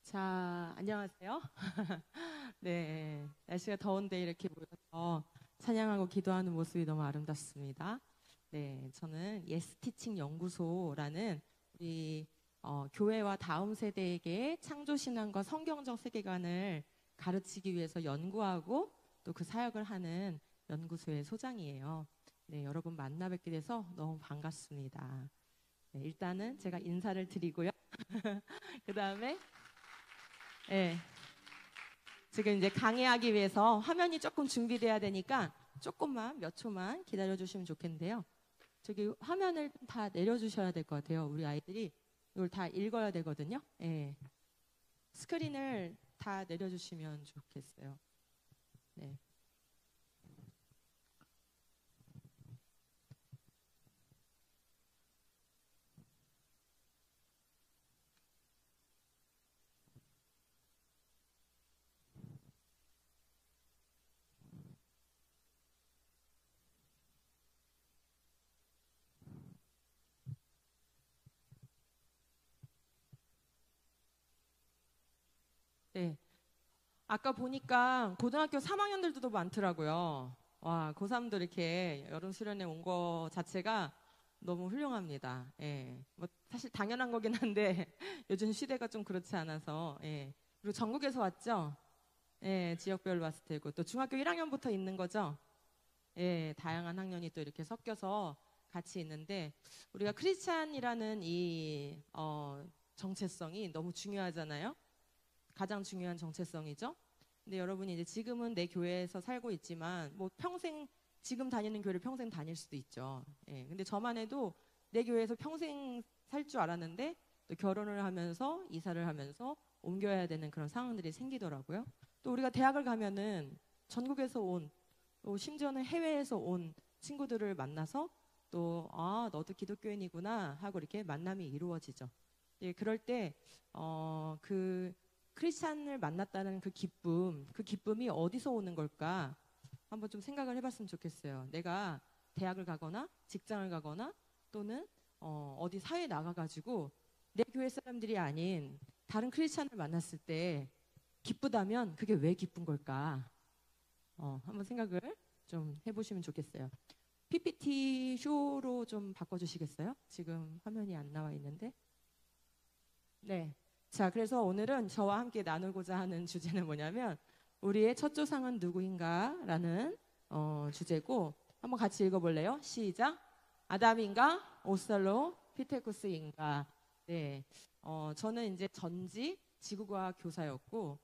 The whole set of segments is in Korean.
자, 안녕하세요. 네, 날씨가 더운데 이렇게 모여서 찬양하고 기도하는 모습이 너무 아름답습니다. 네, 저는 예스티칭 연구소라는 우리 교회와 다음 세대에게 창조신앙과 성경적 세계관을 가르치기 위해서 연구하고 또 그 사역을 하는 연구소의 소장이에요. 네, 여러분 만나 뵙게 돼서 너무 반갑습니다. 네, 일단은 제가 인사를 드리고요. 그 다음에 네, 지금 이제 강의하기 위해서 화면이 조금 준비돼야 되니까 조금만 몇 초만 기다려 주시면 좋겠는데요. 저기 화면을 다 내려주셔야 될 것 같아요. 우리 아이들이 이걸 다 읽어야 되거든요. 네. 스크린을 다 내려주시면 좋겠어요. 네. 네. 아까 보니까 고등학교 3학년들도 많더라고요. 와, 고3들 이렇게 여름 수련회 온 거 자체가 너무 훌륭합니다. 예. 뭐 사실 당연한 거긴 한데 요즘 시대가 좀 그렇지 않아서 예. 그리고 전국에서 왔죠? 예, 지역별로 왔을 테고 또 중학교 1학년부터 있는 거죠? 예, 다양한 학년이 또 이렇게 섞여서 같이 있는데 우리가 크리스찬이라는 이 정체성이 너무 중요하잖아요. 가장 중요한 정체성이죠. 근데 여러분이 이제 지금은 내 교회에서 살고 있지만 뭐 평생 지금 다니는 교회를 평생 다닐 수도 있죠. 예. 근데 저만 해도 내 교회에서 평생 살 줄 알았는데 또 결혼을 하면서 이사를 하면서 옮겨야 되는 그런 상황들이 생기더라고요. 또 우리가 대학을 가면은 전국에서 온, 또 심지어는 해외에서 온 친구들을 만나서 또 아, 너도 기독교인이구나 하고 이렇게 만남이 이루어지죠. 예, 그럴 때 그 크리스찬을 만났다는 그 기쁨이 어디서 오는 걸까? 한번 좀 생각을 해봤으면 좋겠어요. 내가 대학을 가거나 직장을 가거나 또는 어디 사회에 나가가지고 내 교회 사람들이 아닌 다른 크리스찬을 만났을 때 기쁘다면 그게 왜 기쁜 걸까? 한번 생각을 좀 해보시면 좋겠어요. PPT 쇼로 좀 바꿔주시겠어요? 지금 화면이 안 나와 있는데. 네. 자, 그래서 오늘은 저와 함께 나누고자 하는 주제는 뭐냐면 우리의 첫 조상은 누구인가? 라는 주제고 한번 같이 읽어볼래요? 시작. 아담인가? 오살로 피테쿠스인가? 네. 저는 이제 전직 지구과학 교사였고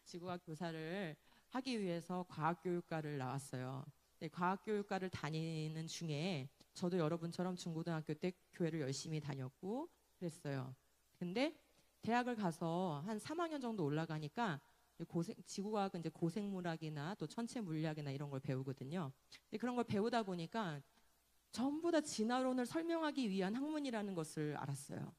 지구과학 교사를 하기 위해서 과학교육과를 나왔어요. 네, 과학교육과를 다니는 중에 저도 여러분처럼 중고등학교 때 교회를 열심히 다녔고 그랬어요. 근데 대학을 가서 한 3학년 정도 올라가니까 지구과학은 이제 고생물학이나 또 천체 물리학이나 이런 걸 배우거든요. 근데 그런 걸 배우다 보니까 전부 다 진화론을 설명하기 위한 학문이라는 것을 알았어요.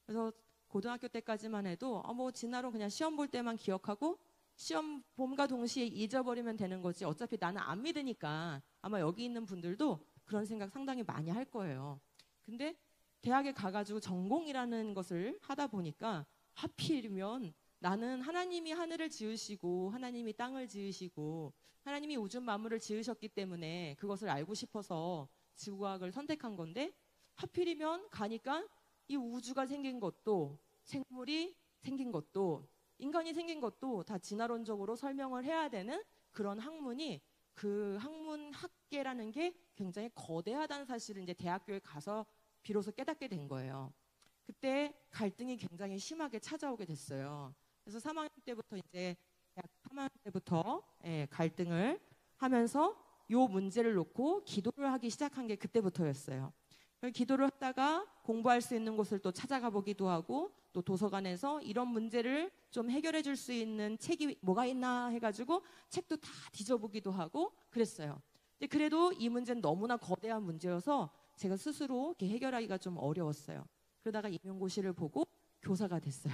그래서 고등학교 때까지만 해도 뭐 진화론 그냥 시험 볼 때만 기억하고 시험 봄과 동시에 잊어버리면 되는 거지 어차피 나는 안 믿으니까 아마 여기 있는 분들도 그런 생각 상당히 많이 할 거예요. 근데 대학에 가가지고 전공이라는 것을 하다 보니까 하필이면 나는 하나님이 하늘을 지으시고 하나님이 땅을 지으시고 하나님이 우주 만물을 지으셨기 때문에 그것을 알고 싶어서 지구과학을 선택한 건데 하필이면 가니까 이 우주가 생긴 것도 생물이 생긴 것도 인간이 생긴 것도 다 진화론적으로 설명을 해야 되는 그런 학문이 그 학문 학계라는 게 굉장히 거대하다는 사실을 이제 대학교에 가서 비로소 깨닫게 된 거예요. 그때 갈등이 굉장히 심하게 찾아오게 됐어요. 그래서 3학년 때부터 이제 대학 3학년 때부터 갈등을 하면서 요 문제를 놓고 기도를 하기 시작한 게 그때부터였어요. 기도를 하다가 공부할 수 있는 곳을 또 찾아가 보기도 하고 또 도서관에서 이런 문제를 좀 해결해 줄 수 있는 책이 뭐가 있나 해가지고 책도 다 뒤져보기도 하고 그랬어요. 근데 그래도 이 문제는 너무나 거대한 문제여서 제가 스스로 이렇게 해결하기가 좀 어려웠어요. 그러다가 임용고시를 보고 교사가 됐어요.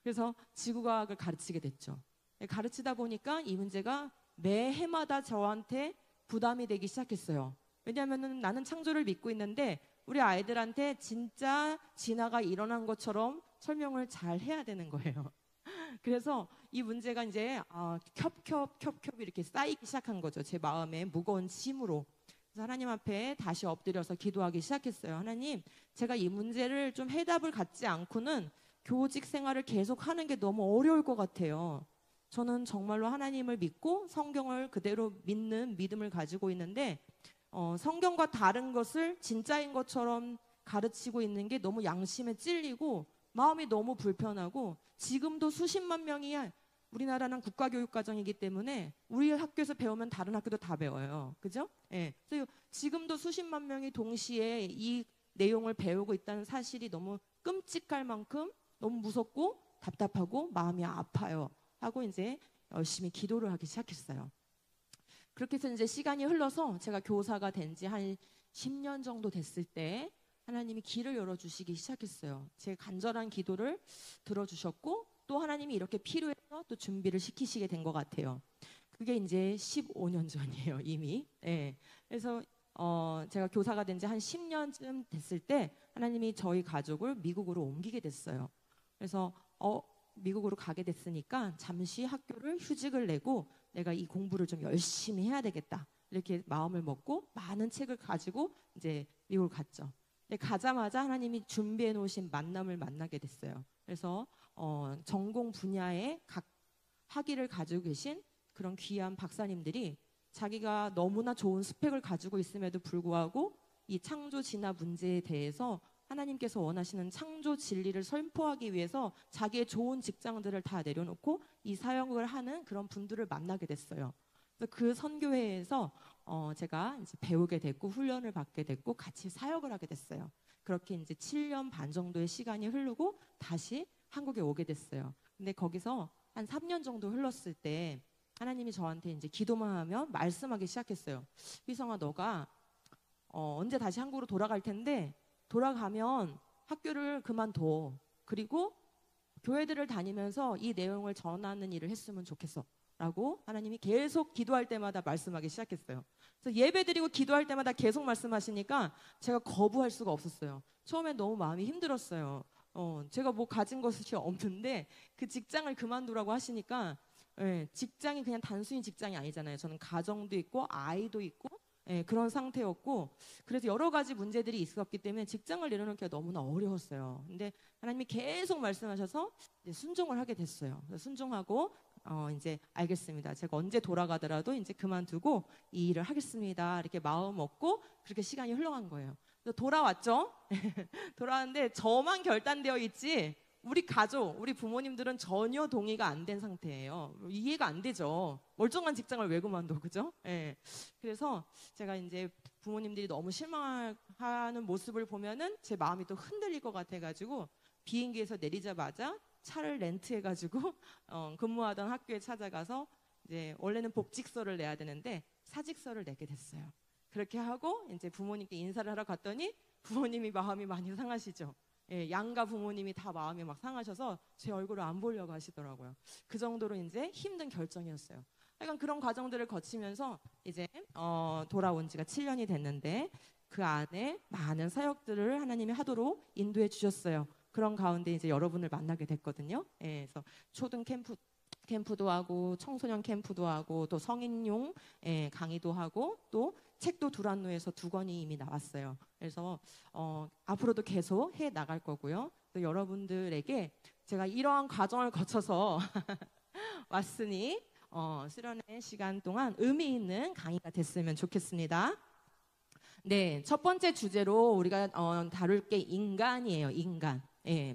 그래서 지구과학을 가르치게 됐죠. 가르치다 보니까 이 문제가 매 해마다 저한테 부담이 되기 시작했어요. 왜냐하면 나는 창조를 믿고 있는데 우리 아이들한테 진짜 진화가 일어난 것처럼 설명을 잘 해야 되는 거예요. 그래서 이 문제가 이제 겹겹 이렇게 쌓이기 시작한 거죠. 제 마음에 무거운 짐으로. 그래서 하나님 앞에 다시 엎드려서 기도하기 시작했어요. 하나님, 제가 이 문제를 좀 해답을 갖지 않고는 교직 생활을 계속 하는 게 너무 어려울 것 같아요. 저는 정말로 하나님을 믿고 성경을 그대로 믿는 믿음을 가지고 있는데 성경과 다른 것을 진짜인 것처럼 가르치고 있는 게 너무 양심에 찔리고 마음이 너무 불편하고, 지금도 수십만 명이, 우리나라는 국가교육과정이기 때문에 우리 학교에서 배우면 다른 학교도 다 배워요. 그죠? 예. 그래서 지금도 수십만 명이 동시에 이 내용을 배우고 있다는 사실이 너무 끔찍할 만큼 너무 무섭고 답답하고 마음이 아파요. 하고 이제 열심히 기도를 하기 시작했어요. 그렇게 해서 이제 시간이 흘러서 제가 교사가 된 지 한 10년 정도 됐을 때 하나님이 길을 열어주시기 시작했어요. 제 간절한 기도를 들어주셨고, 또 하나님이 이렇게 필요해서 또 준비를 시키시게 된 것 같아요. 그게 이제 15년 전이에요, 이미. 예. 그래서 제가 교사가 된 지 한 10년쯤 됐을 때 하나님이 저희 가족을 미국으로 옮기게 됐어요. 그래서 미국으로 가게 됐으니까 잠시 학교를 휴직을 내고 내가 이 공부를 좀 열심히 해야 되겠다, 이렇게 마음을 먹고 많은 책을 가지고 이제 미국을 갔죠. 근데 가자마자 하나님이 준비해 놓으신 만남을 만나게 됐어요. 그래서 전공 분야에 각 학위를 가지고 계신 그런 귀한 박사님들이 자기가 너무나 좋은 스펙을 가지고 있음에도 불구하고 이 창조 진화 문제에 대해서 하나님께서 원하시는 창조 진리를 선포하기 위해서 자기의 좋은 직장들을 다 내려놓고 이 사역을 하는 그런 분들을 만나게 됐어요. 그래서 그 선교회에서 제가 이제 배우게 됐고 훈련을 받게 됐고 같이 사역을 하게 됐어요. 그렇게 이제 7년 반 정도의 시간이 흐르고 다시 한국에 오게 됐어요. 근데 거기서 한 3년 정도 흘렀을 때 하나님이 저한테 이제 기도만 하면 말씀하기 시작했어요. 희성아, 너가 언제 다시 한국으로 돌아갈 텐데 돌아가면 학교를 그만둬. 그리고 교회들을 다니면서 이 내용을 전하는 일을 했으면 좋겠어. 라고 하나님이 계속 기도할 때마다 말씀하기 시작했어요. 그래서 예배 드리고 기도할 때마다 계속 말씀하시니까 제가 거부할 수가 없었어요. 처음엔 너무 마음이 힘들었어요. 제가 뭐 가진 것이 없는데 그 직장을 그만두라고 하시니까, 직장이 그냥 단순히 직장이 아니잖아요. 저는 가정도 있고 아이도 있고 그런 상태였고, 그래서 여러 가지 문제들이 있었기 때문에 직장을 내려놓기가 너무나 어려웠어요. 근데 하나님이 계속 말씀하셔서 이제 순종을 하게 됐어요. 순종하고 이제 알겠습니다. 제가 언제 돌아가더라도 이제 그만두고 이 일을 하겠습니다. 이렇게 마음 먹고 그렇게 시간이 흘러간 거예요. 그래서 돌아왔죠. 돌아왔는데 저만 결단되어 있지 우리 가족, 우리 부모님들은 전혀 동의가 안 된 상태예요. 이해가 안 되죠. 멀쩡한 직장을 왜 그만둬, 그죠? 그래서 제가 이제 부모님들이 너무 실망하는 모습을 보면은 제 마음이 또 흔들릴 것 같아가지고 비행기에서 내리자마자 차를 렌트해가지고 근무하던 학교에 찾아가서 이제 원래는 복직서를 내야 되는데 사직서를 내게 됐어요. 그렇게 하고 이제 부모님께 인사를 하러 갔더니 부모님이 마음이 많이 상하시죠. 양가 부모님이 다 마음이 막 상하셔서 제 얼굴을 안 보려고 하시더라고요. 그 정도로 이제 힘든 결정이었어요. 약간 그런 과정들을 거치면서 이제 돌아온 지가 7년이 됐는데 그 안에 많은 사역들을 하나님이 하도록 인도해 주셨어요. 그런 가운데 이제 여러분을 만나게 됐거든요. 그래서 초등 캠프도 하고 청소년 캠프도 하고 또 성인용 강의도 하고 또 책도 두란노에서 2권이 이미 나왔어요. 그래서 앞으로도 계속 해 나갈 거고요. 또 여러분들에게 제가 이러한 과정을 거쳐서 왔으니 수련회 시간 동안 의미 있는 강의가 됐으면 좋겠습니다. 네, 첫 번째 주제로 우리가 다룰 게 인간이에요. 인간.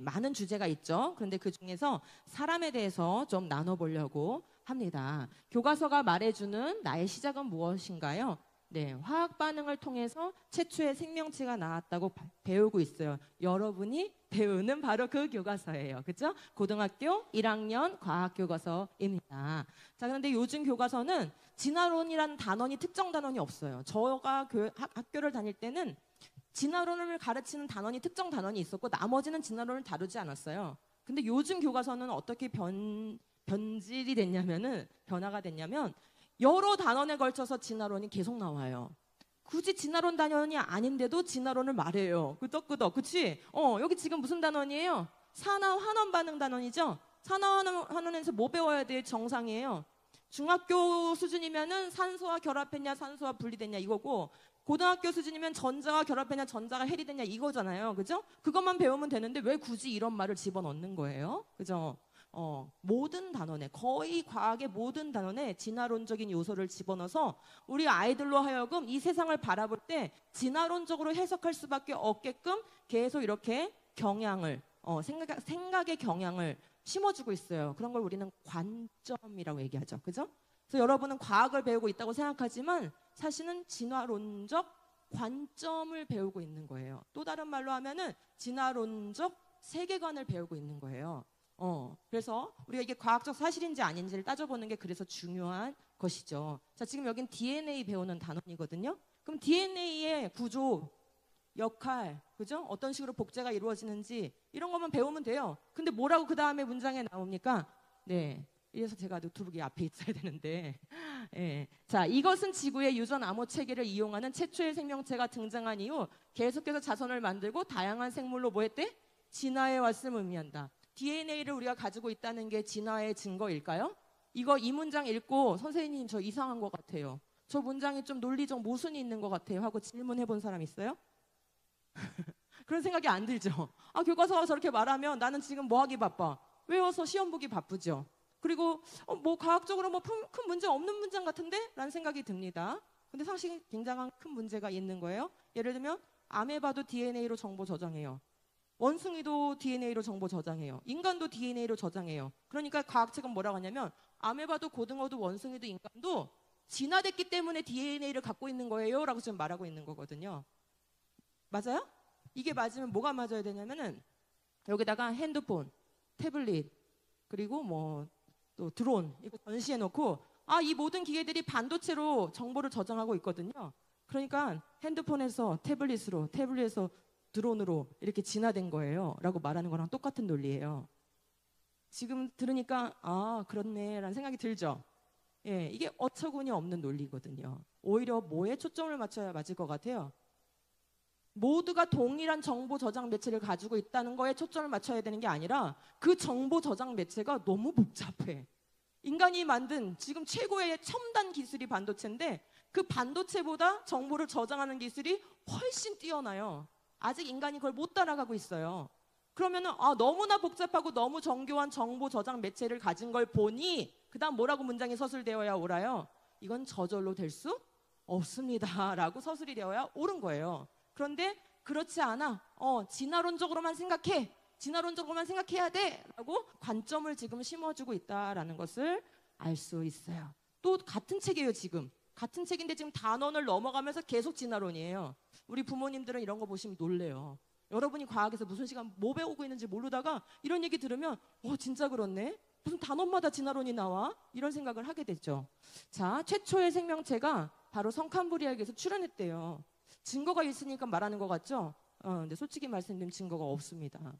많은 주제가 있죠. 그런데 그 중에서 사람에 대해서 좀 나눠보려고 합니다. 교과서가 말해주는 나의 시작은 무엇인가요? 네, 화학 반응을 통해서 최초의 생명체가 나왔다고 배우고 있어요. 여러분이 배우는 바로 그 교과서예요. 그렇죠? 고등학교 1학년 과학 교과서입니다. 자, 그런데 요즘 교과서는 진화론이라는 단원이 특정 단원이 없어요. 저가 학교를 다닐 때는 진화론을 가르치는 단원이 특정 단원이 있었고 나머지는 진화론을 다루지 않았어요. 근데 요즘 교과서는 어떻게 변질이 됐냐면은 변화가 됐냐면 여러 단원에 걸쳐서 진화론이 계속 나와요. 굳이 진화론 단원이 아닌데도 진화론을 말해요. 끄덕끄덕, 그치? 여기 지금 무슨 단원이에요? 산화 환원 반응 단원이죠. 산화 환원에서 뭐 배워야 돼? 정상이에요. 중학교 수준이면은 산소와 결합했냐, 산소와 분리됐냐 이거고, 고등학교 수준이면 전자와 결합했냐, 전자가 해리됐냐 이거잖아요. 그죠? 그것만 배우면 되는데 왜 굳이 이런 말을 집어넣는 거예요? 그죠? 모든 단원에, 거의 과학의 모든 단원에 진화론적인 요소를 집어넣어서 우리 아이들로 하여금 이 세상을 바라볼 때 진화론적으로 해석할 수밖에 없게끔 계속 이렇게 경향을, 생각의 경향을 심어주고 있어요. 그런 걸 우리는 관점이라고 얘기하죠. 그죠? 그래서 여러분은 과학을 배우고 있다고 생각하지만 사실은 진화론적 관점을 배우고 있는 거예요. 또 다른 말로 하면은 진화론적 세계관을 배우고 있는 거예요. 그래서 우리가 이게 과학적 사실인지 아닌지를 따져보는 게 그래서 중요한 것이죠. 자, 지금 여긴 DNA 배우는 단원이거든요. 그럼 DNA의 구조, 역할, 그죠? 어떤 식으로 복제가 이루어지는지 이런 것만 배우면 돼요. 근데 뭐라고 그 다음에 문장에 나옵니까? 네. 이래서 제가 노트북이 앞에 있어야 되는데. 예. 자, 이것은 지구의 유전 암호 체계를 이용하는 최초의 생명체가 등장한 이후 계속해서 자손을 만들고 다양한 생물로 뭐 했대? 진화해 왔음을 의미한다. DNA를 우리가 가지고 있다는 게 진화의 증거일까요? 이 문장 읽고 선생님 저 이상한 것 같아요. 저 문장이 좀 논리적 모순이 있는 것 같아요 하고 질문해 본 사람 있어요? 그런 생각이 안 들죠? 아, 교과서가 저렇게 말하면 나는 지금 뭐 하기 바빠? 외워서 시험 보기 바쁘죠? 그리고 뭐 과학적으로 뭐 큰 문제 없는 문장 같은데? 라는 생각이 듭니다. 근데 사실 굉장한 큰 문제가 있는 거예요. 예를 들면 아메바도 DNA로 정보 저장해요. 원숭이도 DNA로 정보 저장해요. 인간도 DNA로 저장해요. 그러니까 과학책은 뭐라고 하냐면 아메바도 고등어도 원숭이도 인간도 진화됐기 때문에 DNA를 갖고 있는 거예요 라고 지금 말하고 있는 거거든요. 맞아요? 이게 맞으면 뭐가 맞아야 되냐면은 여기다가 핸드폰, 태블릿, 그리고 뭐 또 드론 이거 전시해 놓고 이 모든 기계들이 반도체로 정보를 저장하고 있거든요. 그러니까 핸드폰에서 태블릿으로, 태블릿에서 드론으로 이렇게 진화된 거예요 라고 말하는 거랑 똑같은 논리예요. 지금 들으니까 그렇네 라는 생각이 들죠. 예, 이게 어처구니 없는 논리거든요. 오히려 뭐에 초점을 맞춰야 맞을 것 같아요? 모두가 동일한 정보 저장 매체를 가지고 있다는 거에 초점을 맞춰야 되는 게 아니라 그 정보 저장 매체가 너무 복잡해. 인간이 만든 지금 최고의 첨단 기술이 반도체인데 그 반도체보다 정보를 저장하는 기술이 훨씬 뛰어나요. 아직 인간이 그걸 못 따라가고 있어요. 그러면은 너무나 복잡하고 너무 정교한 정보 저장 매체를 가진 걸 보니 그 다음 뭐라고 문장이 서술되어야 옳아요? 이건 저절로 될 수 없습니다 라고 서술이 되어야 옳은 거예요. 그런데 그렇지 않아. 진화론적으로만 생각해. 진화론적으로만 생각해야 돼 라고 관점을 지금 심어주고 있다라는 것을 알 수 있어요. 또 같은 책이에요. 지금 같은 책인데 지금 단원을 넘어가면서 계속 진화론이에요. 우리 부모님들은 이런 거 보시면 놀래요. 여러분이 과학에서 무슨 시간 뭐 배우고 있는지 모르다가 이런 얘기 들으면 진짜 그렇네. 무슨 단원마다 진화론이 나와? 이런 생각을 하게 됐죠. 자, 최초의 생명체가 바로 성캄브리아에게서 출현했대요. 증거가 있으니까 말하는 것 같죠? 근데 솔직히 말씀드리면 증거가 없습니다.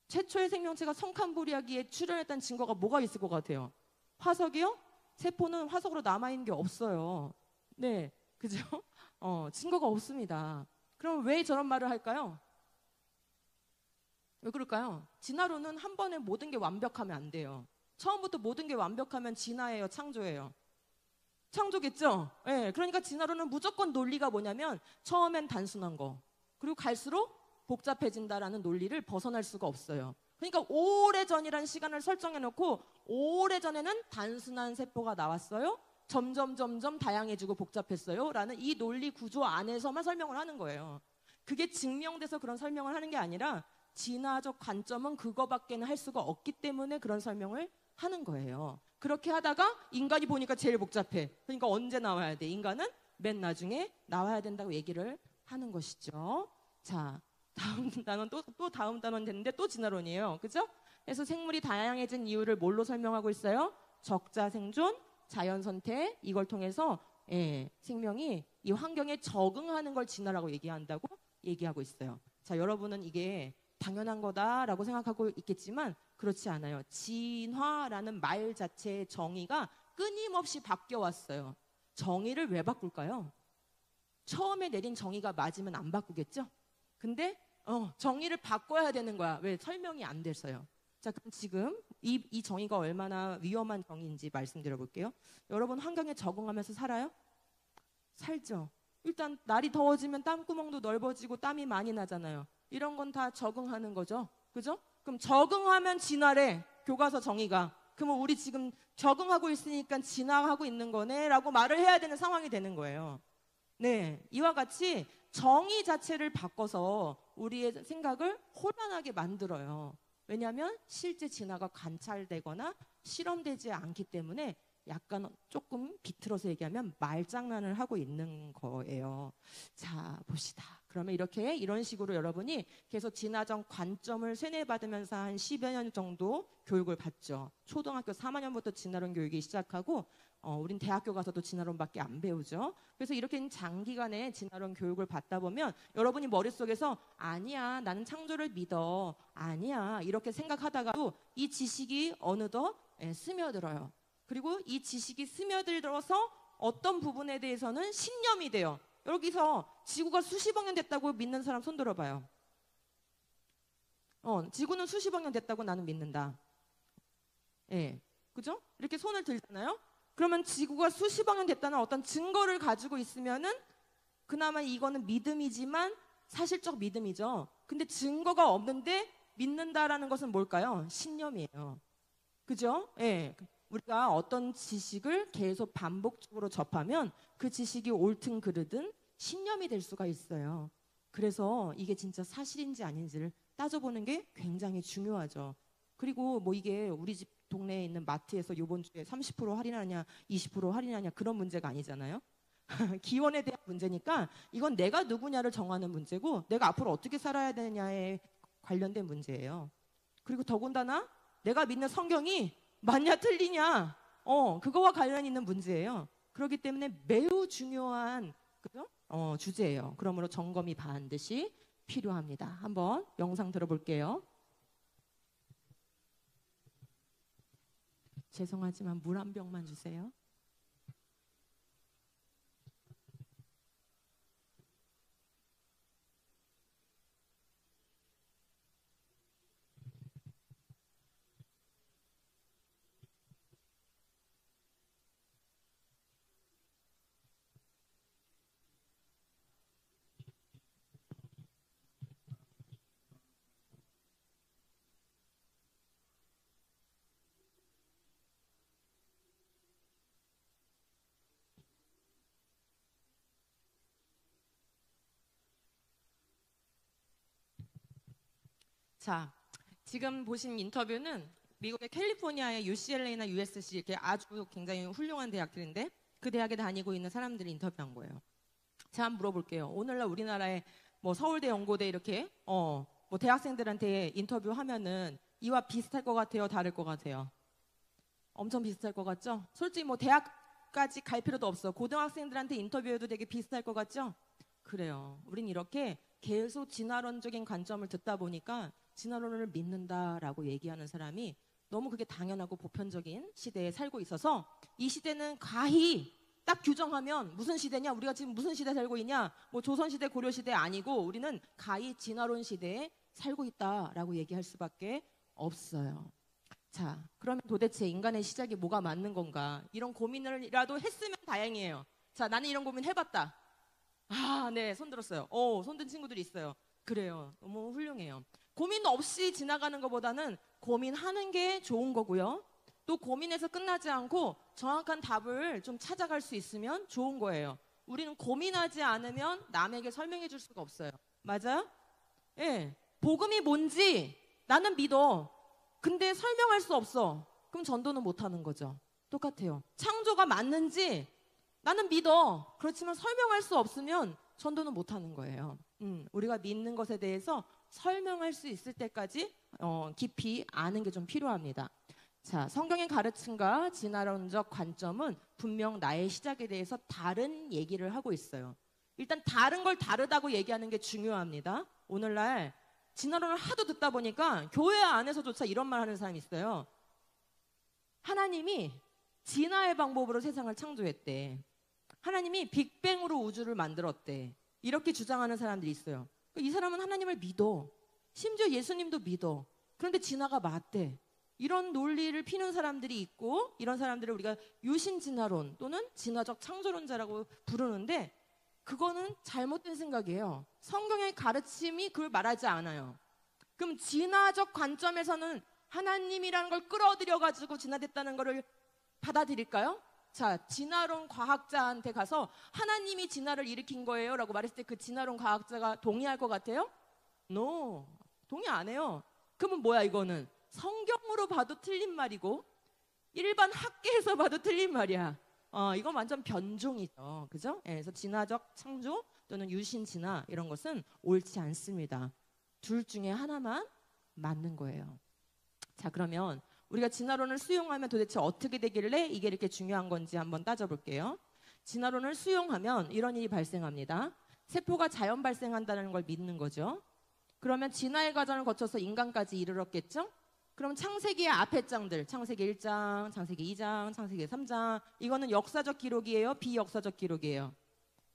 최초의 생명체가 성캄브리아기에 출현했다는 증거가 뭐가 있을 것 같아요? 화석이요? 세포는 화석으로 남아있는 게 없어요. 네, 그죠? 증거가 없습니다. 그럼 왜 저런 말을 할까요? 왜 그럴까요? 진화론은 한 번에 모든 게 완벽하면 안 돼요. 처음부터 모든 게 완벽하면 진화예요, 창조예요? 창조겠죠? 네, 그러니까 진화론은 무조건 논리가 뭐냐면 처음엔 단순한 거, 그리고 갈수록 복잡해진다라는 논리를 벗어날 수가 없어요. 그러니까 오래전이라는 시간을 설정해놓고 오래전에는 단순한 세포가 나왔어요. 점점 다양해지고 복잡했어요. 라는 이 논리 구조 안에서만 설명을 하는 거예요. 그게 증명돼서 그런 설명을 하는 게 아니라 진화적 관점은 그거밖에는 할 수가 없기 때문에 그런 설명을 하는 거예요. 그렇게 하다가 인간이 보니까 제일 복잡해. 그러니까 언제 나와야 돼? 인간은 맨 나중에 나와야 된다고 얘기를 하는 것이죠. 자, 다음 단원 또 다음 단원 됐는데 또 진화론이에요. 그죠? 그래서 생물이 다양해진 이유를 뭘로 설명하고 있어요? 적자 생존, 자연 선택, 이걸 통해서 생명이 이 환경에 적응하는 걸 진화라고 얘기한다고 얘기하고 있어요. 자, 여러분은 이게 당연한 거다라고 생각하고 있겠지만 그렇지 않아요. 진화라는 말 자체의 정의가 끊임없이 바뀌어 왔어요. 정의를 왜 바꿀까요? 처음에 내린 정의가 맞으면 안 바꾸겠죠? 근데 정의를 바꿔야 되는 거야. 왜? 설명이 안 됐어요. 자, 그럼 지금 이 정의가 얼마나 위험한 정의인지 말씀드려 볼게요. 여러분 환경에 적응하면서 살아요? 살죠. 일단 날이 더워지면 땀구멍도 넓어지고 땀이 많이 나잖아요. 이런 건 다 적응하는 거죠. 그죠? 그럼 적응하면 진화래. 교과서 정의가. 그러면 우리 지금 적응하고 있으니까 진화하고 있는 거네 라고 말을 해야 되는 상황이 되는 거예요. 네, 이와 같이 정의 자체를 바꿔서 우리의 생각을 혼란하게 만들어요. 왜냐하면 실제 진화가 관찰되거나 실험되지 않기 때문에 약간 조금 비틀어서 얘기하면 말장난을 하고 있는 거예요. 자, 봅시다. 그러면 이런 식으로 여러분이 계속 진화적 관점을 세뇌받으면서 한 10여 년 정도 교육을 받죠. 초등학교 3학년부터 진화론 교육이 시작하고 우린 대학교 가서도 진화론밖에 안 배우죠. 그래서 이렇게 장기간의 진화론 교육을 받다 보면 여러분이 머릿속에서 아니야, 나는 창조를 믿어. 아니야, 이렇게 생각하다가도 이 지식이 어느덧 스며들어요. 그리고 이 지식이 스며들어서 어떤 부분에 대해서는 신념이 돼요. 여기서 지구가 수십억 년 됐다고 믿는 사람 손 들어봐요. 지구는 수십억 년 됐다고 나는 믿는다. 예, 그죠? 이렇게 손을 들잖아요. 그러면 지구가 수십억 년 됐다는 어떤 증거를 가지고 있으면은 그나마 이거는 믿음이지만 사실적 믿음이죠. 근데 증거가 없는데 믿는다라는 것은 뭘까요? 신념이에요. 그죠? 예. 우리가 어떤 지식을 계속 반복적으로 접하면 그 지식이 옳든 그르든 신념이 될 수가 있어요. 그래서 이게 진짜 사실인지 아닌지를 따져보는 게 굉장히 중요하죠. 그리고 뭐 이게 우리 집 동네에 있는 마트에서 이번 주에 30% 할인하냐 20% 할인하냐 그런 문제가 아니잖아요. 기원에 대한 문제니까 이건 내가 누구냐를 정하는 문제고 내가 앞으로 어떻게 살아야 되느냐에 관련된 문제예요. 그리고 더군다나 내가 믿는 성경이 맞냐 틀리냐 그거와 관련 있는 문제예요. 그렇기 때문에 매우 중요한 그죠? 주제예요. 그러므로 점검이 반드시 필요합니다. 한번 영상 들어볼게요. 죄송하지만 물 한 병만 주세요. 자, 지금 보신 인터뷰는 미국의 캘리포니아의 UCLA나 USC 이렇게 아주 굉장히 훌륭한 대학들인데 그 대학에 다니고 있는 사람들이 인터뷰한 거예요. 제가 한번 물어볼게요. 오늘날 우리나라의 뭐 서울대, 연고대 이렇게 뭐 대학생들한테 인터뷰하면은 이와 비슷할 것 같아요, 다를 것 같아요? 엄청 비슷할 것 같죠? 솔직히 뭐 대학까지 갈 필요도 없어. 고등학생들한테 인터뷰해도 되게 비슷할 것 같죠? 그래요. 우린 이렇게 계속 진화론적인 관점을 듣다 보니까 진화론을 믿는다라고 얘기하는 사람이 너무 그게 당연하고 보편적인 시대에 살고 있어서 이 시대는 가히 딱 규정하면 무슨 시대냐? 우리가 지금 무슨 시대에 살고 있냐? 뭐 조선시대, 고려시대 아니고 우리는 가히 진화론 시대에 살고 있다라고 얘기할 수밖에 없어요. 자, 그러면 도대체 인간의 시작이 뭐가 맞는 건가? 이런 고민을라도 했으면 다행이에요. 자, 나는 이런 고민 해봤다. 아, 네, 손 들었어요. 손든 친구들이 있어요. 그래요. 너무 훌륭해요. 고민 없이 지나가는 것보다는 고민하는 게 좋은 거고요. 또 고민해서 끝나지 않고 정확한 답을 좀 찾아갈 수 있으면 좋은 거예요. 우리는 고민하지 않으면 남에게 설명해 줄 수가 없어요. 맞아요? 예. 복음이 뭔지 나는 믿어. 근데 설명할 수 없어. 그럼 전도는 못 하는 거죠. 똑같아요. 창조가 맞는지 나는 믿어. 그렇지만 설명할 수 없으면 전도는 못 하는 거예요. 우리가 믿는 것에 대해서 설명할 수 있을 때까지 깊이 아는 게 좀 필요합니다. 자, 성경의 가르침과 진화론적 관점은 분명 나의 시작에 대해서 다른 얘기를 하고 있어요. 일단 다른 걸 다르다고 얘기하는 게 중요합니다. 오늘날 진화론을 하도 듣다 보니까 교회 안에서조차 이런 말 하는 사람이 있어요. 하나님이 진화의 방법으로 세상을 창조했대. 하나님이 빅뱅으로 우주를 만들었대. 이렇게 주장하는 사람들이 있어요. 이 사람은 하나님을 믿어. 심지어 예수님도 믿어. 그런데 진화가 맞대. 이런 논리를 피는 사람들이 있고, 이런 사람들을 우리가 유신진화론 또는 진화적 창조론자라고 부르는데, 그거는 잘못된 생각이에요. 성경의 가르침이 그걸 말하지 않아요. 그럼 진화적 관점에서는 하나님이라는 걸 끌어들여가지고 진화됐다는 거를 받아들일까요? 자, 진화론 과학자한테 가서 하나님이 진화를 일으킨 거예요 라고 말했을 때 그 진화론 과학자가 동의할 것 같아요? No, 동의 안 해요. 그러면 뭐야 이거는? 성경으로 봐도 틀린 말이고 일반 학계에서 봐도 틀린 말이야. 이건 완전 변종이죠. 그죠? 예, 그래서 진화적 창조 또는 유신 진화 이런 것은 옳지 않습니다. 둘 중에 하나만 맞는 거예요. 자, 그러면 우리가 진화론을 수용하면 도대체 어떻게 되길래 이게 이렇게 중요한 건지 한번 따져볼게요. 진화론을 수용하면 이런 일이 발생합니다. 세포가 자연 발생한다는 걸 믿는 거죠. 그러면 진화의 과정을 거쳐서 인간까지 이르렀겠죠? 그럼 창세기의 앞에 장들, 창세기 1장, 창세기 2장, 창세기 3장, 이거는 역사적 기록이에요? 비역사적 기록이에요?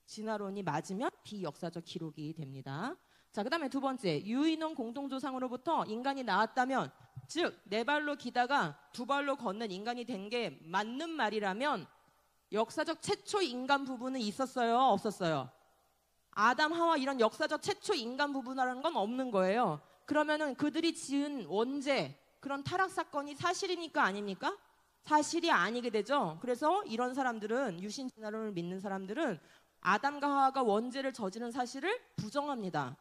진화론이 맞으면 비역사적 기록이 됩니다. 자, 그 다음에 두 번째, 유인원 공동조상으로부터 인간이 나왔다면, 즉 네 발로 기다가 두 발로 걷는 인간이 된 게 맞는 말이라면 역사적 최초 인간 부분은 있었어요? 없었어요? 아담, 하와 이런 역사적 최초 인간 부분이라는 건 없는 거예요. 그러면은 그들이 지은 원죄, 그런 타락 사건이 사실입니까? 아닙니까? 사실이 아니게 되죠. 그래서 이런 사람들은, 유신 진화론을 믿는 사람들은 아담과 하와가 원죄를 저지른 사실을 부정합니다.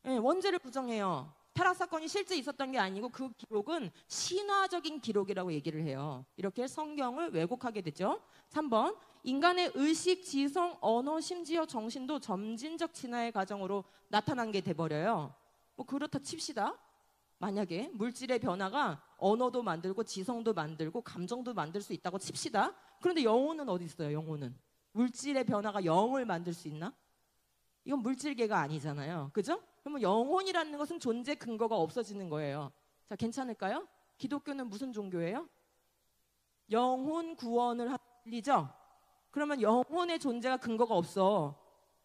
네, 원죄를 부정해요. 타락 사건이 실제 있었던 게 아니고 그 기록은 신화적인 기록이라고 얘기를 해요. 이렇게 성경을 왜곡하게 되죠. 3번, 인간의 의식, 지성, 언어, 심지어 정신도 점진적 진화의 과정으로 나타난 게 돼버려요. 뭐 그렇다 칩시다. 만약에 물질의 변화가 언어도 만들고 지성도 만들고 감정도 만들 수 있다고 칩시다. 그런데 영혼은 어디 있어요? 영혼은 물질의 변화가 영을 만들 수 있나? 이건 물질계가 아니잖아요. 그죠? 그러면 영혼이라는 것은 존재 근거가 없어지는 거예요. 자, 괜찮을까요? 기독교는 무슨 종교예요? 영혼 구원을 하리죠? 그러면 영혼의 존재가 근거가 없어.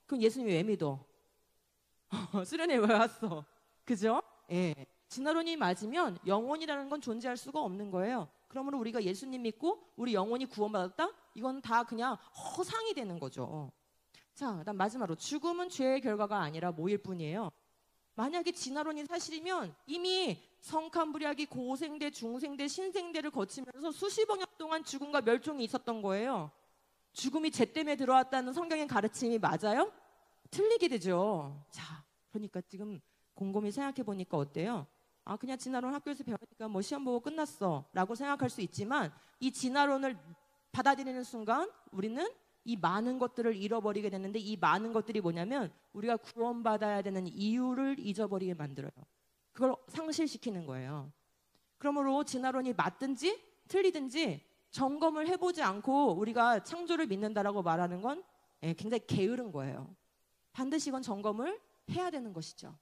그럼 예수님 왜 믿어? 수련회 왜 왔어? 그죠? 예. 진화론이 맞으면 영혼이라는 건 존재할 수가 없는 거예요. 그러므로 우리가 예수님 믿고 우리 영혼이 구원받았다? 이건 다 그냥 허상이 되는 거죠. 자, 그다음 마지막으로 죽음은 죄의 결과가 아니라 뭐일 뿐이에요. 만약에 진화론이 사실이면 이미 성칸불야기 고생대, 중생대, 신생대를 거치면서 수십억 년 동안 죽음과 멸종이 있었던 거예요. 죽음이 죄 때문에 들어왔다는 성경의 가르침이 맞아요? 틀리게 되죠. 자, 그러니까 지금 곰곰이 생각해 보니까 어때요? 아, 그냥 진화론 학교에서 배우니까 뭐 시험 보고 끝났어 라고 생각할 수 있지만 이 진화론을 받아들이는 순간 우리는 이 많은 것들을 잃어버리게 되는데 이 많은 것들이 뭐냐면 우리가 구원받아야 되는 이유를 잊어버리게 만들어요. 그걸 상실시키는 거예요. 그러므로 진화론이 맞든지 틀리든지 점검을 해보지 않고 우리가 창조를 믿는다라고 말하는 건 굉장히 게으른 거예요. 반드시 이건 점검을 해야 되는 것이죠.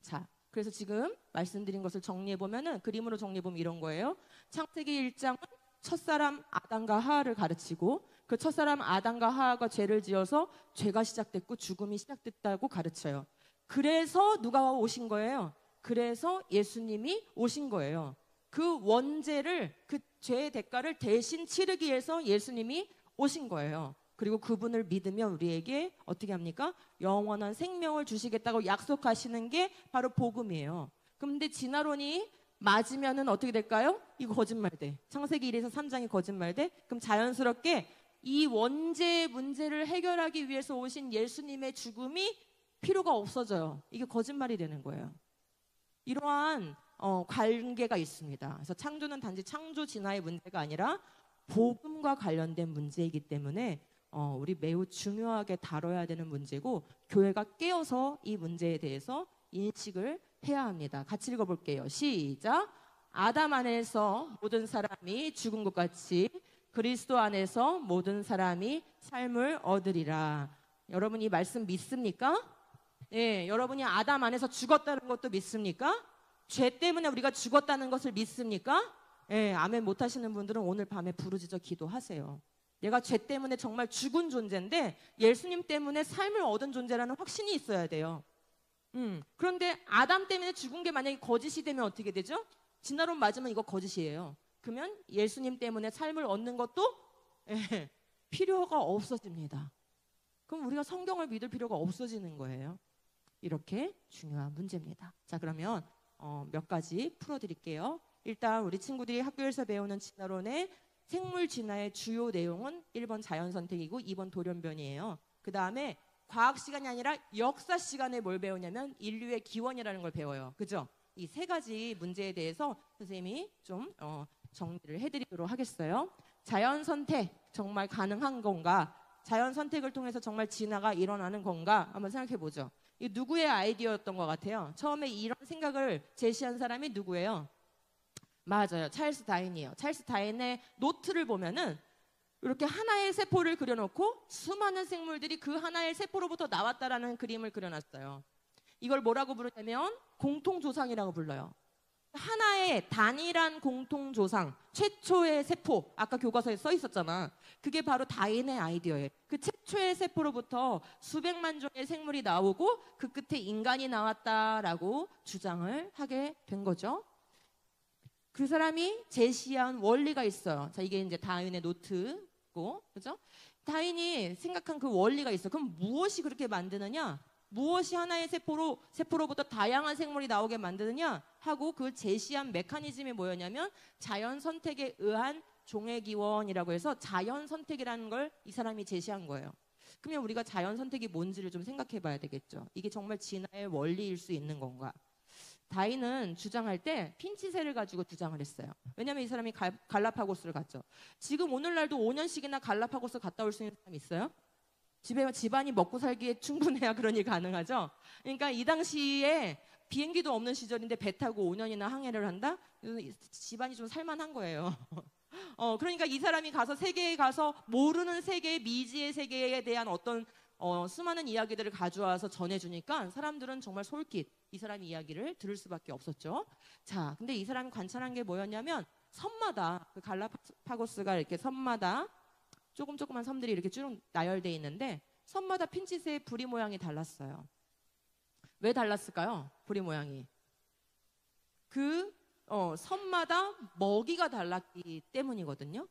자, 그래서 지금 말씀드린 것을 정리해보면은 그림으로 정리해보면 이런 거예요. 창세기 1장은 첫사람 아담과 하와를 가르치고 그 첫사람 아담과 하와가 죄를 지어서 죄가 시작됐고 죽음이 시작됐다고 가르쳐요. 그래서 누가 오신 거예요? 그래서 예수님이 오신 거예요. 그 원죄를, 그 죄의 대가를 대신 치르기 위해서 예수님이 오신 거예요. 그리고 그분을 믿으면 우리에게 어떻게 합니까? 영원한 생명을 주시겠다고 약속하시는 게 바로 복음이에요. 그런데 진화론이 맞으면은 어떻게 될까요? 이거 거짓말돼. 창세기 1에서 3장이 거짓말돼? 그럼 자연스럽게 이 원죄의 문제를 해결하기 위해서 오신 예수님의 죽음이 필요가 없어져요. 이게 거짓말이 되는 거예요. 이러한 관계가 있습니다. 그래서 창조는 단지 창조 진화의 문제가 아니라 복음과 관련된 문제이기 때문에 우리 매우 중요하게 다뤄야 되는 문제고 교회가 깨어서 이 문제에 대해서 인식을 해야 합니다. 같이 읽어볼게요. 시작. 아담 안에서 모든 사람이 죽은 것 같이 그리스도 안에서 모든 사람이 삶을 얻으리라. 여러분 이 말씀 믿습니까? 네, 여러분이 아담 안에서 죽었다는 것도 믿습니까? 죄 때문에 우리가 죽었다는 것을 믿습니까? 네, 아멘 못하시는 분들은 오늘 밤에 부르짖어 기도하세요. 내가 죄 때문에 정말 죽은 존재인데 예수님 때문에 삶을 얻은 존재라는 확신이 있어야 돼요. 그런데 아담 때문에 죽은 게 만약에 거짓이 되면 어떻게 되죠? 진화론 맞으면 이거 거짓이에요. 그러면 예수님 때문에 삶을 얻는 것도 예, 필요가 없어집니다. 그럼 우리가 성경을 믿을 필요가 없어지는 거예요. 이렇게 중요한 문제입니다. 자, 그러면 몇 가지 풀어드릴게요. 일단 우리 친구들이 학교에서 배우는 진화론의 생물 진화의 주요 내용은 1번 자연선택이고 2번 돌연변이에요. 그 다음에 과학 시간이 아니라 역사 시간에 뭘 배우냐면 인류의 기원이라는 걸 배워요. 그죠? 이 세 가지 문제에 대해서 선생님이 좀 정리를 해드리도록 하겠어요. 자연선택 정말 가능한 건가? 자연선택을 통해서 정말 진화가 일어나는 건가? 한번 생각해 보죠. 이 누구의 아이디어였던 것 같아요? 처음에 이런 생각을 제시한 사람이 누구예요? 맞아요. 찰스 다윈이에요. 찰스 다윈의 노트를 보면은 이렇게 하나의 세포를 그려놓고 수많은 생물들이 그 하나의 세포로부터 나왔다라는 그림을 그려놨어요. 이걸 뭐라고 부르냐면 공통조상이라고 불러요. 하나의 단일한 공통조상, 최초의 세포, 아까 교과서에 써 있었잖아. 그게 바로 다윈의 아이디어예요. 그 최초의 세포로부터 수백만 종의 생물이 나오고 그 끝에 인간이 나왔다라고 주장을 하게 된 거죠. 그 사람이 제시한 원리가 있어요. 자, 이게 이제 다윈의 노트고, 그죠? 다윈이 생각한 그 원리가 있어요. 그럼 무엇이 그렇게 만드느냐? 무엇이 하나의 세포로부터 다양한 생물이 나오게 만드느냐? 하고 그 제시한 메커니즘이 뭐였냐면 자연 선택에 의한 종의 기원이라고 해서 자연 선택이라는 걸 이 사람이 제시한 거예요. 그러면 우리가 자연 선택이 뭔지를 좀 생각해 봐야 되겠죠. 이게 정말 진화의 원리일 수 있는 건가? 다윈은 주장할 때 핀치새를 가지고 주장을 했어요. 왜냐하면 이 사람이 갈라파고스를 갔죠. 지금 오늘날도 5년씩이나 갈라파고스 갔다 올 수 있는 사람 있어요? 집안이 먹고 살기에 충분해야 그런 일 가능하죠. 그러니까 이 당시에 비행기도 없는 시절인데 배 타고 5년이나 항해를 한다? 집안이 좀 살만한 거예요. 그러니까 이 사람이 가서 세계에 가서 모르는 세계, 미지의 세계에 대한 어떤 수많은 이야기들을 가져와서 전해주니까 사람들은 정말 솔깃 이 사람 이야기를 들을 수밖에 없었죠. 자, 근데 이 사람이 관찰한 게 뭐였냐면 섬마다 그 갈라파고스가 이렇게 섬마다 조그만 섬들이 이렇게 쭉 나열되어 있는데 섬마다 핀칫의 부리 모양이 달랐어요. 왜 달랐을까요? 부리 모양이. 섬마다 먹이가 달랐기 때문이거든요.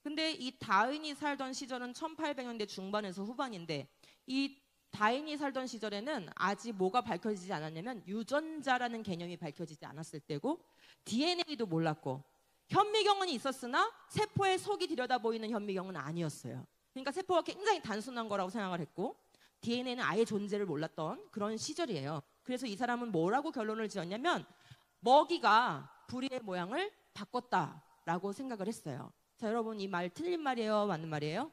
근데 이 다윈이 살던 시절은 1800년대 중반에서 후반인데 이 다윈이 살던 시절에는 아직 뭐가 밝혀지지 않았냐면 유전자라는 개념이 밝혀지지 않았을 때고 DNA도 몰랐고 현미경은 있었으나 세포의 속이 들여다 보이는 현미경은 아니었어요. 그러니까 세포가 굉장히 단순한 거라고 생각을 했고 DNA는 아예 존재를 몰랐던 그런 시절이에요. 그래서 이 사람은 뭐라고 결론을 지었냐면 먹이가 부리의 모양을 바꿨다라고 생각을 했어요. 자, 여러분 이 말 틀린 말이에요? 맞는 말이에요?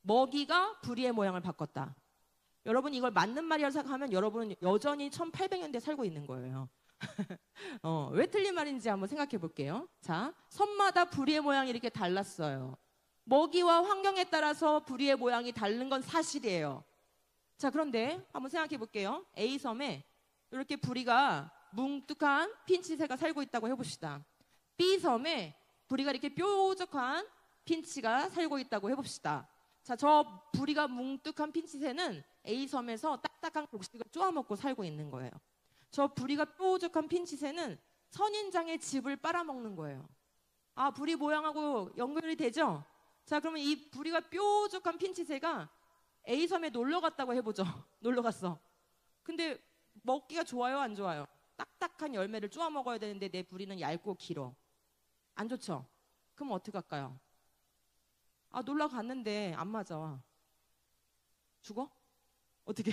먹이가 부리의 모양을 바꿨다. 여러분 이걸 맞는 말이라고 생각하면 여러분은 여전히 1800년대에 살고 있는 거예요. 왜 틀린 말인지 한번 생각해 볼게요. 자, 섬마다 부리의 모양이 이렇게 달랐어요. 먹이와 환경에 따라서 부리의 모양이 다른 건 사실이에요. 자, 그런데 한번 생각해 볼게요. A섬에 이렇게 부리가 뭉툭한 핀치새가 살고 있다고 해봅시다. B섬에 부리가 이렇게 뾰족한 핀치가 살고 있다고 해봅시다. 자, 저 부리가 뭉툭한 핀치새는 A섬에서 딱딱한 곡식을 쪼아먹고 살고 있는 거예요. 저 부리가 뾰족한 핀치새는 선인장의 즙을 빨아먹는 거예요. 아, 부리 모양하고 연결이 되죠? 자, 그러면 이 부리가 뾰족한 핀치새가 A섬에 놀러 갔다고 해보죠. 놀러 갔어. 근데 먹기가 좋아요, 안 좋아요? 딱딱한 열매를 쪼아 먹어야 되는데 내 부리는 얇고 길어. 안 좋죠? 그럼 어떡할까요? 아, 놀러 갔는데 안 맞아. 죽어? 어떻게?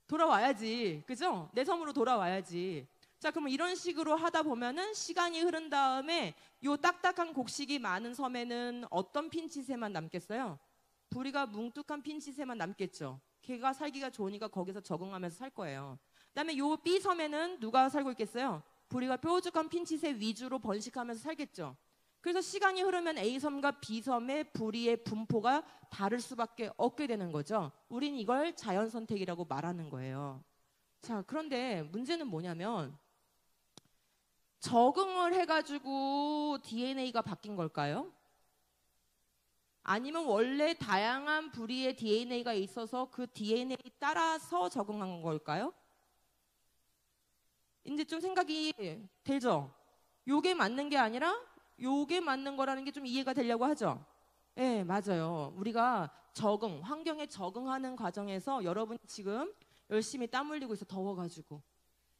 돌아와야지. 그죠? 내 섬으로 돌아와야지. 자, 그러면 이런 식으로 하다 보면은 시간이 흐른 다음에 요 딱딱한 곡식이 많은 섬에는 어떤 핀치새만 남겠어요? 부리가 뭉툭한 핀치새만 남겠죠. 걔가 살기가 좋으니까 거기서 적응하면서 살 거예요. 그다음에 요 B섬에는 누가 살고 있겠어요? 부리가 뾰족한 핀치새 위주로 번식하면서 살겠죠. 그래서 시간이 흐르면 A섬과 B섬의 부리의 분포가 다를 수밖에 없게 되는 거죠. 우린 이걸 자연선택이라고 말하는 거예요. 자, 그런데 문제는 뭐냐면 적응을 해가지고 DNA가 바뀐 걸까요? 아니면 원래 다양한 부리의 DNA가 있어서 그 DNA 따라서 적응한 걸까요? 이제 좀 생각이 되죠? 요게 맞는 게 아니라 요게 맞는 거라는 게 좀 이해가 되려고 하죠? 네, 맞아요. 우리가 환경에 적응하는 과정에서 여러분이 지금 열심히 땀 흘리고 있어, 더워가지고.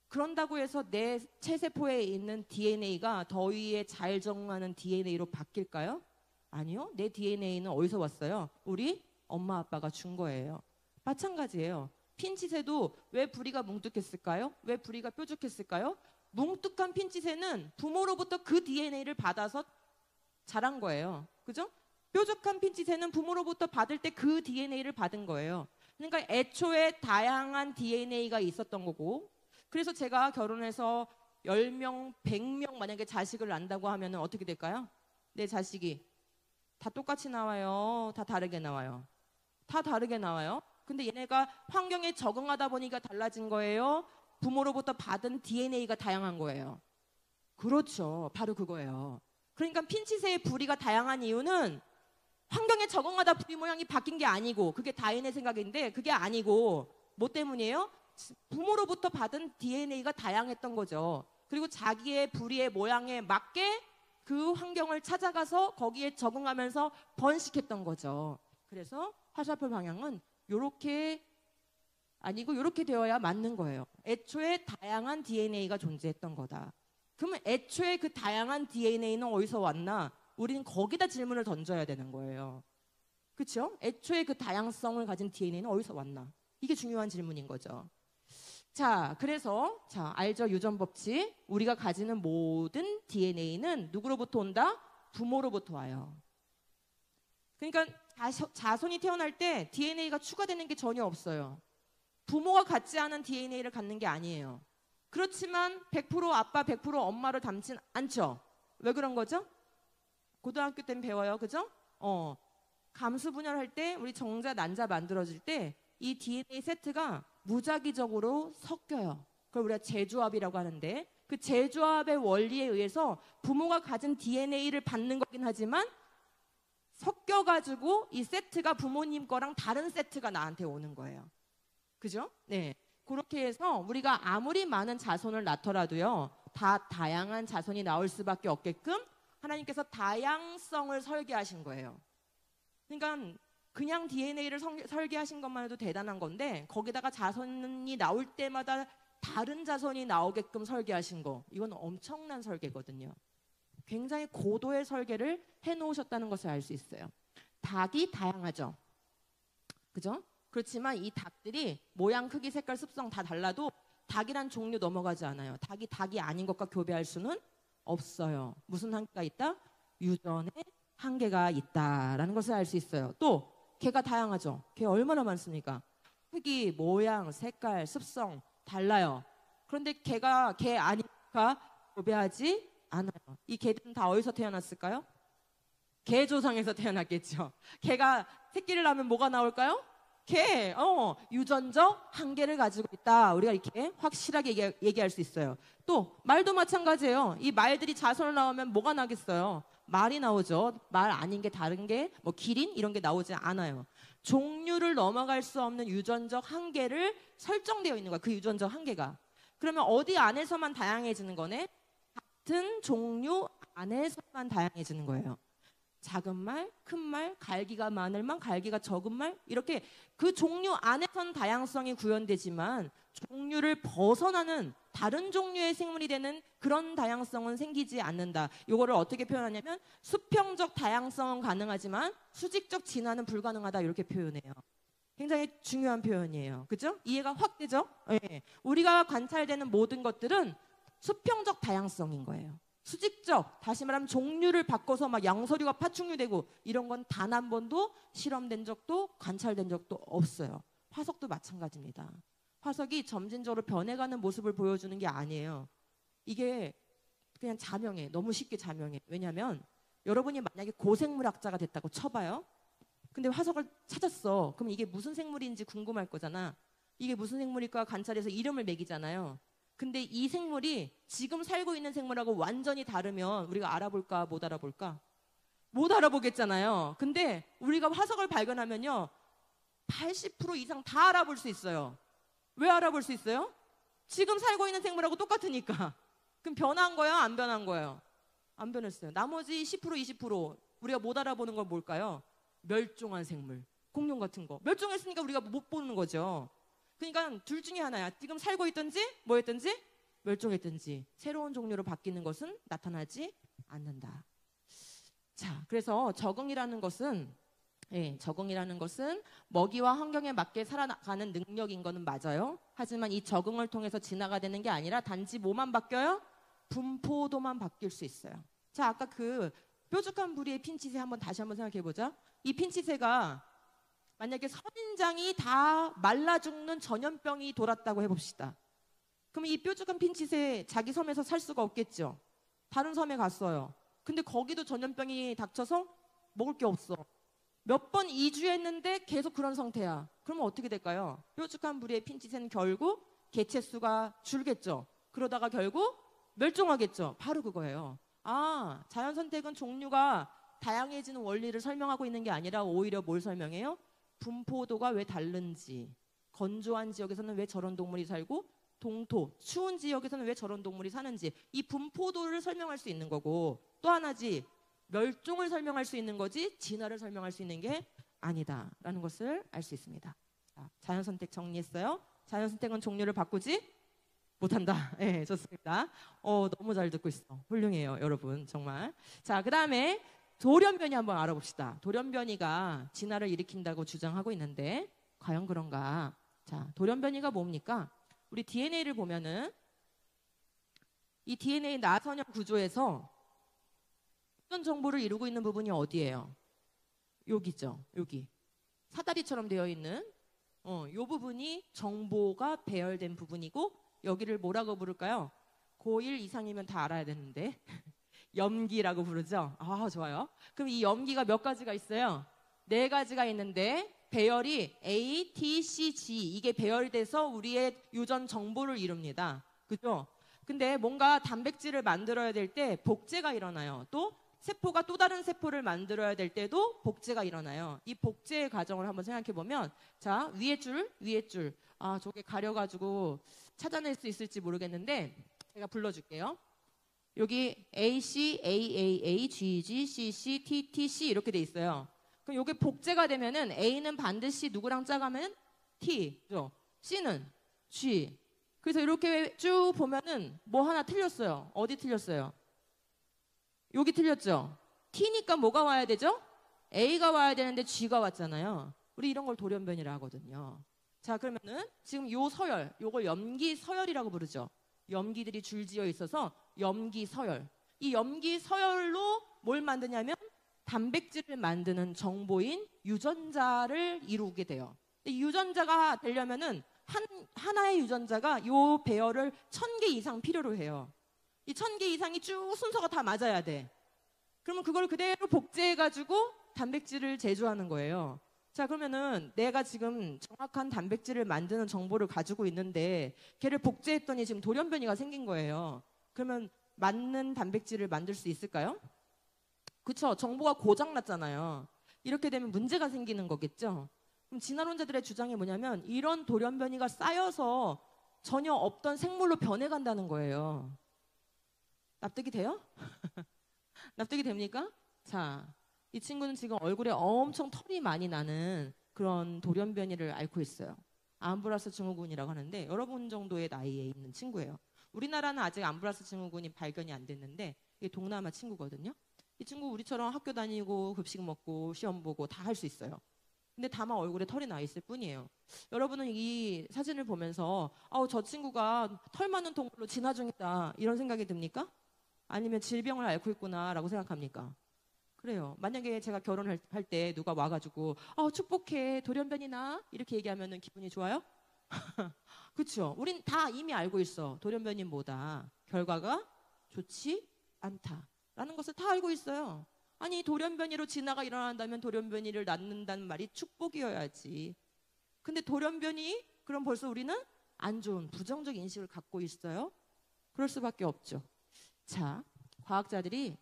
그런다고 해서 내 체세포에 있는 DNA가 더위에 잘 적응하는 DNA로 바뀔까요? 아니요. 내 DNA는 어디서 왔어요? 우리 엄마 아빠가 준 거예요. 마찬가지예요. 핀칫에도 왜 부리가 뭉툭했을까요? 왜 부리가 뾰족했을까요? 뭉툭한 핀칫에는 부모로부터 그 DNA를 받아서 자란 거예요. 그죠? 뾰족한 핀칫에는 부모로부터 받을 때 그 DNA를 받은 거예요. 그러니까 애초에 다양한 DNA가 있었던 거고, 그래서 제가 결혼해서 10명, 100명 만약에 자식을 낳는다고 하면 어떻게 될까요? 내 자식이 다 똑같이 나와요? 다 다르게 나와요? 다 다르게 나와요. 근데 얘네가 환경에 적응하다 보니까 달라진 거예요? 부모로부터 받은 DNA가 다양한 거예요? 그렇죠. 바로 그거예요. 그러니까 핀칫의 부리가 다양한 이유는 환경에 적응하다 부리 모양이 바뀐 게 아니고, 그게 다인의 생각인데 그게 아니고 뭐 때문이에요? 부모로부터 받은 DNA가 다양했던 거죠. 그리고 자기의 부리의 모양에 맞게 그 환경을 찾아가서 거기에 적응하면서 번식했던 거죠. 그래서 화살표 방향은 요렇게 아니고 요렇게 되어야 맞는 거예요. 애초에 다양한 DNA가 존재했던 거다. 그러면 애초에 그 다양한 DNA는 어디서 왔나? 우리는 거기다 질문을 던져야 되는 거예요. 그렇죠? 애초에 그 다양성을 가진 DNA는 어디서 왔나? 이게 중요한 질문인 거죠. 자, 그래서 알죠? 유전 법칙. 우리가 가지는 모든 DNA는 누구로부터 온다? 부모로부터 와요. 그러니까 자손이 태어날 때 DNA가 추가되는 게 전혀 없어요. 부모가 갖지 않은 DNA를 갖는 게 아니에요. 그렇지만 100% 아빠, 100% 엄마를 닮진 않죠. 왜 그런 거죠? 고등학교 때는 배워요. 그죠? 감수 분열할 때 우리 정자, 난자 만들어질 때 이 DNA 세트가 무작위적으로 섞여요. 그걸 우리가 재조합이라고 하는데, 그 재조합의 원리에 의해서 부모가 가진 DNA를 받는 거긴 하지만 섞여가지고 이 세트가 부모님 거랑 다른 세트가 나한테 오는 거예요. 그죠? 네. 그렇게 해서 우리가 아무리 많은 자손을 낳더라도요, 다 다양한 자손이 나올 수밖에 없게끔 하나님께서 다양성을 설계하신 거예요. 그러니까 그냥 DNA를 설계하신 것만 해도 대단한 건데, 거기다가 자손이 나올 때마다 다른 자손이 나오게끔 설계하신 거, 이건 엄청난 설계거든요. 굉장히 고도의 설계를 해놓으셨다는 것을 알 수 있어요. 닭이 다양하죠. 그죠? 그렇지만 이 닭들이 모양, 크기, 색깔, 습성 다 달라도 닭이란 종류 넘어가지 않아요. 닭이 아닌 것과 교배할 수는 없어요. 무슨 한계가 있다? 유전의 한계가 있다라는 것을 알 수 있어요. 또 개가 다양하죠. 개 얼마나 많습니까? 크기, 모양, 색깔, 습성 달라요. 그런데 개가 개 아니까 교배하지 않아요. 이 개들은 다 어디서 태어났을까요? 개조상에서 태어났겠죠. 개가 새끼를 낳으면 뭐가 나올까요? 개, 유전적 한계를 가지고 있다. 우리가 이렇게 확실하게 얘기할 수 있어요. 또 말도 마찬가지예요. 이 말들이 자손을 낳으면 뭐가 나겠어요? 말이 나오죠. 말 아닌 게 다른 게 뭐 기린 이런 게 나오지 않아요. 종류를 넘어갈 수 없는 유전적 한계를 설정되어 있는 거야. 그 유전적 한계가. 그러면 어디 안에서만 다양해지는 거네? 같은 종류 안에서만 다양해지는 거예요. 작은 말, 큰 말, 갈기가 많을 말, 갈기가 적은 말, 이렇게 그 종류 안에선 다양성이 구현되지만 종류를 벗어나는 다른 종류의 생물이 되는 그런 다양성은 생기지 않는다. 이거를 어떻게 표현하냐면 수평적 다양성은 가능하지만 수직적 진화는 불가능하다, 이렇게 표현해요. 굉장히 중요한 표현이에요. 그죠? 이해가 확 되죠? 네. 우리가 관찰되는 모든 것들은 수평적 다양성인 거예요. 수직적, 다시 말하면 종류를 바꿔서 막 양서류가 파충류되고 이런 건 단 한 번도 실험된 적도 관찰된 적도 없어요. 화석도 마찬가지입니다. 화석이 점진적으로 변해가는 모습을 보여주는 게 아니에요. 이게 그냥 자명해. 너무 쉽게 자명해. 왜냐하면 여러분이 만약에 고생물학자가 됐다고 쳐봐요. 근데 화석을 찾았어. 그럼 이게 무슨 생물인지 궁금할 거잖아. 이게 무슨 생물일까 관찰해서 이름을 매기잖아요. 근데 이 생물이 지금 살고 있는 생물하고 완전히 다르면 우리가 알아볼까 못 알아볼까? 못 알아보겠잖아요. 근데 우리가 화석을 발견하면요 80% 이상 다 알아볼 수 있어요. 왜 알아볼 수 있어요? 지금 살고 있는 생물하고 똑같으니까. 그럼 변한 거예요? 안 변한 거예요? 안 변했어요. 나머지 10% 20% 우리가 못 알아보는 건 뭘까요? 멸종한 생물, 공룡 같은 거. 멸종했으니까 우리가 못 보는 거죠. 그러니까 둘 중에 하나야. 지금 살고 있든지 뭐였든지 멸종했든지 새로운 종류로 바뀌는 것은 나타나지 않는다. 자, 그래서 적응이라는 것은 먹이와 환경에 맞게 살아가는 능력인 거는 맞아요. 하지만 이 적응을 통해서 진화가 되는 게 아니라 단지 뭐만 바뀌어요? 분포도만 바뀔 수 있어요. 자, 아까 그 뾰족한 부리의 핀치새 다시 한번 생각해 보자. 이 핀치새가 만약에 선인장이 다 말라 죽는 전염병이 돌았다고 해봅시다. 그럼 이 뾰족한 핀치새 자기 섬에서 살 수가 없겠죠. 다른 섬에 갔어요. 근데 거기도 전염병이 닥쳐서 먹을 게 없어. 몇 번 이주했는데 계속 그런 상태야. 그러면 어떻게 될까요? 뾰족한 부리의 핀치새는 결국 개체수가 줄겠죠. 그러다가 결국 멸종하겠죠. 바로 그거예요. 아, 자연선택은 종류가 다양해지는 원리를 설명하고 있는 게 아니라 오히려 뭘 설명해요? 분포도가 왜 다른지, 건조한 지역에서는 왜 저런 동물이 살고 동토, 추운 지역에서는 왜 저런 동물이 사는지, 이 분포도를 설명할 수 있는 거고, 또 하나지 멸종을 설명할 수 있는 거지 진화를 설명할 수 있는 게 아니다라는 것을 알 수 있습니다. 자, 자연선택 정리했어요. 자연선택은 종류를 바꾸지 못한다. 네, 좋습니다. 너무 잘 듣고 있어. 훌륭해요, 여러분. 정말. 자, 그 다음에 돌연변이 한번 알아봅시다. 돌연변이가 진화를 일으킨다고 주장하고 있는데 과연 그런가? 자, 돌연변이가 뭡니까? 우리 DNA를 보면은 이 DNA 나선형 구조에서 어떤 정보를 이루고 있는 부분이 어디예요? 여기죠. 여기. 사다리처럼 되어 있는 이 부분이 정보가 배열된 부분이고 여기를 뭐라고 부를까요? 고1 이상이면 다 알아야 되는데 염기라고 부르죠. 아, 좋아요. 그럼 이 염기가 몇 가지가 있어요? 4가지가 있는데 배열이 A, T, C, G 이게 배열돼서 우리의 유전 정보를 이룹니다. 그죠? 근데 뭔가 단백질을 만들어야 될 때 복제가 일어나요. 또 세포가 또 다른 세포를 만들어야 될 때도 복제가 일어나요. 이 복제의 과정을 한번 생각해 보면 자, 위에 줄, 위에 줄. 아, 저게 가려가지고 찾아낼 수 있을지 모르겠는데 제가 불러줄게요. 여기 AC, AAA, GG, CC, TTC 이렇게 돼 있어요. 그럼 이게 복제가 되면은 A는 반드시 누구랑 짝하면 T, 그죠? C는 G. 그래서 이렇게 쭉 보면은 뭐 하나 틀렸어요. 어디 틀렸어요? 여기 틀렸죠? T니까 뭐가 와야 되죠? A가 와야 되는데 G가 왔잖아요. 우리 이런 걸 돌연변이라 하거든요. 자, 그러면은 지금 요 서열, 요걸 염기 서열이라고 부르죠. 염기들이 줄지어 있어서 염기 서열. 이 염기 서열로 뭘 만드냐면 단백질을 만드는 정보인 유전자를 이루게 돼요. 근데 유전자가 되려면은 하나의 유전자가 요 배열을 1000개 이상 필요로 해요. 이 1000개 이상이 쭉 순서가 다 맞아야 돼. 그러면 그걸 그대로 복제해가지고 단백질을 제조하는 거예요. 자, 그러면은 내가 지금 정확한 단백질을 만드는 정보를 가지고 있는데 걔를 복제했더니 지금 돌연변이가 생긴 거예요. 그러면 맞는 단백질을 만들 수 있을까요? 그쵸? 정보가 고장났잖아요. 이렇게 되면 문제가 생기는 거겠죠? 그럼 진화론자들의 주장이 뭐냐면 이런 돌연변이가 쌓여서 전혀 없던 생물로 변해간다는 거예요. 납득이 돼요? 납득이 됩니까? 자, 이 친구는 지금 얼굴에 엄청 털이 많이 나는 그런 돌연변이를 앓고 있어요. 암브라스 증후군이라고 하는데 여러분 정도의 나이에 있는 친구예요. 우리나라는 아직 암브라스 증후군이 발견이 안 됐는데 이게 동남아 친구거든요. 이 친구 우리처럼 학교 다니고 급식 먹고 시험 보고 다 할 수 있어요. 근데 다만 얼굴에 털이 나 있을 뿐이에요. 여러분은 이 사진을 보면서 저 친구가 털 많은 동물로 진화 중이다 이런 생각이 듭니까? 아니면 질병을 앓고 있구나라고 생각합니까? 그래요. 만약에 제가 결혼할 때 누가 와가지고 축복해 돌연변이나 이렇게 얘기하면 기분이 좋아요? 그렇죠. 우린 다 이미 알고 있어. 돌연변이 뭐다. 결과가 좋지 않다라는 것을 다 알고 있어요. 아니 돌연변이로 진화가 일어난다면 돌연변이를 낳는다는 말이 축복이어야지. 근데 돌연변이 그럼 벌써 우리는 안 좋은 부정적 인식을 갖고 있어요. 그럴 수밖에 없죠. 자, 과학자들이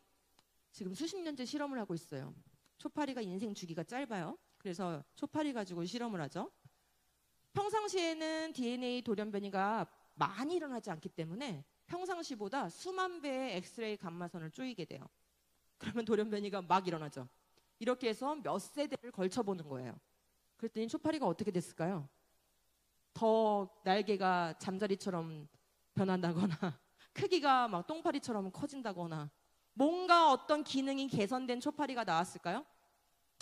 지금 수십 년째 실험을 하고 있어요. 초파리가 인생 주기가 짧아요. 그래서 초파리 가지고 실험을 하죠. 평상시에는 DNA 돌연변이가 많이 일어나지 않기 때문에 평상시보다 수만 배의 엑스레이 감마선을 쪼이게 돼요. 그러면 돌연변이가 막 일어나죠. 이렇게 해서 몇 세대를 걸쳐보는 거예요. 그랬더니 초파리가 어떻게 됐을까요? 더 날개가 잠자리처럼 변한다거나 크기가 막 똥파리처럼 커진다거나 뭔가 어떤 기능이 개선된 초파리가 나왔을까요?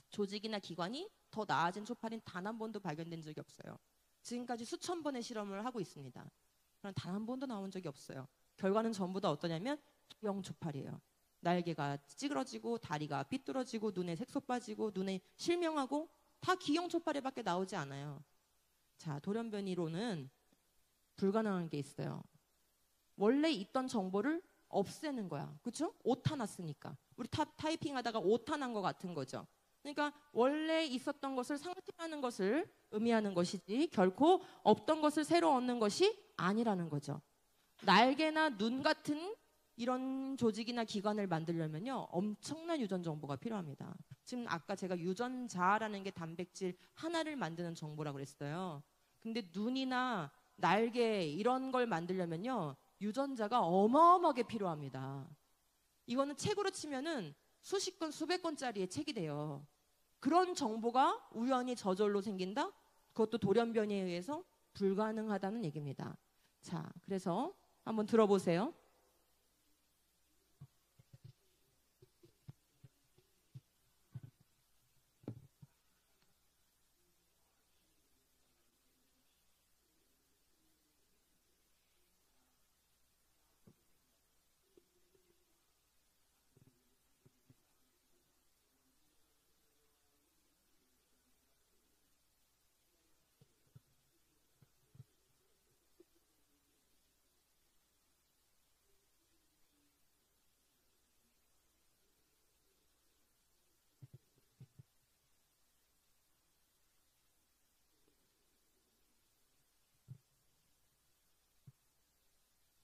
조직이나 기관이 더 나아진 초파리는 단 한 번도 발견된 적이 없어요. 지금까지 수천 번의 실험을 하고 있습니다. 그럼 단 한 번도 나온 적이 없어요. 결과는 전부 다 어떠냐면 기형 초파리예요. 날개가 찌그러지고 다리가 삐뚤어지고 눈에 색소 빠지고 눈에 실명하고 다 기형 초파리밖에 나오지 않아요. 자, 돌연변이로는 불가능한 게 있어요. 원래 있던 정보를 없애는 거야. 그렇죠? 오타 났으니까. 우리 타이핑 하다가 오타 난 것 같은 거죠. 그러니까 원래 있었던 것을 상실하는 것을 의미하는 것이지 결코 없던 것을 새로 얻는 것이 아니라는 거죠. 날개나 눈 같은 이런 조직이나 기관을 만들려면요 엄청난 유전 정보가 필요합니다. 지금 아까 제가 유전자라는 게 단백질 하나를 만드는 정보라고 그랬어요. 근데 눈이나 날개 이런 걸 만들려면요 유전자가 어마어마하게 필요합니다. 이거는 책으로 치면은 수십 건 수백 건짜리의 책이 돼요. 그런 정보가 우연히 저절로 생긴다? 그것도 돌연변이에 의해서 불가능하다는 얘기입니다. 자, 그래서 한번 들어보세요.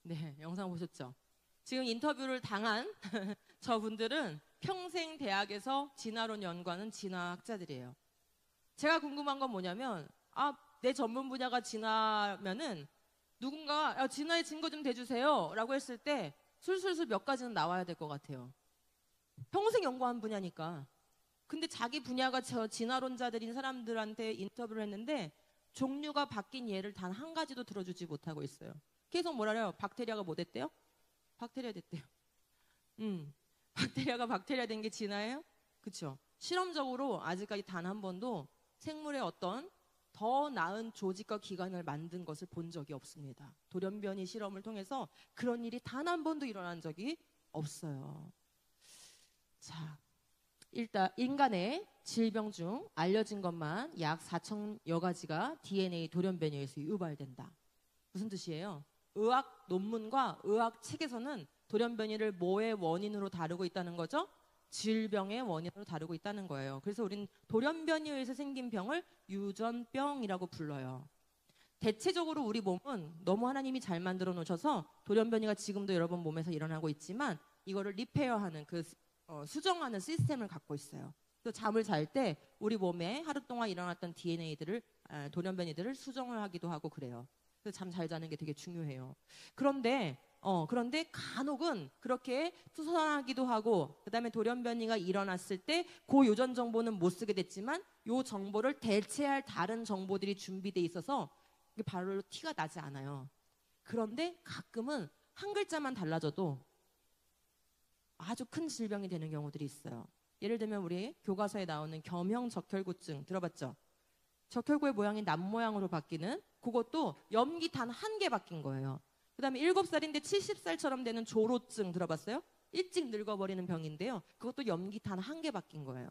네, 영상 보셨죠? 지금 인터뷰를 당한 저분들은 평생 대학에서 진화론 연구하는 진화학자들이에요. 제가 궁금한 건 뭐냐면 내 전문 분야가 진화면은 누군가 진화의 증거 좀 대주세요 라고 했을 때 술술술 몇 가지는 나와야 될 것 같아요. 평생 연구한 분야니까. 근데 자기 분야가 저 진화론자들인 사람들한테 인터뷰를 했는데 종류가 바뀐 예를 단 한 가지도 들어주지 못하고 있어요. 계속 뭐라래요? 박테리아가 뭐 됐대요? 박테리아 됐대요. 박테리아가 박테리아 된 게 진화예요? 그렇죠. 실험적으로 아직까지 단 한 번도 생물의 어떤 더 나은 조직과 기관을 만든 것을 본 적이 없습니다. 돌연변이 실험을 통해서 그런 일이 단 한 번도 일어난 적이 없어요. 자, 일단 인간의 질병 중 알려진 것만 약 4천여 가지가 DNA 돌연변이에 의해서 유발된다. 무슨 뜻이에요? 의학 논문과 의학 책에서는 돌연변이를 뭐의 원인으로 다루고 있다는 거죠? 질병의 원인으로 다루고 있다는 거예요. 그래서 우린 돌연변이에 의해서 생긴 병을 유전병이라고 불러요. 대체적으로 우리 몸은 너무 하나님이 잘 만들어 놓으셔서 돌연변이가 지금도 여러분 몸에서 일어나고 있지만 이거를 리페어하는 수정하는 시스템을 갖고 있어요. 또 잠을 잘 때 우리 몸에 하루 동안 일어났던 DNA들을 돌연변이들을 수정을 하기도 하고 그래요. 그래서 잠 잘 자는 게 되게 중요해요. 그런데 간혹은 그렇게 수선하기도 하고 그다음에 돌연변이가 일어났을 때 그 유전 정보는 못 쓰게 됐지만 요 정보를 대체할 다른 정보들이 준비돼 있어서 이게 바로 티가 나지 않아요. 그런데 가끔은 한 글자만 달라져도 아주 큰 질병이 되는 경우들이 있어요. 예를 들면 우리 교과서에 나오는 겸형 적혈구증 들어봤죠? 적혈구의 모양이 남 모양으로 바뀌는 그것도 염기 단 한 개 바뀐 거예요. 그 다음에 7살인데 70살처럼 되는 조로증 들어봤어요? 일찍 늙어버리는 병인데요. 그것도 염기 단 한 개 바뀐 거예요.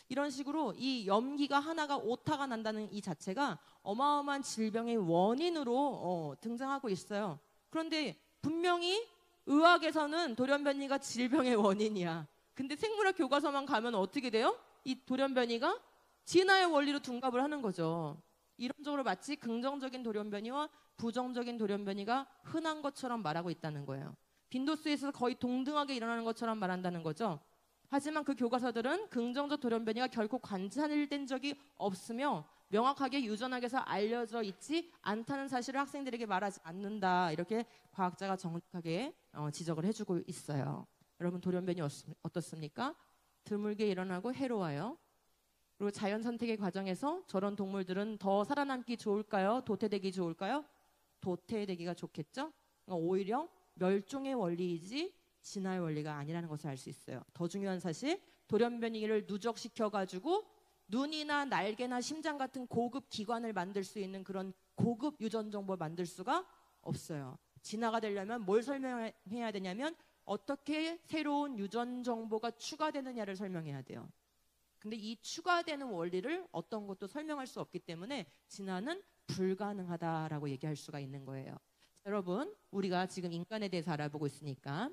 이런 식으로 이 염기가 하나가 오타가 난다는 이 자체가 어마어마한 질병의 원인으로 등장하고 있어요. 그런데 분명히 의학에서는 돌연변이가 질병의 원인이야. 근데 생물학 교과서만 가면 어떻게 돼요? 이 돌연변이가 진화의 원리로 둔갑을 하는 거죠. 이론적으로 마치 긍정적인 돌연변이와 부정적인 돌연변이가 흔한 것처럼 말하고 있다는 거예요. 빈도수에서 거의 동등하게 일어나는 것처럼 말한다는 거죠. 하지만 그 교과서들은 긍정적 돌연변이가 결코 관찰된 적이 없으며 명확하게 유전학에서 알려져 있지 않다는 사실을 학생들에게 말하지 않는다. 이렇게 과학자가 정확하게 지적을 해주고 있어요. 여러분 돌연변이 어떻습니까? 드물게 일어나고 해로워요. 그리고 자연 선택의 과정에서 저런 동물들은 더 살아남기 좋을까요? 도태되기 좋을까요? 도태되기가 좋겠죠? 그러니까 오히려 멸종의 원리이지 진화의 원리가 아니라는 것을 알 수 있어요. 더 중요한 사실, 돌연변이를 누적시켜가지고 눈이나 날개나 심장 같은 고급 기관을 만들 수 있는 그런 고급 유전 정보를 만들 수가 없어요. 진화가 되려면 뭘 설명해야 되냐면 어떻게 새로운 유전 정보가 추가되느냐를 설명해야 돼요. 근데 이 추가되는 원리를 어떤 것도 설명할 수 없기 때문에 진화는 불가능하다라고 얘기할 수가 있는 거예요. 여러분, 우리가 지금 인간에 대해서 알아보고 있으니까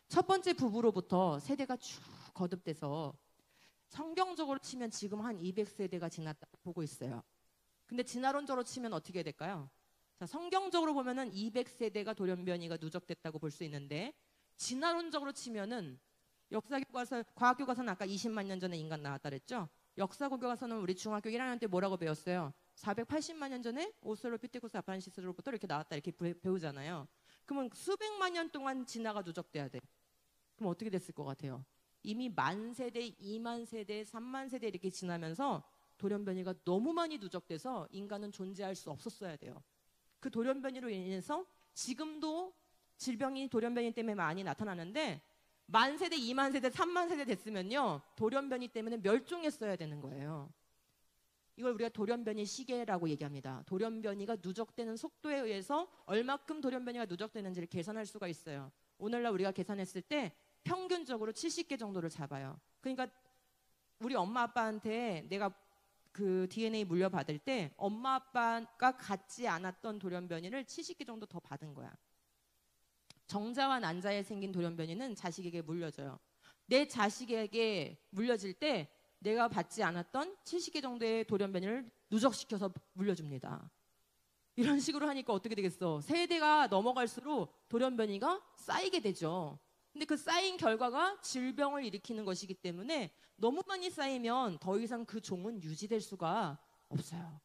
첫 번째 부부로부터 세대가 쭉 거듭돼서 성경적으로 치면 지금 한 200세대가 지났다고 보고 있어요. 근데 진화론적으로 치면 어떻게 될까요? 자, 성경적으로 보면은 200세대가 돌연변이가 누적됐다고 볼 수 있는데 진화론적으로 치면은 역사교과서, 과학교과서는 아까 20만 년 전에 인간 나왔다 그랬죠? 역사교과서는 우리 중학교 1학년 때 뭐라고 배웠어요? 480만 년 전에 오스트랄로피테쿠스 아판시스로부터 이렇게 나왔다 이렇게 배우잖아요. 그러면 수백만 년 동안 진화가 누적돼야 돼. 그럼 어떻게 됐을 것 같아요? 이미 만 세대, 2만 세대, 3만 세대 이렇게 지나면서 돌연변이가 너무 많이 누적돼서 인간은 존재할 수 없었어야 돼요. 그 돌연변이로 인해서 지금도 질병이 돌연변이 때문에 많이 나타나는데 만 세대, 2만 세대, 3만 세대 됐으면요 돌연변이 때문에 멸종했어야 되는 거예요. 이걸 우리가 돌연변이 시계라고 얘기합니다. 돌연변이가 누적되는 속도에 의해서 얼마큼 돌연변이가 누적되는지를 계산할 수가 있어요. 오늘날 우리가 계산했을 때 평균적으로 70개 정도를 잡아요. 그러니까 우리 엄마 아빠한테 내가 그 DNA 물려받을 때 엄마 아빠가 갖지 않았던 돌연변이를 70개 정도 더 받은 거야. 정자와 난자에 생긴 돌연변이는 자식에게 물려져요. 내 자식에게 물려질 때 내가 받지 않았던 70개 정도의 돌연변이를 누적시켜서 물려줍니다. 이런 식으로 하니까 어떻게 되겠어? 세대가 넘어갈수록 돌연변이가 쌓이게 되죠. 근데 그 쌓인 결과가 질병을 일으키는 것이기 때문에 너무 많이 쌓이면 더 이상 그 종은 유지될 수가 없어요.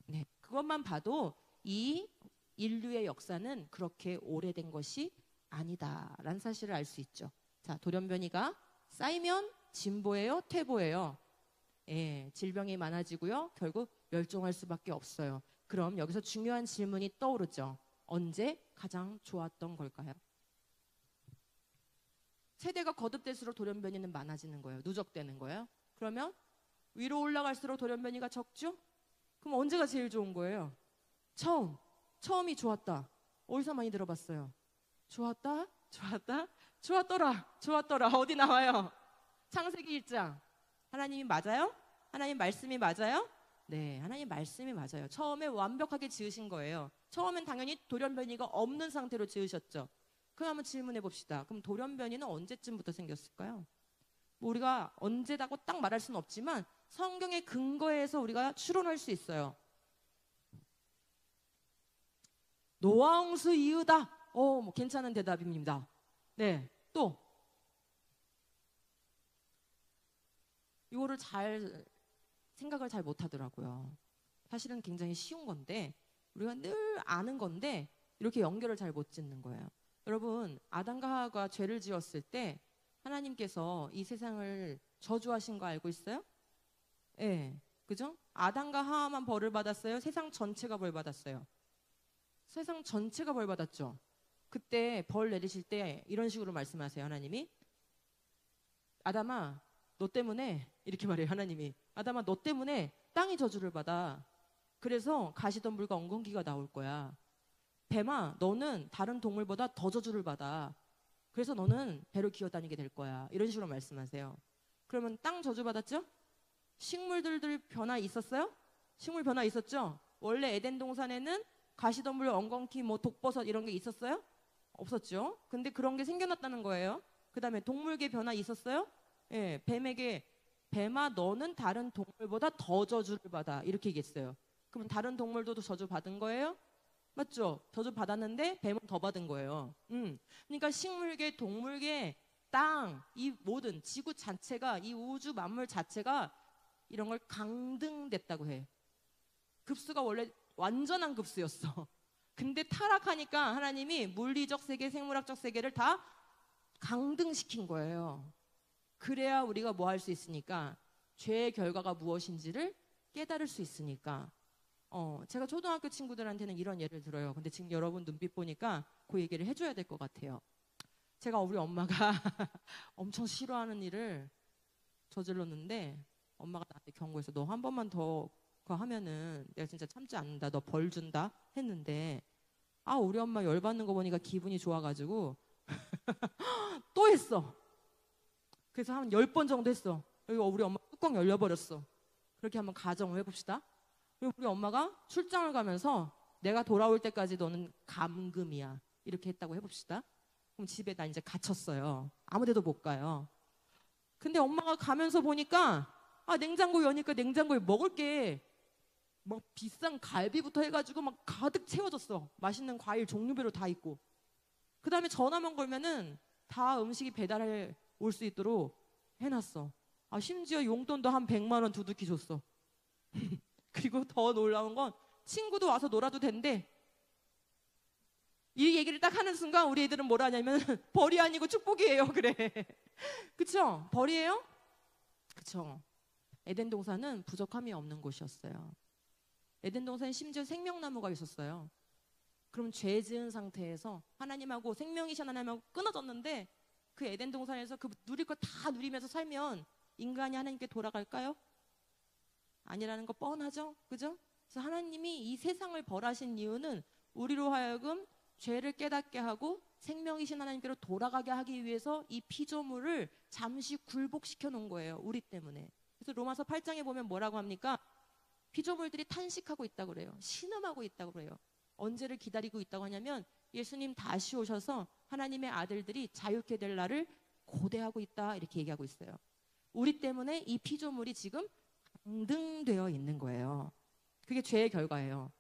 네, 그것만 봐도 이 인류의 역사는 그렇게 오래된 것이 아니다라는 사실을 알 수 있죠. 자, 돌연변이가 쌓이면 진보예요, 퇴보예요? 예, 질병이 많아지고요. 결국 멸종할 수밖에 없어요. 그럼 여기서 중요한 질문이 떠오르죠. 언제 가장 좋았던 걸까요? 세대가 거듭될수록 돌연변이는 많아지는 거예요. 누적되는 거예요. 그러면 위로 올라갈수록 돌연변이가 적죠? 그럼 언제가 제일 좋은 거예요? 처음이 좋았다. 어디서 많이 들어봤어요? 좋았다? 좋았더라. 어디 나와요? 창세기 1장. 하나님이 맞아요? 하나님 말씀이 맞아요? 네, 하나님 말씀이 맞아요. 처음에 완벽하게 지으신 거예요. 처음엔 당연히 돌연변이가 없는 상태로 지으셨죠. 그럼 한번 질문해 봅시다. 그럼 돌연변이는 언제쯤부터 생겼을까요? 뭐 우리가 언제다고 딱 말할 수는 없지만 성경의 근거에서 우리가 추론할 수 있어요. 노아홍수 이후다. 뭐 괜찮은 대답입니다. 네, 또 이거를 생각을 잘 못하더라고요. 사실은 굉장히 쉬운 건데 우리가 늘 아는 건데 이렇게 연결을 잘 못 짓는 거예요. 여러분, 아담과 하와가 죄를 지었을 때 하나님께서 이 세상을 저주하신 거 알고 있어요? 네, 그죠? 아담과 하와만 벌을 받았어요? 세상 전체가 벌 받았어요? 세상 전체가 벌 받았죠. 그때 벌 내리실 때 이런 식으로 말씀하세요. 하나님이 아담아 너 때문에 이렇게 말해요. 하나님이 아담아 너 때문에 땅이 저주를 받아. 그래서 가시덤불과 엉겅퀴가 나올 거야. 뱀아 너는 다른 동물보다 더 저주를 받아. 그래서 너는 배로 기어다니게 될 거야. 이런 식으로 말씀하세요. 그러면 땅 저주 받았죠? 식물들 변화 있었어요? 식물 변화 있었죠? 원래 에덴 동산에는 가시덤불, 엉겅퀴, 뭐 독버섯 이런 게 있었어요? 없었죠. 근데 그런 게 생겨났다는 거예요. 그 다음에 동물계 변화 있었어요? 예, 뱀에게 뱀아 너는 다른 동물보다 더 저주를 받아 이렇게 얘기했어요. 그럼 다른 동물도 저주 받은 거예요? 맞죠? 저주 받았는데 뱀은 더 받은 거예요. 그러니까 식물계, 동물계, 땅, 이 모든 지구 자체가 이 우주 만물 자체가 이런 걸 강등됐다고 해. 급수가 원래 완전한 급수였어. 근데 타락하니까 하나님이 물리적 세계, 생물학적 세계를 다 강등시킨 거예요. 그래야 우리가 뭐 할 수 있으니까, 죄의 결과가 무엇인지를 깨달을 수 있으니까. 제가 초등학교 친구들한테는 이런 예를 들어요. 근데 지금 여러분 눈빛 보니까 그 얘기를 해줘야 될 것 같아요. 제가 우리 엄마가 엄청 싫어하는 일을 저질렀는데, 엄마가 나한테 경고해서 너 한 번만 더 그거 하면은 내가 진짜 참지 않는다, 너 벌 준다 했는데, 우리 엄마 열받는 거 보니까 기분이 좋아가지고 또 했어. 그래서 한 10번 정도 했어. 그리고 우리 엄마 뚜껑 열려버렸어. 그렇게 한번 가정을 해봅시다. 그리고 우리 엄마가 출장을 가면서 내가 돌아올 때까지 너는 감금이야, 이렇게 했다고 해봅시다. 그럼 집에 나 이제 갇혔어요. 아무데도 못 가요. 근데 엄마가 가면서 보니까 냉장고 여니까 냉장고에 먹을 게 막 비싼 갈비부터 해가지고 막 가득 채워졌어. 맛있는 과일 종류별로 다 있고. 그 다음에 전화만 걸면은 다 음식이 배달해 올 수 있도록 해놨어. 심지어 용돈도 한 100만 원 두둑히 줬어. 그리고 더 놀라운 건 친구도 와서 놀아도 된대. 이 얘기를 딱 하는 순간 우리 애들은 뭐라 하냐면 벌이 아니고 축복이에요. 그래. 그쵸? 벌이에요? 그쵸? 에덴 동산은 부족함이 없는 곳이었어요. 에덴 동산에 심지어 생명나무가 있었어요. 그럼 죄 지은 상태에서 하나님하고 생명이신 하나님하고 끊어졌는데, 그 에덴 동산에서 그 누릴 거 다 누리면서 살면 인간이 하나님께 돌아갈까요? 아니라는 거 뻔하죠? 그죠? 그래서 하나님이 이 세상을 벌하신 이유는 우리로 하여금 죄를 깨닫게 하고 생명이신 하나님께로 돌아가게 하기 위해서 이 피조물을 잠시 굴복시켜 놓은 거예요. 우리 때문에. 그래서 로마서 8장에 보면 뭐라고 합니까? 피조물들이 탄식하고 있다고 그래요. 신음하고 있다고 그래요. 언제를 기다리고 있다고 하냐면 예수님 다시 오셔서 하나님의 아들들이 자유케 될 날을 고대하고 있다, 이렇게 얘기하고 있어요. 우리 때문에 이 피조물이 지금 강등되어 있는 거예요. 그게 죄의 결과예요.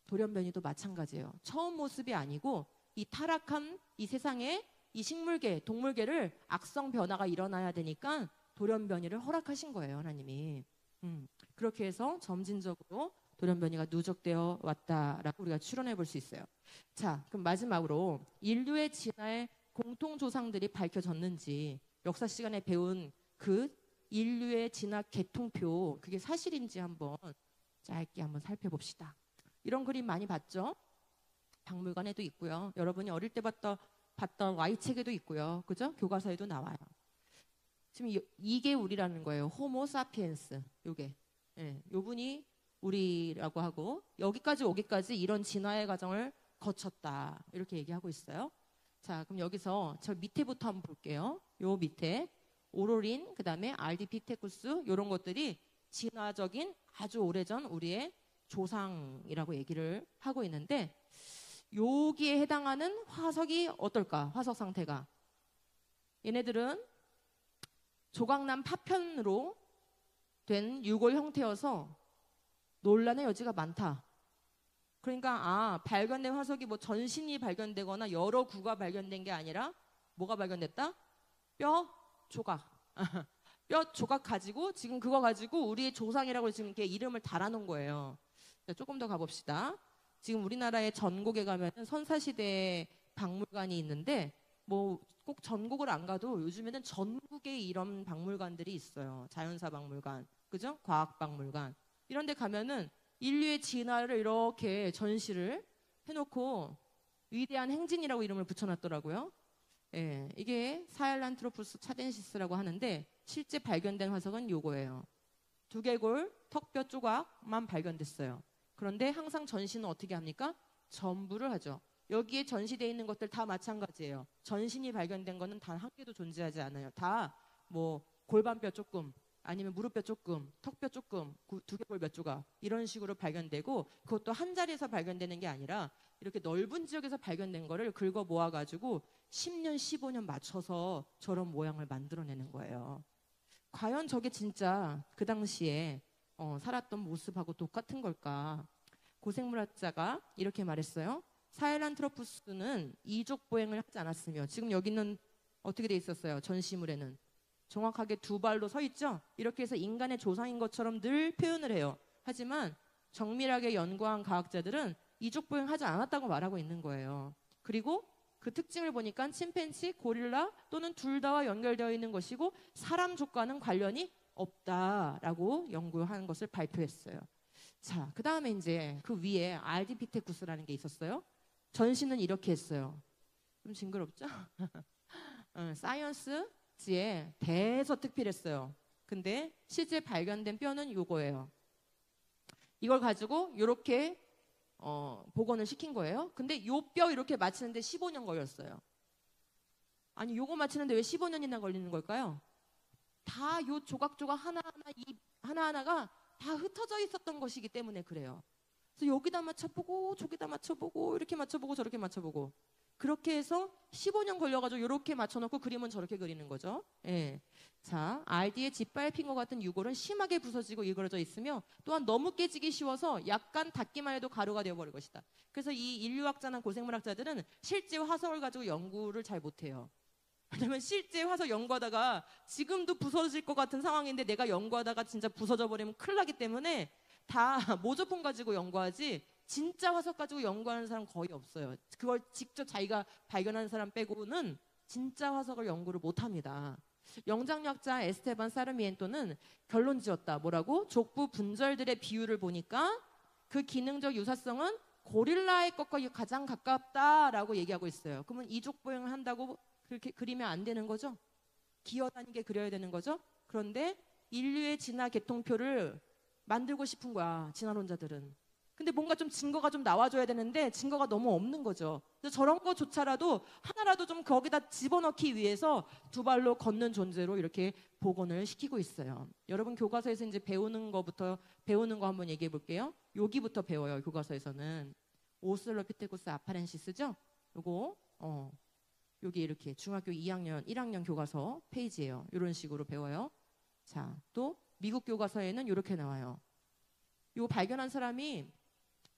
돌연변이도 마찬가지예요. 처음 모습이 아니고 이 타락한 이 세상에 이 식물계, 동물계를 악성 변화가 일어나야 되니까 돌연변이를 허락하신 거예요, 하나님이. 그렇게 해서 점진적으로 돌연변이가 누적되어 왔다라고 우리가 추론해 볼 수 있어요. 자, 그럼 마지막으로 인류의 진화의 공통조상들이 밝혀졌는지, 역사 시간에 배운 그 인류의 진화 계통표, 그게 사실인지 한번 짧게 한번 살펴봅시다. 이런 그림 많이 봤죠? 박물관에도 있고요. 여러분이 어릴 때 봤던 Y책에도 있고요. 그죠? 교과서에도 나와요. 지금 이게 우리라는 거예요. 호모 사피엔스. 요게. 예, 요분이 우리라고 하고, 여기까지 오기까지 이런 진화의 과정을 거쳤다, 이렇게 얘기하고 있어요. 자, 그럼 여기서 저 밑에부터 한번 볼게요. 요 밑에 오로린, 그 다음에 알디피테쿠스, 이런 것들이 진화적인 아주 오래전 우리의 조상이라고 얘기를 하고 있는데, 여기에 해당하는 화석이 어떨까? 화석 상태가. 얘네들은 조각난 파편으로 된 유골 형태여서 논란의 여지가 많다. 그러니까 발견된 화석이 뭐 전신이 발견되거나 여러 구가 발견된 게 아니라 뭐가 발견됐다? 뼈 조각. 뼈 조각 가지고 지금 그거 가지고 우리의 조상이라고 지금 이렇게 이름을 달아놓은 거예요. 자, 조금 더 가봅시다. 지금 우리나라의 전국에 가면 선사시대 박물관이 있는데, 뭐 꼭 전국을 안 가도 요즘에는 전국에 이런 박물관들이 있어요. 자연사 박물관, 그죠? 과학 박물관. 이런 데 가면은 인류의 진화를 이렇게 전시를 해놓고 위대한 행진이라고 이름을 붙여놨더라고요. 예, 이게 사헬란트로푸스 차덴시스라고 하는데, 실제 발견된 화석은 요거예요. 두개골 턱뼈 조각만 발견됐어요. 그런데 항상 전시는 어떻게 합니까? 전부를 하죠. 여기에 전시되어 있는 것들 다 마찬가지예요. 전신이 발견된 거는 단 한 개도 존재하지 않아요. 다 뭐 골반뼈 조금, 아니면 무릎뼈 조금, 턱뼈 조금, 두개골 몇 조각, 이런 식으로 발견되고, 그것도 한 자리에서 발견되는 게 아니라 이렇게 넓은 지역에서 발견된 거를 긁어 모아가지고 10년, 15년 맞춰서 저런 모양을 만들어내는 거예요. 과연 저게 진짜 그 당시에 살았던 모습하고 똑같은 걸까? 고생물학자가 이렇게 말했어요. 사헬란트로푸스는 이족 보행을 하지 않았으며, 지금 여기는 어떻게 돼 있었어요? 전시물에는 정확하게 두 발로 서 있죠? 이렇게 해서 인간의 조상인 것처럼 늘 표현을 해요. 하지만 정밀하게 연구한 과학자들은 이족보행하지 않았다고 말하고 있는 거예요. 그리고 그 특징을 보니까 침팬지, 고릴라 또는 둘 다와 연결되어 있는 것이고 사람 족과는 관련이 없다라고 연구한 것을 발표했어요. 자, 그 다음에 이제 그 위에 알디피테쿠스라는 게 있었어요. 전시는 이렇게 했어요. 좀 징그럽죠? 사이언스지에 대서특필했어요. 근데 실제 발견된 뼈는 요거예요. 이걸 가지고 이렇게 복원을 시킨 거예요. 근데 요 뼈 이렇게 맞추는데 15년 걸렸어요. 아니 요거 맞추는데 왜 15년이나 걸리는 걸까요? 다 요 조각조각 하나하나가 다 흩어져 있었던 것이기 때문에 그래요. 그래서 여기다 맞춰보고 저기다 맞춰보고 이렇게 맞춰보고 저렇게 맞춰보고 그렇게 해서 15년 걸려가지고 이렇게 맞춰놓고 그림은 저렇게 그리는 거죠. 예. 자, RD에 짓밟힌 것 같은 유골은 심하게 부서지고 일그러져 있으며 또한 너무 깨지기 쉬워서 약간 닿기만 해도 가루가 되어버릴 것이다. 그래서 이 인류학자나 고생물학자들은 실제 화석을 가지고 연구를 잘 못해요. 왜냐면 실제 화석 연구하다가 지금도 부서질 것 같은 상황인데 내가 연구하다가 진짜 부서져 버리면 큰일 나기 때문에 다 모조품 가지고 연구하지 진짜 화석 가지고 연구하는 사람 거의 없어요. 그걸 직접 자기가 발견하는 사람 빼고는 진짜 화석을 연구를 못합니다. 영장력자 에스테반 사르미엔토는 결론 지었다. 뭐라고? 족부 분절들의 비율을 보니까 그 기능적 유사성은 고릴라의 것과 가장 가깝다라고 얘기하고 있어요. 그러면 이족보행을 한다고 그렇게 그리면 안 되는 거죠? 기어다니게 그려야 되는 거죠? 그런데 인류의 진화 계통표를 만들고 싶은 거야, 진화론자들은. 근데 뭔가 좀 증거가 좀 나와줘야 되는데 증거가 너무 없는 거죠. 그래서 저런 거조차라도 하나라도 좀 거기다 집어넣기 위해서 두 발로 걷는 존재로 이렇게 복원을 시키고 있어요. 여러분 교과서에서 이제 배우는 거 한번 얘기해 볼게요. 여기부터 배워요. 교과서에서는 오슬로피테쿠스 아파렌시스죠. 요거 여기 이렇게 중학교 2학년 1학년 교과서 페이지예요. 이런 식으로 배워요. 자, 또 미국 교과서에는 이렇게 나와요. 이거 발견한 사람이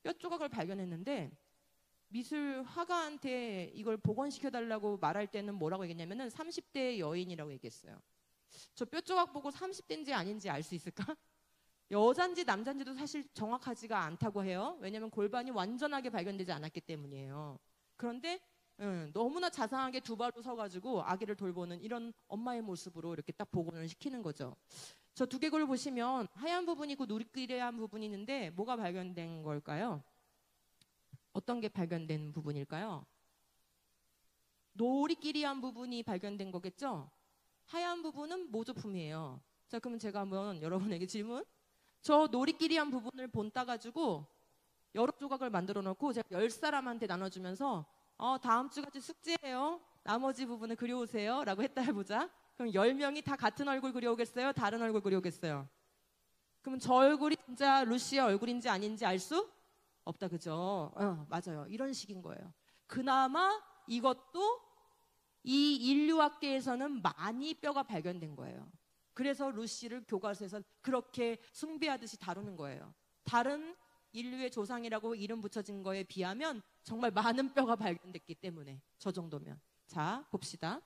뼈 조각을 발견했는데 미술 화가한테 이걸 복원시켜달라고 말할 때는 뭐라고 얘기했냐면은 30대 여인이라고 얘기했어요. 저 뼈 조각 보고 30대인지 아닌지 알 수 있을까? 여잔지 남잔지도 사실 정확하지가 않다고 해요. 왜냐면 골반이 완전하게 발견되지 않았기 때문이에요. 그런데 너무나 자상하게 두 발로 서가지고 아기를 돌보는 이런 엄마의 모습으로 이렇게 딱 복원을 시키는 거죠. 저 두개골을 보시면 하얀 부분이 있고 누리끼리한 부분이 있는데 뭐가 발견된 걸까요? 어떤 게 발견된 부분일까요? 노리끼리한 부분이 발견된 거겠죠? 하얀 부분은 모조품이에요. 자, 그러면 제가 한번 여러분에게 질문. 저 노리끼리한 부분을 본따 가지고 여러 조각을 만들어 놓고 제가 10사람한테 나눠주면서 다음 주까지 숙제예요. 나머지 부분을 그려오세요. 라고 했다 해보자. 그럼 10명이 다 같은 얼굴 그려오겠어요? 다른 얼굴 그려오겠어요? 그러면 저 얼굴이 진짜 루시의 얼굴인지 아닌지 알 수 없다. 그죠? 맞아요. 이런 식인 거예요. 그나마 이것도 이 인류학계에서는 많이 뼈가 발견된 거예요. 그래서 루시를 교과서에서 그렇게 숭배하듯이 다루는 거예요. 다른 인류의 조상이라고 이름 붙여진 거에 비하면 정말 많은 뼈가 발견됐기 때문에 저 정도면. 자, 봅시다.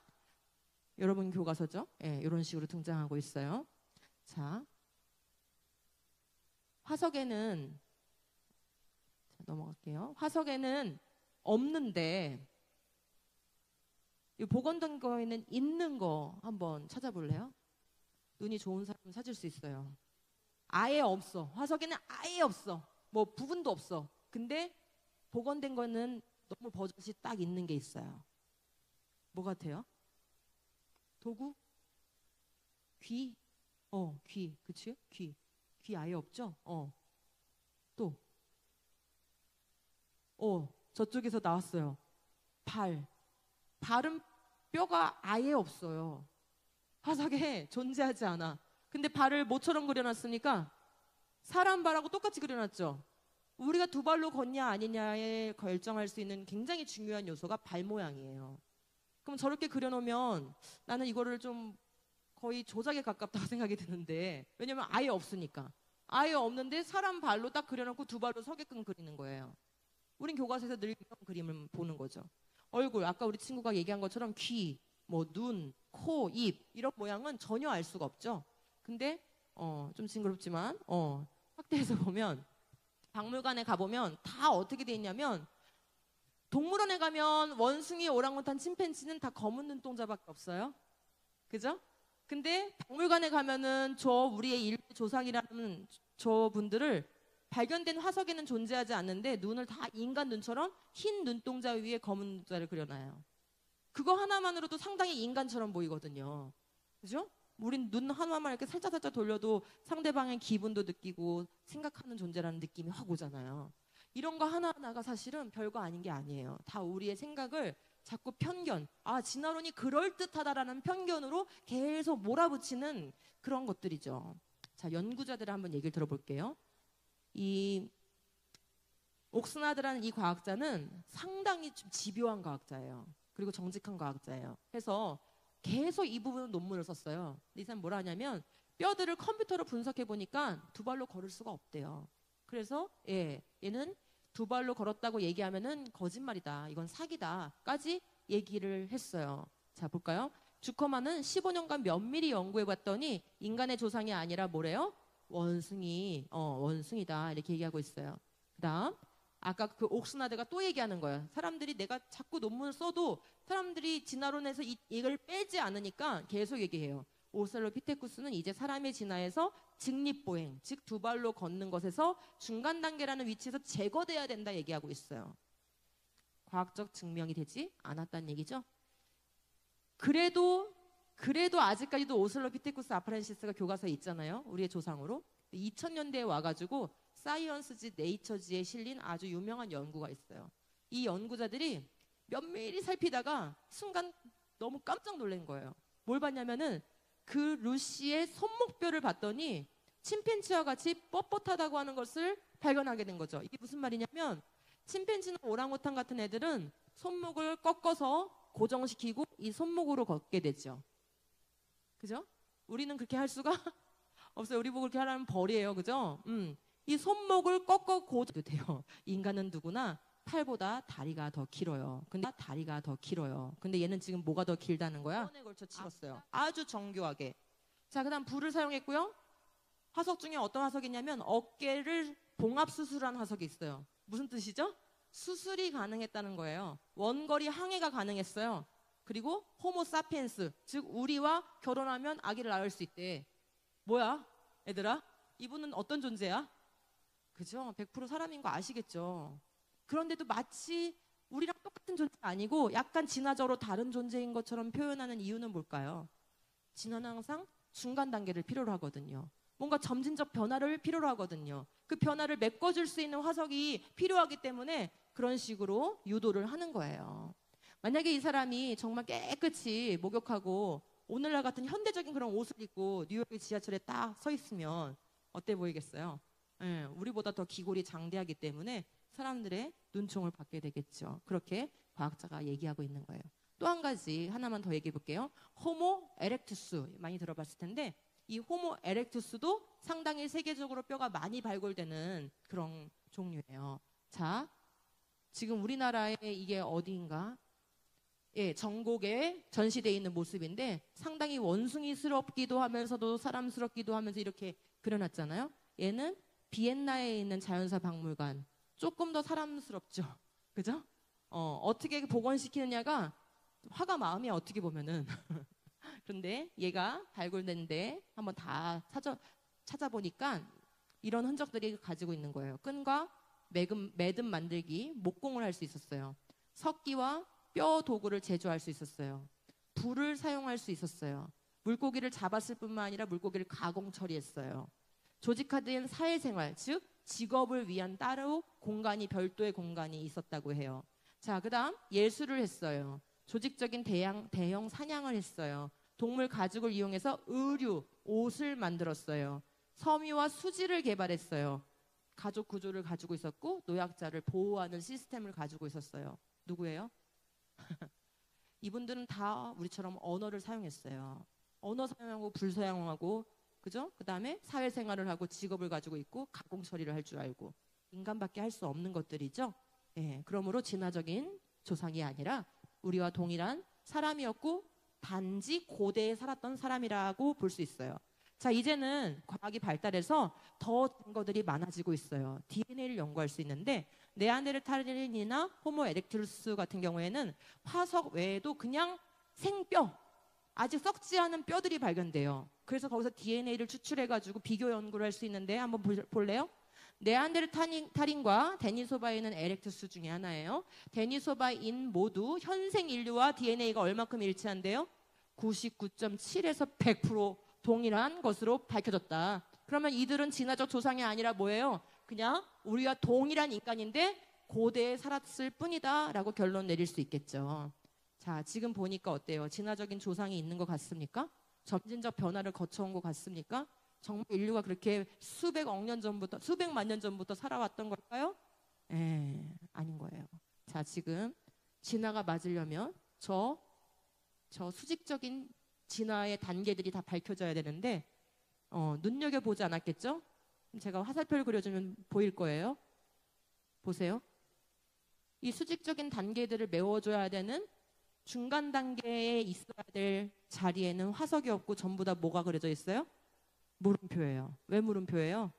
여러분 교과서죠? 예, 이런 식으로 등장하고 있어요. 자, 화석에는 넘어갈게요. 화석에는 없는데 이 복원된 거에는 있는 거 한번 찾아볼래요? 눈이 좋은 사람 찾을 수 있어요. 아예 없어. 화석에는 아예 없어. 뭐 부분도 없어. 근데 복원된 거는 너무 버젓이 딱 있는 게 있어요. 뭐 같아요? 도구? 귀? 귀. 그치? 귀. 귀 아예 없죠? 또. 저쪽에서 나왔어요. 발. 발은 뼈가 아예 없어요. 화석에 존재하지 않아. 근데 발을 모처럼 그려놨으니까 사람 발하고 똑같이 그려놨죠. 우리가 두 발로 걷냐 아니냐에 결정할 수 있는 굉장히 중요한 요소가 발 모양이에요. 그럼 저렇게 그려놓으면 나는 이거를 좀 거의 조작에 가깝다고 생각이 드는데, 왜냐면 아예 없으니까. 아예 없는데 사람 발로 딱 그려놓고 두 발로 서게끔 그리는 거예요. 우린 교과서에서 늘 이런 그림을 보는 거죠. 얼굴, 아까 우리 친구가 얘기한 것처럼 귀, 뭐 눈, 코, 입 이런 모양은 전혀 알 수가 없죠. 근데 좀 징그럽지만 확대해서 보면 박물관에 가보면 다 어떻게 돼 있냐면 동물원에 가면 원숭이, 오랑우탄, 침팬지는 다 검은 눈동자밖에 없어요. 그죠? 근데 박물관에 가면은 우리의 인류 조상이라는 저 분들을 발견된 화석에는 존재하지 않는데 눈을 다 인간 눈처럼 흰 눈동자 위에 검은 눈자를 그려놔요. 그거 하나만으로도 상당히 인간처럼 보이거든요. 그죠? 우린 눈 하나만 이렇게 살짝살짝 돌려도 상대방의 기분도 느끼고 생각하는 존재라는 느낌이 확 오잖아요. 이런 거 하나하나가 사실은 별거 아닌 게 아니에요. 다 우리의 생각을 자꾸 편견, 진화론이 그럴듯하다라는 편견으로 계속 몰아붙이는 그런 것들이죠. 자, 연구자들의 한번 얘기를 들어볼게요. 이 옥스나드라는 이 과학자는 상당히 좀 집요한 과학자예요. 그리고 정직한 과학자예요. 그래서 계속 이 부분 논문을 썼어요. 이 사람 뭐라 하냐면 뼈들을 컴퓨터로 분석해 보니까 두 발로 걸을 수가 없대요. 그래서 얘는 두 발로 걸었다고 얘기하면은 거짓말이다. 이건 사기다까지 얘기를 했어요. 자, 볼까요? 주커만은 15년간 면밀히 연구해 봤더니 인간의 조상이 아니라 뭐래요? 원숭이다. 이렇게 얘기하고 있어요. 그다음 아까 그 옥스나드가 또 얘기하는 거예요. 사람들이 내가 자꾸 논문을 써도 사람들이 진화론에서 이걸 빼지 않으니까 계속 얘기해요. 오스트랄로피테쿠스는 이제 사람의 진화에서 직립보행, 즉 두 발로 걷는 것에서 중간 단계라는 위치에서 제거돼야 된다 얘기하고 있어요. 과학적 증명이 되지 않았다는 얘기죠. 그래도 아직까지도 오스트랄로피테쿠스 아파렌시스가 교과서에 있잖아요. 우리의 조상으로. 2000년대에 와가지고 사이언스지, 네이처지에 실린 아주 유명한 연구가 있어요. 이 연구자들이 면밀히 살피다가 순간 너무 깜짝 놀란 거예요. 뭘 봤냐면은 그 루시의 손목뼈를 봤더니 침팬지와 같이 뻣뻣하다고 하는 것을 발견하게 된 거죠. 이게 무슨 말이냐면 침팬지나 오랑우탄 같은 애들은 손목을 꺾어서 고정시키고 이 손목으로 걷게 되죠. 그죠? 우리는 그렇게 할 수가 없어요. 우리 보고 그렇게 하라면 벌이에요. 그죠? 이 손목을 꺾어 고정도 돼요. 인간은 누구나 팔보다 다리가 더 길어요. 근데 얘는 지금 뭐가 더 길다는 거야? 번에 걸쳐 치렀어요. 아주 정교하게. 자, 그다음 불을 사용했고요. 화석 중에 어떤 화석이냐면 어깨를 봉합 수술한 화석이 있어요. 무슨 뜻이죠? 수술이 가능했다는 거예요. 원거리 항해가 가능했어요. 그리고 호모 사피엔스, 즉 우리와 결혼하면 아기를 낳을 수 있대. 뭐야, 얘들아? 이분은 어떤 존재야? 그죠? 100% 사람인 거 아시겠죠? 그런데도 마치 우리랑 똑같은 존재가 아니고 약간 진화적으로 다른 존재인 것처럼 표현하는 이유는 뭘까요? 진화는 항상 중간 단계를 필요로 하거든요. 뭔가 점진적 변화를 필요로 하거든요. 그 변화를 메꿔줄 수 있는 화석이 필요하기 때문에 그런 식으로 유도를 하는 거예요. 만약에 이 사람이 정말 깨끗이 목욕하고 오늘날 같은 현대적인 그런 옷을 입고 뉴욕의 지하철에 딱 서 있으면 어때 보이겠어요? 우리보다 더 기골이 장대하기 때문에 사람들의 눈총을 받게 되겠죠. 그렇게 과학자가 얘기하고 있는 거예요. 또 한 가지 하나만 더 얘기해 볼게요. 호모 에렉투스 많이 들어봤을 텐데 이 호모 에렉투스도 상당히 세계적으로 뼈가 많이 발굴되는 그런 종류예요. 자, 지금 우리나라에 이게 어디인가? 전곡에 전시되어 있는 모습인데 상당히 원숭이스럽기도 하면서도 사람스럽기도 하면서 이렇게 그려놨잖아요. 얘는 비엔나에 있는 자연사 박물관. 조금 더 사람스럽죠. 그죠? 어떻게 복원시키느냐가 화가 마음이 어떻게 보면은. 그런데 얘가 발굴된데 한번 다 찾아보니까 이런 흔적들이 가지고 있는 거예요. 끈과 매듭 만들기, 목공을 할 수 있었어요. 석기와 뼈 도구를 제조할 수 있었어요. 불을 사용할 수 있었어요. 물고기를 잡았을 뿐만 아니라 물고기를 가공 처리했어요. 조직화된 사회생활, 즉 직업을 위한 따로 별도의 공간이 있었다고 해요. 자, 그다음 예술을 했어요. 조직적인 대형 사냥을 했어요. 동물 가죽을 이용해서 의류, 옷을 만들었어요. 섬유와 수지를 개발했어요. 가족 구조를 가지고 있었고 노약자를 보호하는 시스템을 가지고 있었어요. 누구예요? 이분들은 다 우리처럼 언어를 사용했어요. 언어 사용하고 불 사용하고 그죠? 그 다음에 사회생활을 하고 직업을 가지고 있고 가공 처리를 할 줄 알고 인간밖에 할 수 없는 것들이죠. 그러므로 진화적인 조상이 아니라 우리와 동일한 사람이었고 단지 고대에 살았던 사람이라고 볼 수 있어요. 자, 자, 이제는 과학이 발달해서 더 증거들이 많아지고 있어요. DNA를 연구할 수 있는데 네안데르탈인이나 호모 에렉투루스 같은 경우에는 화석 외에도 그냥 생뼈, 아직 썩지 않은 뼈들이 발견돼요. 그래서 거기서 DNA를 추출해가지고 비교 연구를 할 수 있는데 한번 볼래요? 네안데르탈인과 데니소바인은 에렉투스 중에 하나예요. 데니소바인 모두 현생 인류와 DNA가 얼마큼 일치한대요? 99.7에서 100% 동일한 것으로 밝혀졌다. 그러면 이들은 진화적 조상이 아니라 뭐예요? 그냥 우리와 동일한 인간인데 고대에 살았을 뿐이다 라고 결론 내릴 수 있겠죠. 자, 지금 보니까 어때요? 진화적인 조상이 있는 것 같습니까? 점진적 변화를 거쳐온 것 같습니까? 정말 인류가 그렇게 수백억 년 전부터, 수백만 년 전부터 살아왔던 걸까요? 아닌 거예요. 자, 지금 진화가 맞으려면 저 수직적인 진화의 단계들이 다 밝혀져야 되는데 눈여겨보지 않았겠죠? 제가 화살표를 그려주면 보일 거예요. 보세요. 이 수직적인 단계들을 메워줘야 되는 중간 단계에 있어야 될 자리에는 화석이 없고 전부 다 뭐가 그려져 있어요? 물음표예요. 왜 물음표예요?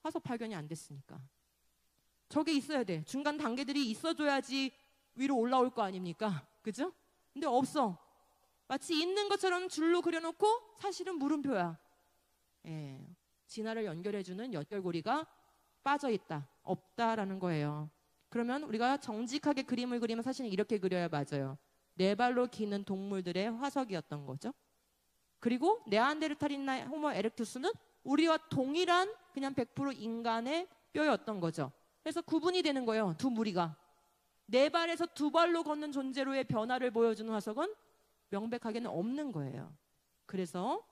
화석 발견이 안 됐으니까. 저게 있어야 돼. 중간 단계들이 있어줘야지 위로 올라올 거 아닙니까? 그죠? 근데 없어. 마치 있는 것처럼 줄로 그려놓고 사실은 물음표야. 진화를 연결해주는 연결고리가 빠져있다. 없다라는 거예요. 그러면 우리가 정직하게 그림을 그리면 사실은 이렇게 그려야 맞아요. 네 발로 기는 동물들의 화석이었던 거죠. 그리고 네안데르탈이나 호모 에렉투스는 우리와 동일한 그냥 100% 인간의 뼈였던 거죠. 그래서 구분이 되는 거예요. 두 무리가. 네 발에서 두 발로 걷는 존재로의 변화를 보여주는 화석은 명백하게는 없는 거예요. 그래서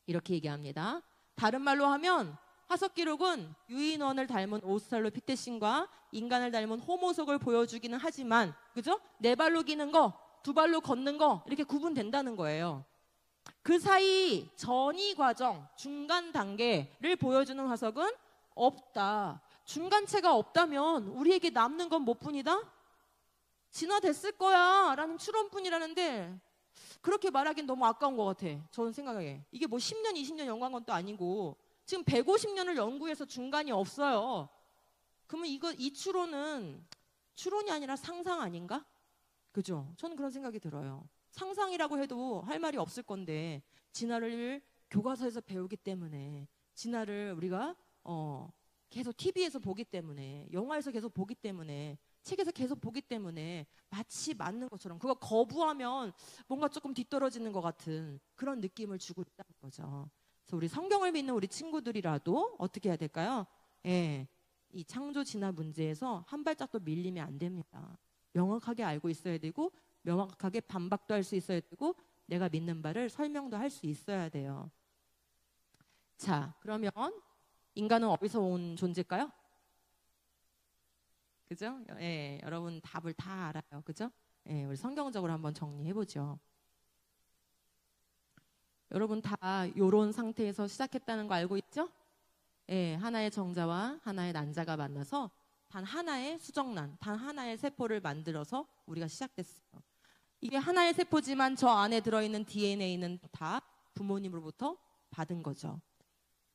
이렇게 얘기합니다. 다른 말로 하면 화석 기록은 유인원을 닮은 오스트랄로피테신과 인간을 닮은 호모석을 보여주기는 하지만, 그죠? 네 발로 기는 거, 두 발로 걷는 거 이렇게 구분된다는 거예요. 그 사이 전이 과정, 중간 단계를 보여주는 화석은 없다. 중간체가 없다면 우리에게 남는 건 뭐뿐이다? 진화됐을 거야 라는 추론뿐이라는데 그렇게 말하기엔 너무 아까운 것 같아. 저는 생각에. 이게 뭐 10년, 20년 연구한 건 또 아니고 지금 150년을 연구해서 중간이 없어요. 그러면 이 추론이 아니라 상상 아닌가? 그죠? 저는 그런 생각이 들어요. 상상이라고 해도 할 말이 없을 건데 진화를 교과서에서 배우기 때문에 진화를 우리가 계속 TV에서 보기 때문에 영화에서 계속 보기 때문에 책에서 계속 보기 때문에 마치 맞는 것처럼 그거 거부하면 뭔가 조금 뒤떨어지는 것 같은 그런 느낌을 주고 있다는 거죠. 그래서 우리 성경을 믿는 우리 친구들이라도 어떻게 해야 될까요? 이 창조 진화 문제에서 한 발짝도 밀리면 안 됩니다. 명확하게 알고 있어야 되고 명확하게 반박도 할 수 있어야 되고 내가 믿는 바를 설명도 할 수 있어야 돼요. 자, 그러면 인간은 어디서 온 존재일까요? 그죠? 여러분 답을 다 알아요. 그죠? 우리 성경적으로 한번 정리해보죠. 여러분 다 요런 상태에서 시작했다는 거 알고 있죠? 하나의 정자와 하나의 난자가 만나서 단 하나의 수정란, 단 하나의 세포를 만들어서 우리가 시작됐어요. 이게 하나의 세포지만 저 안에 들어있는 DNA는 다 부모님으로부터 받은 거죠.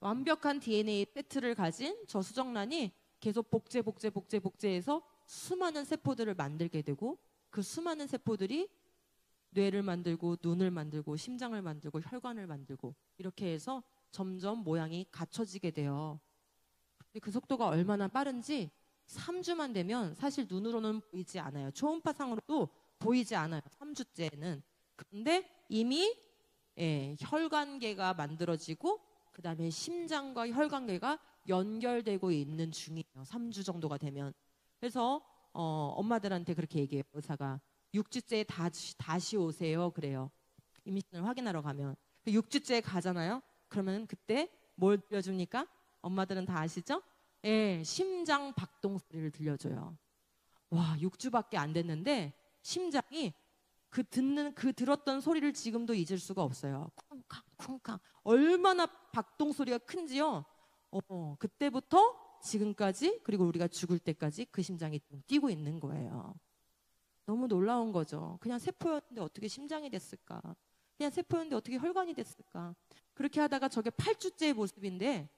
완벽한 DNA 세트를 가진 저 수정란이 계속 복제해서 수많은 세포들을 만들게 되고 그 수많은 세포들이 뇌를 만들고 눈을 만들고 심장을 만들고 혈관을 만들고 이렇게 해서 점점 모양이 갖춰지게 돼요. 근데 그 속도가 얼마나 빠른지 3주만 되면 사실 눈으로는 보이지 않아요. 초음파상으로도 보이지 않아요. 3주째는. 근데 이미 혈관계가 만들어지고 그 다음에 심장과 혈관계가 연결되고 있는 중이에요. 3주 정도가 되면. 그래서 엄마들한테 그렇게 얘기해요. 의사가 6주째에 다시 오세요. 그래요. 임신을 확인하러 가면. 6주째에 가잖아요. 그러면 그때 뭘 들려줍니까? 엄마들은 다 아시죠? 심장 박동 소리를 들려줘요. 와, 6주밖에 안 됐는데 심장이 들었던 소리를 지금도 잊을 수가 없어요. 쿵쾅 쿵쾅 얼마나 박동 소리가 큰지요. 그때부터 지금까지 그리고 우리가 죽을 때까지 그 심장이 뛰고 있는 거예요. 너무 놀라운 거죠. 그냥 세포였는데 어떻게 심장이 됐을까? 그냥 세포였는데 어떻게 혈관이 됐을까? 그렇게 하다가 저게 8주째의 모습인데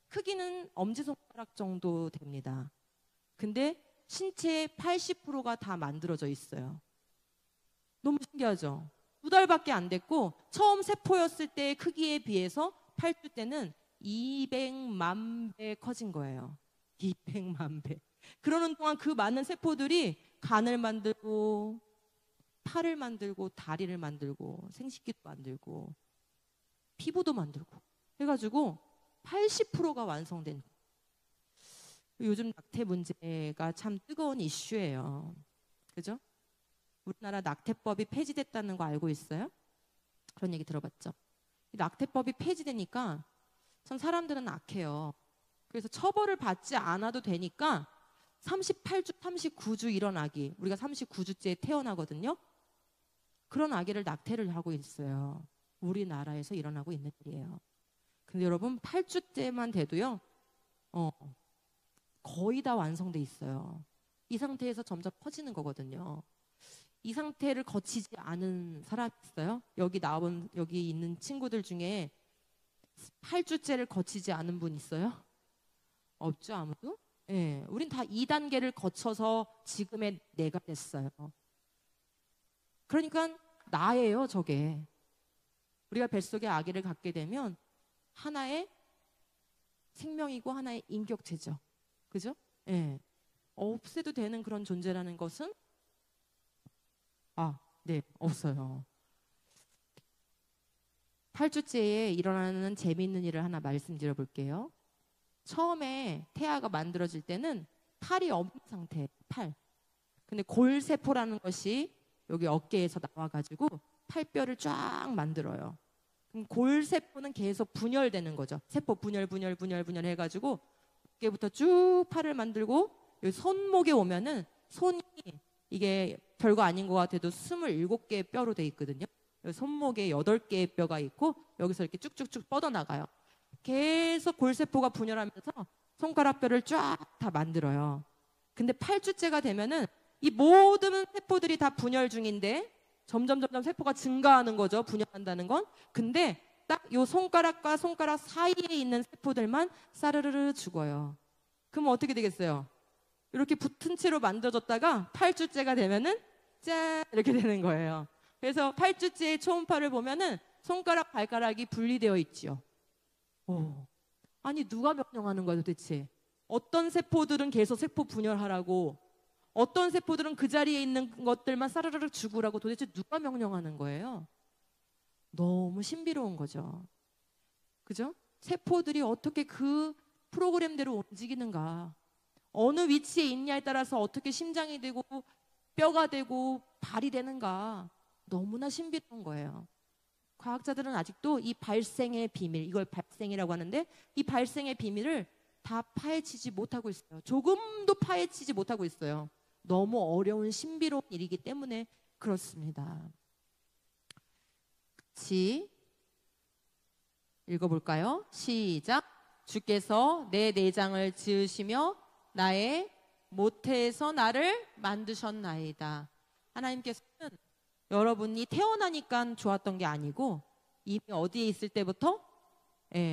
크기는 엄지손가락 정도 됩니다. 근데 신체의 80%가 다 만들어져 있어요. 너무 신기하죠? 2달밖에 안 됐고 처음 세포였을 때의 크기에 비해서 8주 때는 200만 배 커진 거예요. 200만 배. 그러는 동안 그 많은 세포들이 간을 만들고 팔을 만들고 다리를 만들고 생식기도 만들고 피부도 만들고 해가지고 80%가 완성된. 요즘 낙태 문제가 참 뜨거운 이슈예요. 그죠? 우리나라 낙태법이 폐지됐다는 거 알고 있어요? 그런 얘기 들어봤죠? 낙태법이 폐지되니까 참 사람들은 악해요. 그래서 처벌을 받지 않아도 되니까 38주, 39주 이런 아기, 우리가 39주째에 태어나거든요. 그런 아기를 낙태를 하고 있어요. 우리나라에서 일어나고 있는 일이에요. 근데 여러분 8주째만 돼도요, 거의 다 완성돼 있어요. 이 상태에서 점점 커지는 거거든요. 이 상태를 거치지 않은 사람 있어요? 여기 있는 친구들 중에 8주째를 거치지 않은 분 있어요? 없죠, 아무도? 예, 우린 다 2단계를 거쳐서 지금의 내가 됐어요. 그러니까 나예요, 저게. 우리가 뱃속에 아기를 갖게 되면 하나의 생명이고 하나의 인격체죠. 그죠? 예. 없애도 되는 그런 존재라는 것은 네, 없어요. 8주째에 일어나는 재미있는 일을 하나 말씀드려 볼게요. 처음에 태아가 만들어질 때는 팔이 없는 상태, 팔. 근데 골세포라는 것이 여기 어깨에서 나와가지고 팔뼈를 쫙 만들어요. 그럼 골세포는 계속 분열되는 거죠. 세포 분열 해가지고 어깨부터 쭉 팔을 만들고 여기 손목에 오면은 손이 이게 별거 아닌 것 같아도 27개의 뼈로 돼 있거든요. 손목에 8개의 뼈가 있고 여기서 이렇게 쭉쭉쭉 뻗어나가요. 계속 골세포가 분열하면서 손가락 뼈를 쫙 다 만들어요. 근데 8주째가 되면은 이 모든 세포들이 다 분열 중인데 점점 세포가 증가하는 거죠. 분열한다는 건. 근데 딱 요 손가락과 손가락 사이에 있는 세포들만 사르르르 죽어요. 그럼 어떻게 되겠어요? 이렇게 붙은 채로 만들어졌다가 8주째가 되면은 짠 이렇게 되는 거예요. 그래서 8주째의 초음파를 보면은 손가락 발가락이 분리되어 있지요. 아니 누가 명령하는 거야 도대체? 어떤 세포들은 계속 세포 분열하라고, 어떤 세포들은 그 자리에 있는 것들만 사르르르 죽으라고 도대체 누가 명령하는 거예요? 너무 신비로운 거죠. 그죠? 세포들이 어떻게 그 프로그램대로 움직이는가, 어느 위치에 있냐에 따라서 어떻게 심장이 되고 뼈가 되고 발이 되는가, 너무나 신비로운 거예요. 과학자들은 아직도 이 발생의 비밀, 이걸 발생이라고 하는데 이 발생의 비밀을 다 파헤치지 못하고 있어요. 조금도 파헤치지 못하고 있어요. 너무 어려운 신비로운 일이기 때문에 그렇습니다. 같이 읽어볼까요? 시작. 주께서 내 내장을 지으시며 나의 모태에서 나를 만드셨나이다. 하나님께서는 여러분이 태어나니까 좋았던 게 아니고 이미 어디에 있을 때부터,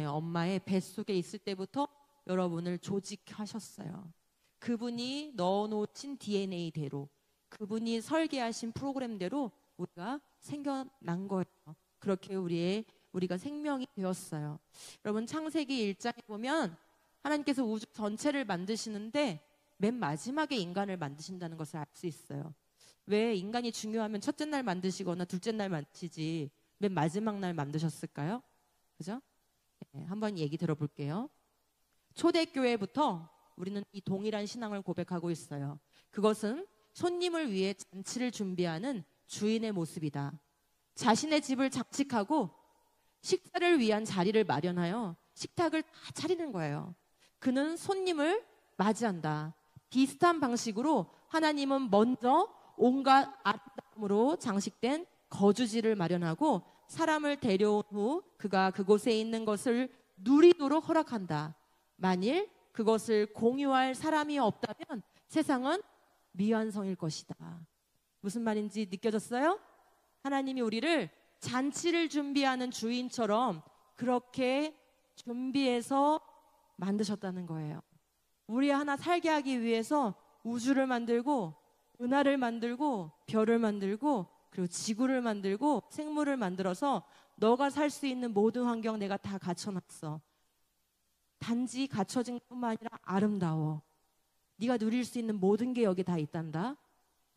엄마의 뱃속에 있을 때부터 여러분을 조직하셨어요. 그분이 넣어놓으신 DNA대로, 그분이 설계하신 프로그램대로 우리가 생겨난 거예요. 그렇게 우리가 생명이 되었어요. 여러분 창세기 1장에 보면 하나님께서 우주 전체를 만드시는데 맨 마지막에 인간을 만드신다는 것을 알 수 있어요. 왜 인간이 중요하면 첫째 날 만드시거나 둘째 날 만드시지 맨 마지막 날 만드셨을까요? 그죠? 한번 얘기 들어볼게요. 초대교회부터 우리는 이 동일한 신앙을 고백하고 있어요. 그것은 손님을 위해 잔치를 준비하는 주인의 모습이다. 자신의 집을 장식하고 식사를 위한 자리를 마련하여 식탁을 다 차리는 거예요. 그는 손님을 맞이한다. 비슷한 방식으로 하나님은 먼저 온갖 아름다움으로 장식된 거주지를 마련하고 사람을 데려온 후 그가 그곳에 있는 것을 누리도록 허락한다. 만일 그것을 공유할 사람이 없다면 세상은 미완성일 것이다. 무슨 말인지 느껴졌어요? 하나님이 우리를 잔치를 준비하는 주인처럼 그렇게 준비해서 만드셨다는 거예요. 우리 하나 살게 하기 위해서 우주를 만들고 은하를 만들고 별을 만들고 그리고 지구를 만들고 생물을 만들어서 너가 살 수 있는 모든 환경 내가 다 갖춰놨어. 단지 갖춰진 것뿐만 아니라 아름다워. 네가 누릴 수 있는 모든 게 여기 다 있단다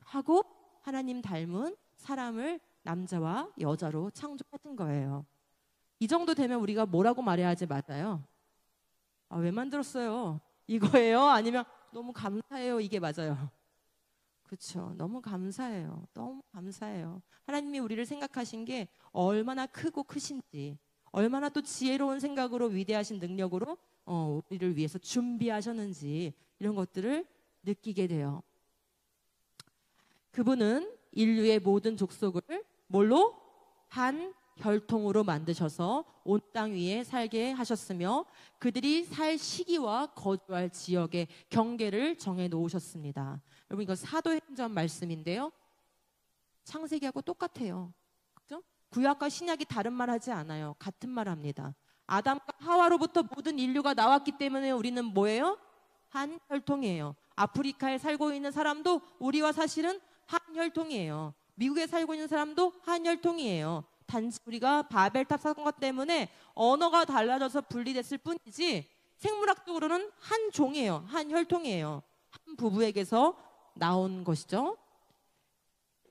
하고 하나님 닮은 사람을 남자와 여자로 창조하신 거예요. 이 정도 되면 우리가 뭐라고 말해야 하지 맞아요? 왜 만들었어요? 이거예요? 아니면 너무 감사해요? 이게 맞아요. 그렇죠. 너무 감사해요. 너무 감사해요. 하나님이 우리를 생각하신 게 얼마나 크고 크신지, 얼마나 또 지혜로운 생각으로 위대하신 능력으로 우리를 위해서 준비하셨는지 이런 것들을 느끼게 돼요. 그분은 인류의 모든 족속을 뭘로? 한 혈통으로 만드셔서 온 땅 위에 살게 하셨으며 그들이 살 시기와 거주할 지역의 경계를 정해 놓으셨습니다. 여러분 이거 사도행전 말씀인데요. 창세기하고 똑같아요. 그죠? 구약과 신약이 다른 말 하지 않아요. 같은 말 합니다. 아담과 하와로부터 모든 인류가 나왔기 때문에 우리는 뭐예요? 한 혈통이에요. 아프리카에 살고 있는 사람도 우리와 사실은 한 혈통이에요. 미국에 살고 있는 사람도 한 혈통이에요. 단지 우리가 바벨탑 사건 때문에 언어가 달라져서 분리됐을 뿐이지 생물학적으로는 한 종이에요. 한 혈통이에요. 한 부부에게서 나온 것이죠.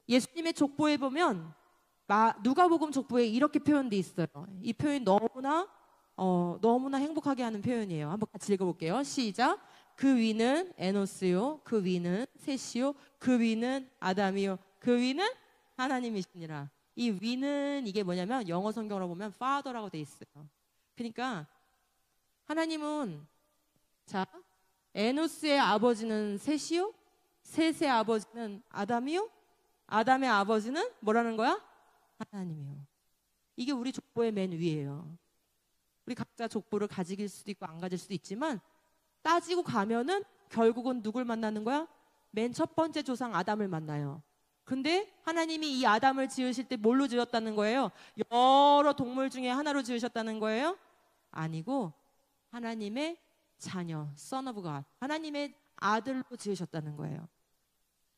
예수님의 족보에 보면 누가복음 족보에 이렇게 표현돼 있어요. 이 표현이 너무나 행복하게 하는 표현이에요. 한번 같이 읽어볼게요. 시작. 그 위는 에노스요, 그 위는 셋이요, 그 위는 아담이요, 그 위는 하나님이시니라. 이 위는 이게 뭐냐면 영어 성경으로 보면 father라고 돼 있어요. 그러니까 하나님은 자 에노스의 아버지는 셋이요, 셋의 아버지는 아담이요, 아담의 아버지는 뭐라는 거야? 하나님이요. 이게 우리 족보의 맨 위예요. 우리 각자 족보를 가질 수도 있고 안 가질 수도 있지만 따지고 가면은 결국은 누굴 만나는 거야? 맨 첫 번째 조상 아담을 만나요. 근데 하나님이 이 아담을 지으실 때 뭘로 지었다는 거예요? 여러 동물 중에 하나로 지으셨다는 거예요? 아니고 하나님의 자녀, son of God, 하나님의 아들로 지으셨다는 거예요.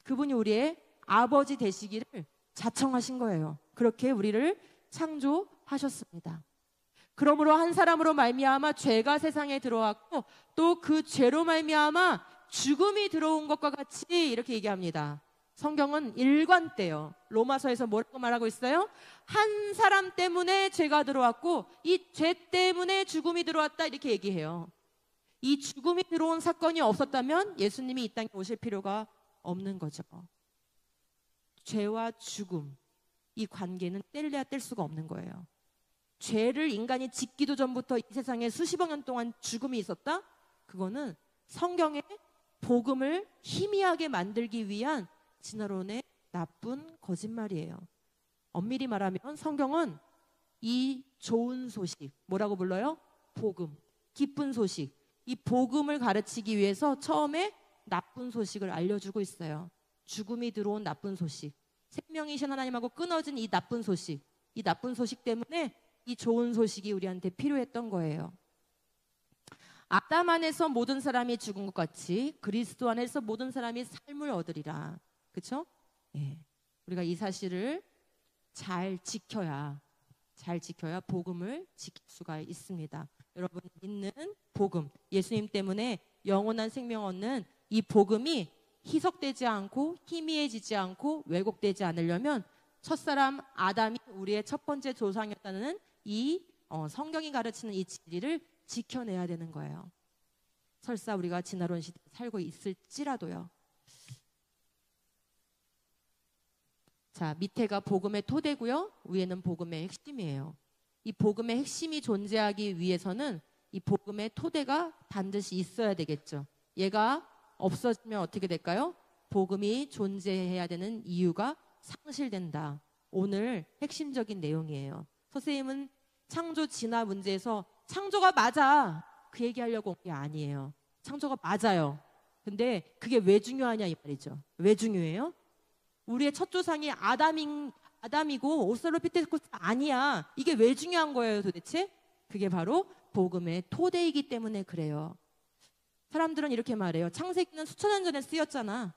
그분이 우리의 아버지 되시기를 자청하신 거예요. 그렇게 우리를 창조하셨습니다. 그러므로 한 사람으로 말미암아 죄가 세상에 들어왔고 또 그 죄로 말미암아 죽음이 들어온 것과 같이 이렇게 얘기합니다. 성경은 일관돼요. 로마서에서 뭐라고 말하고 있어요? 한 사람 때문에 죄가 들어왔고 이 죄 때문에 죽음이 들어왔다 이렇게 얘기해요. 이 죽음이 들어온 사건이 없었다면 예수님이 이 땅에 오실 필요가 없는 거죠. 죄와 죽음, 이 관계는 뗄래야 뗄 수가 없는 거예요. 죄를 인간이 짓기도 전부터 이 세상에 수십억 년 동안 죽음이 있었다? 그거는 성경의 복음을 희미하게 만들기 위한 진화론의 나쁜 거짓말이에요. 엄밀히 말하면 성경은 이 좋은 소식, 뭐라고 불러요? 복음, 기쁜 소식. 이 복음을 가르치기 위해서 처음에 나쁜 소식을 알려주고 있어요. 죽음이 들어온 나쁜 소식, 생명이신 하나님하고 끊어진 이 나쁜 소식, 이 나쁜 소식 때문에 이 좋은 소식이 우리한테 필요했던 거예요. 아담 안에서 모든 사람이 죽은 것 같이 그리스도 안에서 모든 사람이 삶을 얻으리라. 그렇죠? 예. 우리가 이 사실을 잘 지켜야 복음을 지킬 수가 있습니다. 여러분 믿는 복음, 예수님 때문에 영원한 생명 얻는 이 복음이 희석되지 않고 희미해지지 않고 왜곡되지 않으려면 첫사람 아담이 우리의 첫 번째 조상이었다는 이 성경이 가르치는 이 진리를 지켜내야 되는 거예요. 설사 우리가 진화론 시대에 살고 있을지라도요. 자, 밑에가 복음의 토대고요. 위에는 복음의 핵심이에요. 이 복음의 핵심이 존재하기 위해서는 이 복음의 토대가 반드시 있어야 되겠죠. 얘가 없어지면 어떻게 될까요? 복음이 존재해야 되는 이유가 상실된다. 오늘 핵심적인 내용이에요. 선생님은 창조 진화 문제에서 창조가 맞아 그 얘기하려고 온 게 아니에요. 창조가 맞아요. 근데 그게 왜 중요하냐 이 말이죠. 왜 중요해요? 우리의 첫 조상이 아담이고 오스트랄로피테쿠스 아니야. 이게 왜 중요한 거예요 도대체? 그게 바로 복음의 토대이기 때문에 그래요. 사람들은 이렇게 말해요. 창세기는 수천 년 전에 쓰였잖아.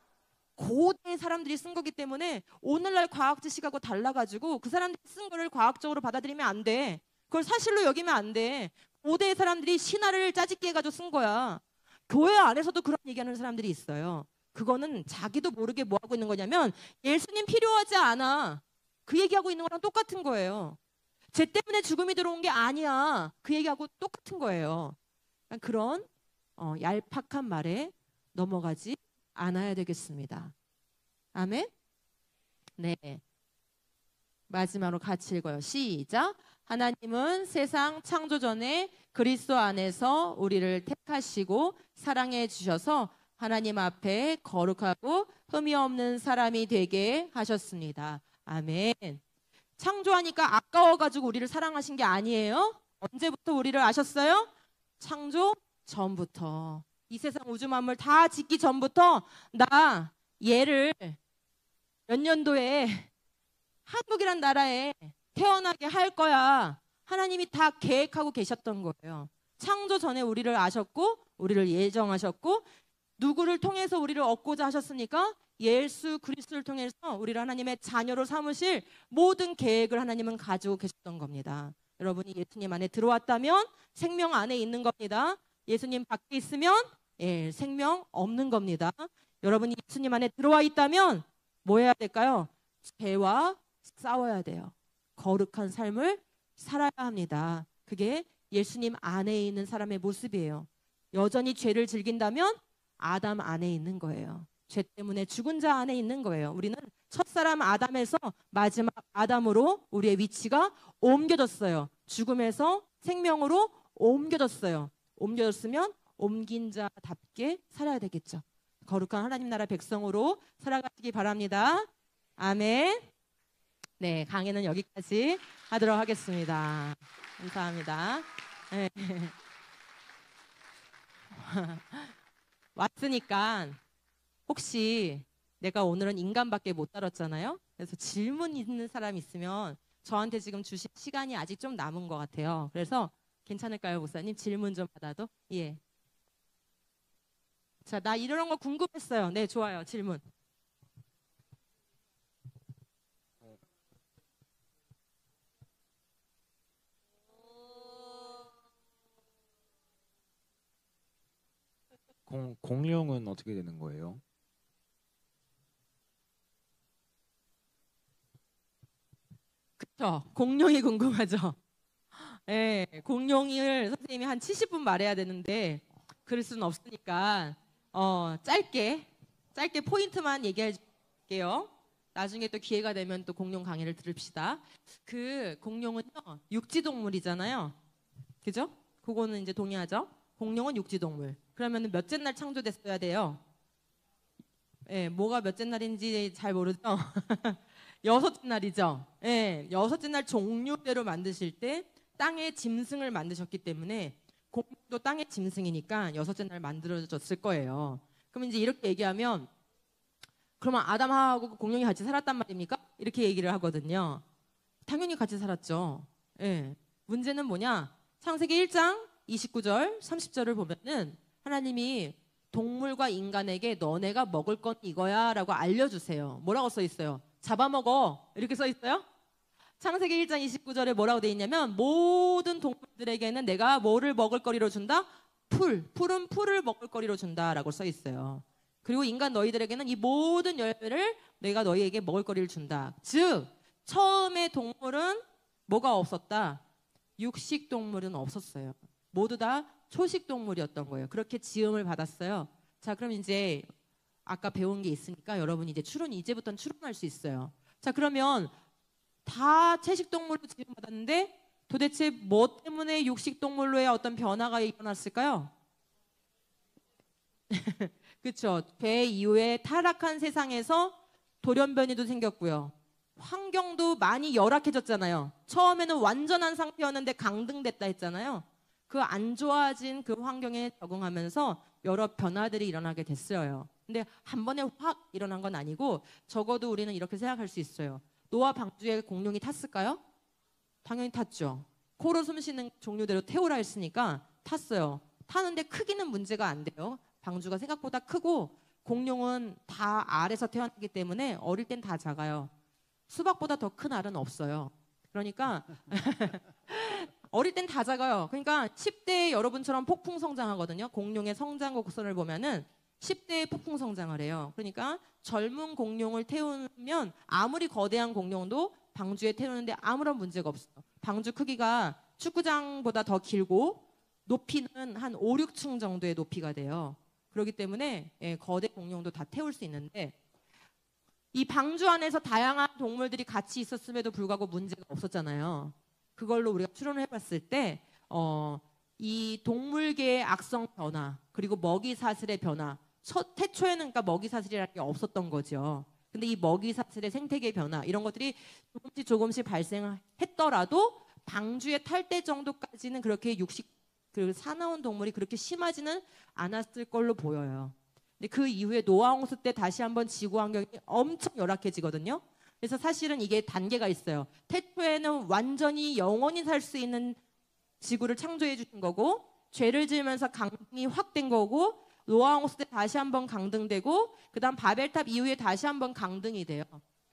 고대 사람들이 쓴 거기 때문에 오늘날 과학 지식하고 달라가지고 그 사람들이 쓴 거를 과학적으로 받아들이면 안 돼. 그걸 사실로 여기면 안 돼. 고대 사람들이 신화를 짜집기 해가지고 쓴 거야. 교회 안에서도 그런 얘기하는 사람들이 있어요. 그거는 자기도 모르게 뭐 하고 있는 거냐면 예수님 필요하지 않아. 그 얘기하고 있는 거랑 똑같은 거예요. 죄 때문에 죽음이 들어온 게 아니야. 그 얘기하고 똑같은 거예요. 그런 얄팍한 말에 넘어가지 않아야 되겠습니다. 아멘? 네. 마지막으로 같이 읽어요. 시작. 하나님은 세상 창조 전에 그리스도 안에서 우리를 택하시고 사랑해 주셔서 하나님 앞에 거룩하고 흠이 없는 사람이 되게 하셨습니다. 아멘. 창조하니까 아까워가지고 우리를 사랑하신 게 아니에요. 언제부터 우리를 아셨어요? 창조 전부터. 이 세상 우주 만물 다 짓기 전부터 나 얘를 몇 년도에 한국이란 나라에 태어나게 할 거야. 하나님이 다 계획하고 계셨던 거예요. 창조 전에 우리를 아셨고 우리를 예정하셨고 누구를 통해서 우리를 얻고자 하셨습니까? 예수 그리스도를 통해서 우리를 하나님의 자녀로 삼으실 모든 계획을 하나님은 가지고 계셨던 겁니다. 여러분이 예수님 안에 들어왔다면 생명 안에 있는 겁니다. 예수님 밖에 있으면 생명 없는 겁니다. 여러분이 예수님 안에 들어와 있다면 뭐 해야 될까요? 죄와 싸워야 돼요. 거룩한 삶을 살아야 합니다. 그게 예수님 안에 있는 사람의 모습이에요. 여전히 죄를 즐긴다면 아담 안에 있는 거예요. 죄 때문에 죽은 자 안에 있는 거예요. 우리는 첫사람 아담에서 마지막 아담으로 우리의 위치가 옮겨졌어요. 죽음에서 생명으로 옮겨졌어요. 옮겨졌으면 옮긴 자답게 살아야 되겠죠. 거룩한 하나님 나라 백성으로 살아가시기 바랍니다. 아멘. 네, 강의는 여기까지 하도록 하겠습니다. 감사합니다. 네. 왔으니까 혹시 내가 오늘은 인간밖에 못 다뤘잖아요. 그래서 질문 있는 사람 있으면 저한테 지금 주실 시간이 아직 좀 남은 것 같아요. 그래서 괜찮을까요, 목사님? 질문 좀 받아도? 예. 자, 나 이런 거 궁금했어요. 네, 좋아요. 질문. 공룡은 어떻게 되는 거예요? 그렇죠. 공룡이 궁금하죠. 네, 공룡을 선생님이 한 70분 말해야 되는데 그럴 수는 없으니까 짧게 포인트만 얘기할게요. 나중에 또 기회가 되면 또 공룡 강의를 들읍시다. 그 공룡은요 육지동물이잖아요. 그죠? 그거는 이제 동의하죠? 공룡은 육지동물. 그러면 몇째 날 창조됐어야 돼요? 예, 뭐가 몇째 날인지 잘 모르죠? 여섯째 날이죠. 예, 여섯째 날 종류대로 만드실 때 땅의 짐승을 만드셨기 때문에 공룡도 땅의 짐승이니까 여섯째 날 만들어졌을 거예요. 그럼 이제 이렇게 얘기하면 그러면 아담 하와하고 공룡이 같이 살았단 말입니까? 이렇게 얘기를 하거든요. 당연히 같이 살았죠. 예. 문제는 뭐냐? 창세기 1장 29절, 30절을 보면은 하나님이 동물과 인간에게 너네가 먹을 건 이거야 라고 알려주세요. 뭐라고 써 있어요? 잡아먹어. 이렇게 써 있어요? 창세기 1장 29절에 뭐라고 돼 있냐면 모든 동물들에게는 내가 뭐를 먹을 거리로 준다? 푸른 풀을 먹을 거리로 준다라고 써 있어요. 그리고 인간 너희들에게는 이 모든 열매를 내가 너희에게 먹을 거리를 준다. 즉 처음에 동물은 뭐가 없었다? 육식 동물은 없었어요. 모두 다 초식 동물이었던 거예요. 그렇게 지음을 받았어요. 자, 그럼 이제 아까 배운 게 있으니까 여러분 이제부터는 추론할 수 있어요. 자, 그러면 다 채식 동물로 지음 받았는데 도대체 뭐 때문에 육식 동물로의 어떤 변화가 일어났을까요? 그렇죠. 배 이후에 타락한 세상에서 돌연변이도 생겼고요. 환경도 많이 열악해졌잖아요. 처음에는 완전한 상태였는데 강등됐다 했잖아요. 그 안 좋아진 그 환경에 적응하면서 여러 변화들이 일어나게 됐어요. 근데 한 번에 확 일어난 건 아니고 적어도 우리는 이렇게 생각할 수 있어요. 노아 방주에 공룡이 탔을까요? 당연히 탔죠. 코로 숨쉬는 종류대로 태우라 했으니까 탔어요. 타는데 크기는 문제가 안 돼요. 방주가 생각보다 크고 공룡은 다 알에서 태어나기 때문에 어릴 땐 다 작아요. 수박보다 더 큰 알은 없어요. 그러니까 어릴 땐 다 작아요. 그러니까 10대에 여러분처럼 폭풍 성장하거든요. 공룡의 성장 곡선을 보면은 10대에 폭풍 성장을 해요. 그러니까 젊은 공룡을 태우면 아무리 거대한 공룡도 방주에 태우는데 아무런 문제가 없어요. 방주 크기가 축구장보다 더 길고 높이는 한 5, 6층 정도의 높이가 돼요. 그렇기 때문에 거대 공룡도 다 태울 수 있는데 이 방주 안에서 다양한 동물들이 같이 있었음에도 불구하고 문제가 없었잖아요. 그걸로 우리가 추론을 해봤을 때 이 동물계의 악성 변화 그리고 먹이 사슬의 변화 태초에는 그러니까 먹이 사슬이라는 게 없었던 거죠. 근데 이 먹이 사슬의 생태계 변화 이런 것들이 조금씩 발생했더라도 방주에 탈 때 정도까지는 그렇게 그 사나운 동물이 그렇게 심하지는 않았을 걸로 보여요. 근데 그 이후에 노아홍수 때 다시 한번 지구 환경이 엄청 열악해지거든요. 그래서 사실은 이게 단계가 있어요. 태초에는 완전히 영원히 살 수 있는 지구를 창조해 주신 거고 죄를 지으면서 강등이 확 된 거고 노아홍수 때 다시 한번 강등되고 그다음 바벨탑 이후에 다시 한번 강등이 돼요.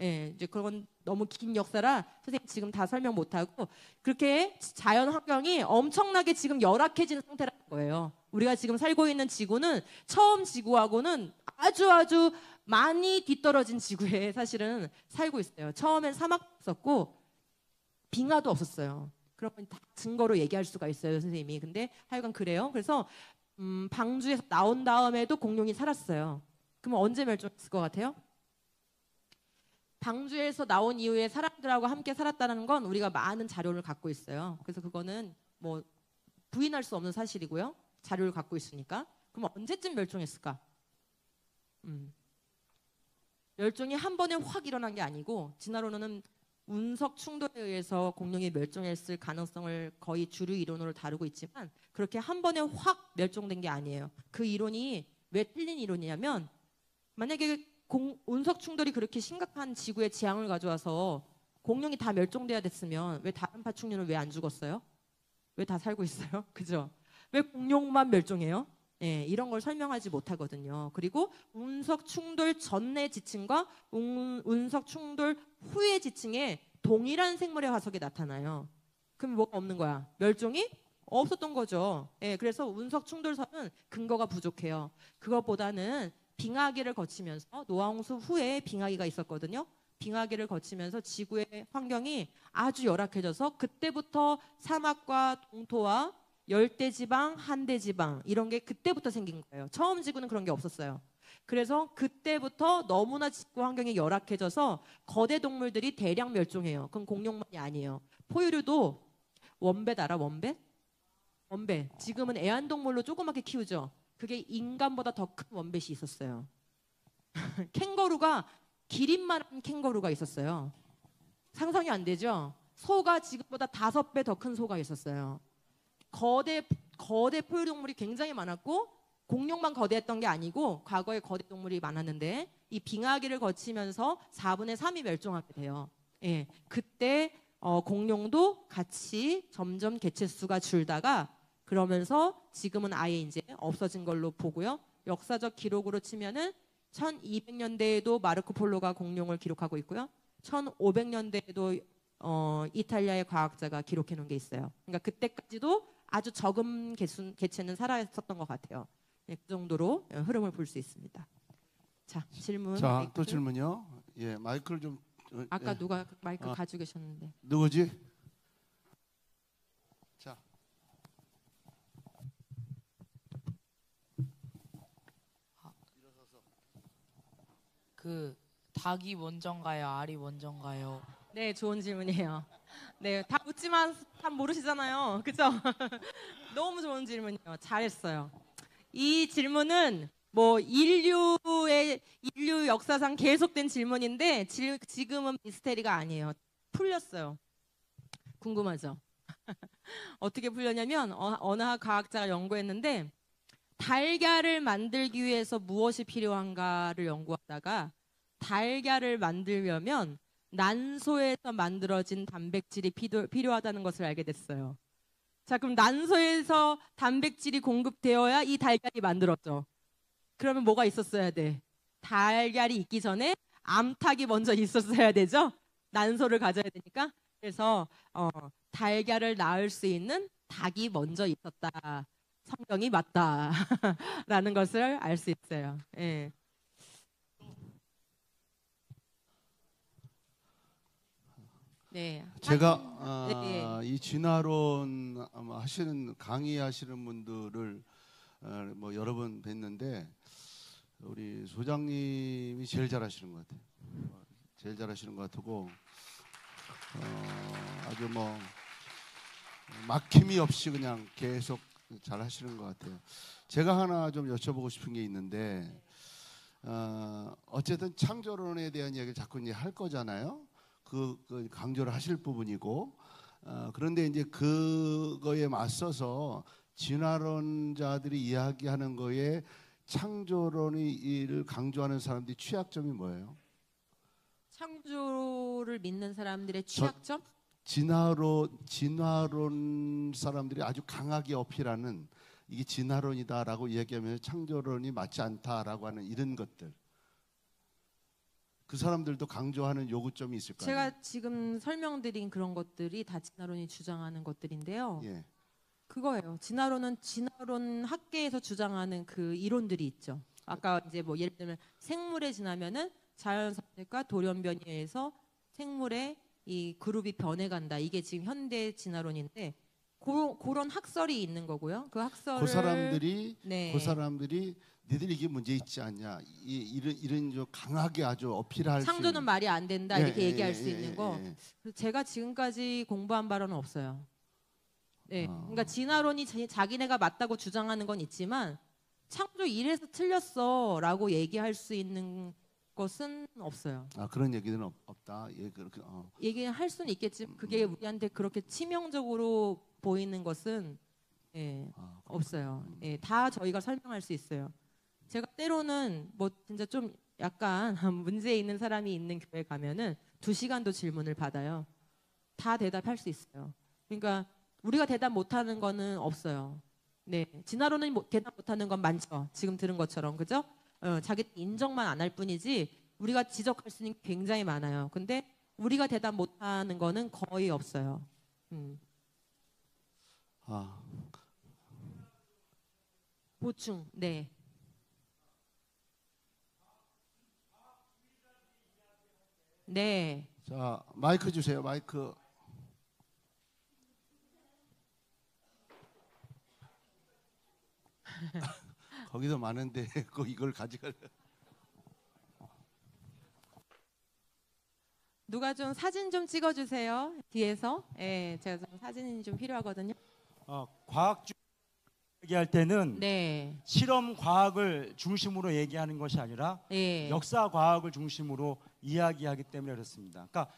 예, 이제 그건 너무 긴 역사라 선생님 지금 다 설명 못 하고 그렇게 자연 환경이 엄청나게 지금 열악해지는 상태라는 거예요. 우리가 지금 살고 있는 지구는 처음 지구하고는 아주 많이 뒤떨어진 지구에 사실은 살고 있어요. 처음엔 사막이었고 빙하도 없었어요. 그러면 다 증거로 얘기할 수가 있어요, 선생님이. 근데 하여간 그래요. 그래서 방주에서 나온 다음에도 공룡이 살았어요. 그럼 언제 멸종했을 것 같아요? 방주에서 나온 이후에 사람들하고 함께 살았다는 건 우리가 많은 자료를 갖고 있어요. 그래서 그거는 뭐 부인할 수 없는 사실이고요. 자료를 갖고 있으니까. 그럼 언제쯤 멸종했을까? 멸종이 한 번에 확 일어난 게 아니고 진화론은 운석 충돌에 의해서 공룡이 멸종했을 가능성을 거의 주류 이론으로 다루고 있지만 그렇게 한 번에 확 멸종된 게 아니에요. 그 이론이 왜 틀린 이론이냐면 만약에 운석 충돌이 그렇게 심각한 지구에 재앙을 가져와서 공룡이 다 멸종돼야 됐으면 왜 다른 파충류는 왜 안 죽었어요? 왜 다 살고 있어요? 그죠? 왜 공룡만 멸종해요? 예, 이런 걸 설명하지 못하거든요. 그리고 운석 충돌 전의 지층과 운석 충돌 후의 지층에 동일한 생물의 화석이 나타나요. 그럼 뭐가 없는 거야? 멸종이 없었던 거죠. 예, 그래서 운석 충돌설은 근거가 부족해요. 그것보다는 빙하기를 거치면서 노아홍수 후에 빙하기가 있었거든요. 빙하기를 거치면서 지구의 환경이 아주 열악해져서 그때부터 사막과 동토와 열대지방, 한대지방 이런 게 그때부터 생긴 거예요. 처음 지구는 그런 게 없었어요. 그래서 그때부터 너무나 지구 환경이 열악해져서 거대 동물들이 대량 멸종해요. 그건 공룡만이 아니에요. 포유류도 원뱃 알아? 원뱃? 원뱃. 지금은 애완동물로 조그맣게 키우죠. 그게 인간보다 더 큰 원뱃이 있었어요. 캥거루가 기린만한 캥거루가 있었어요. 상상이 안 되죠? 소가 지금보다 5배 더 큰 소가 있었어요. 거대 포유동물이 굉장히 많았고 공룡만 거대했던 게 아니고 과거에 거대 동물이 많았는데 이 빙하기를 거치면서 4분의 3이 멸종하게 돼요. 예, 그때 공룡도 같이 점점 개체수가 줄다가 그러면서 지금은 아예 이제 없어진 걸로 보고요. 역사적 기록으로 치면은 1200년대에도 마르코 폴로가 공룡을 기록하고 있고요. 1500년대에도 이탈리아의 과학자가 기록해 놓은 게 있어요. 그러니까 그때까지도 아주 적은 개체는 살아 있었던 것 같아요. 네, 그 정도로 흐름을 볼 수 있습니다. 자, 질문. 자, 마이크. 또 질문요. 예, 마이크를 좀. 아까 예. 누가 마이크 가지고 계셨는데. 누구지? 자. 그 닭이 먼저인가요? 알이 먼저인가요? 네, 좋은 질문이에요. 네, 다 묻지만 다 모르시잖아요. 그죠? 너무 좋은 질문이에요. 잘했어요. 이 질문은 뭐 인류 역사상 계속된 질문인데 지금은 미스테리가 아니에요. 풀렸어요. 궁금하죠? 어떻게 풀렸냐면 어느 과학자가 연구했는데 달걀을 만들기 위해서 무엇이 필요한가를 연구하다가 달걀을 만들려면 난소에서 만들어진 단백질이 필요하다는 것을 알게 됐어요. 자, 그럼 난소에서 단백질이 공급되어야 이 달걀이 만들었죠. 그러면 뭐가 있었어야 돼? 달걀이 있기 전에 암탉이 먼저 있었어야 되죠. 난소를 가져야 되니까. 그래서 달걀을 낳을 수 있는 닭이 먼저 있었다. 성경이 맞다라는 것을 알 수 있어요. 예. 네. 제가 네. 이 진화론 하시는 강의하시는 분들을 뭐 여러 번 뵀는데 우리 소장님이 제일 잘하시는 것 같아요. 제일 잘하시는 것 같고 아주 뭐 막힘이 없이 그냥 계속 잘하시는 것 같아요. 제가 하나 좀 여쭤보고 싶은 게 있는데 어쨌든 창조론에 대한 이야기를 자꾸 이제 할 거잖아요. 그 강조를 하실 부분이고 그런데 이제 그거에 맞서서 진화론자들이 이야기하는 거에 창조론을 강조하는 사람들이 취약점이 뭐예요? 창조를 믿는 사람들의 취약점? 진화론 사람들이 아주 강하게 어필하는 이게 진화론이다라고 얘기하면서 창조론이 맞지 않다라고 하는 이런 것들. 그 사람들도 강조하는 요구점이 있을 거예요. 제가 지금 설명드린 그런 것들이 다 진화론이 주장하는 것들인데요. 예. 그거예요. 진화론은 진화론 학계에서 주장하는 그 이론들이 있죠. 아까 이제 뭐 예를 들면 생물에 지나면은 자연 선택과 돌연변이에 의해서 생물의 이 그룹이 변해간다. 이게 지금 현대 진화론인데 그런 학설이 있는 거고요. 그 학설을 그 사람들이 니들이 이게 문제 있지 않냐 이런 좀 강하게 아주 어필할 수 창조는 있는. 말이 안 된다 이렇게 얘기할 수 있는 거. 예. 제가 지금까지 공부한 바로는 없어요. 네, 아. 그러니까 진화론이 자기네가 맞다고 주장하는 건 있지만 창조 이래서 틀렸어라고 얘기할 수 있는 것은 없어요. 그런 얘기는 없다. 예, 얘기할 수는 있겠지. 그게 우리한테 그렇게 치명적으로 보이는 것은 없어요. 예, 다 저희가 설명할 수 있어요. 제가 때로는 뭐 진짜 좀 약간 문제 있는 사람이 있는 교회 가면은 2시간도 질문을 받아요. 다 대답할 수 있어요. 그러니까 우리가 대답 못하는 거는 없어요. 네, 진화론은 대답 못하는 건 많죠. 지금 들은 것처럼 그죠? 자기 인정만 안 할 뿐이지 우리가 지적할 수 있는 게 굉장히 많아요. 근데 우리가 대답 못하는 거는 거의 없어요. 보충, 네. 네. 자, 마이크 주세요. 마이크. 거기도 많은데 이걸 가져갈. 누가 좀 사진 좀 찍어주세요. 뒤에서. 예, 제가 좀 사진이 좀 필요하거든요. 과학적 얘기할 때는 네. 실험 과학을 중심으로 얘기하는 것이 아니라 예. 역사 과학을 중심으로 이야기하기 때문에 그렇습니다. 그러니까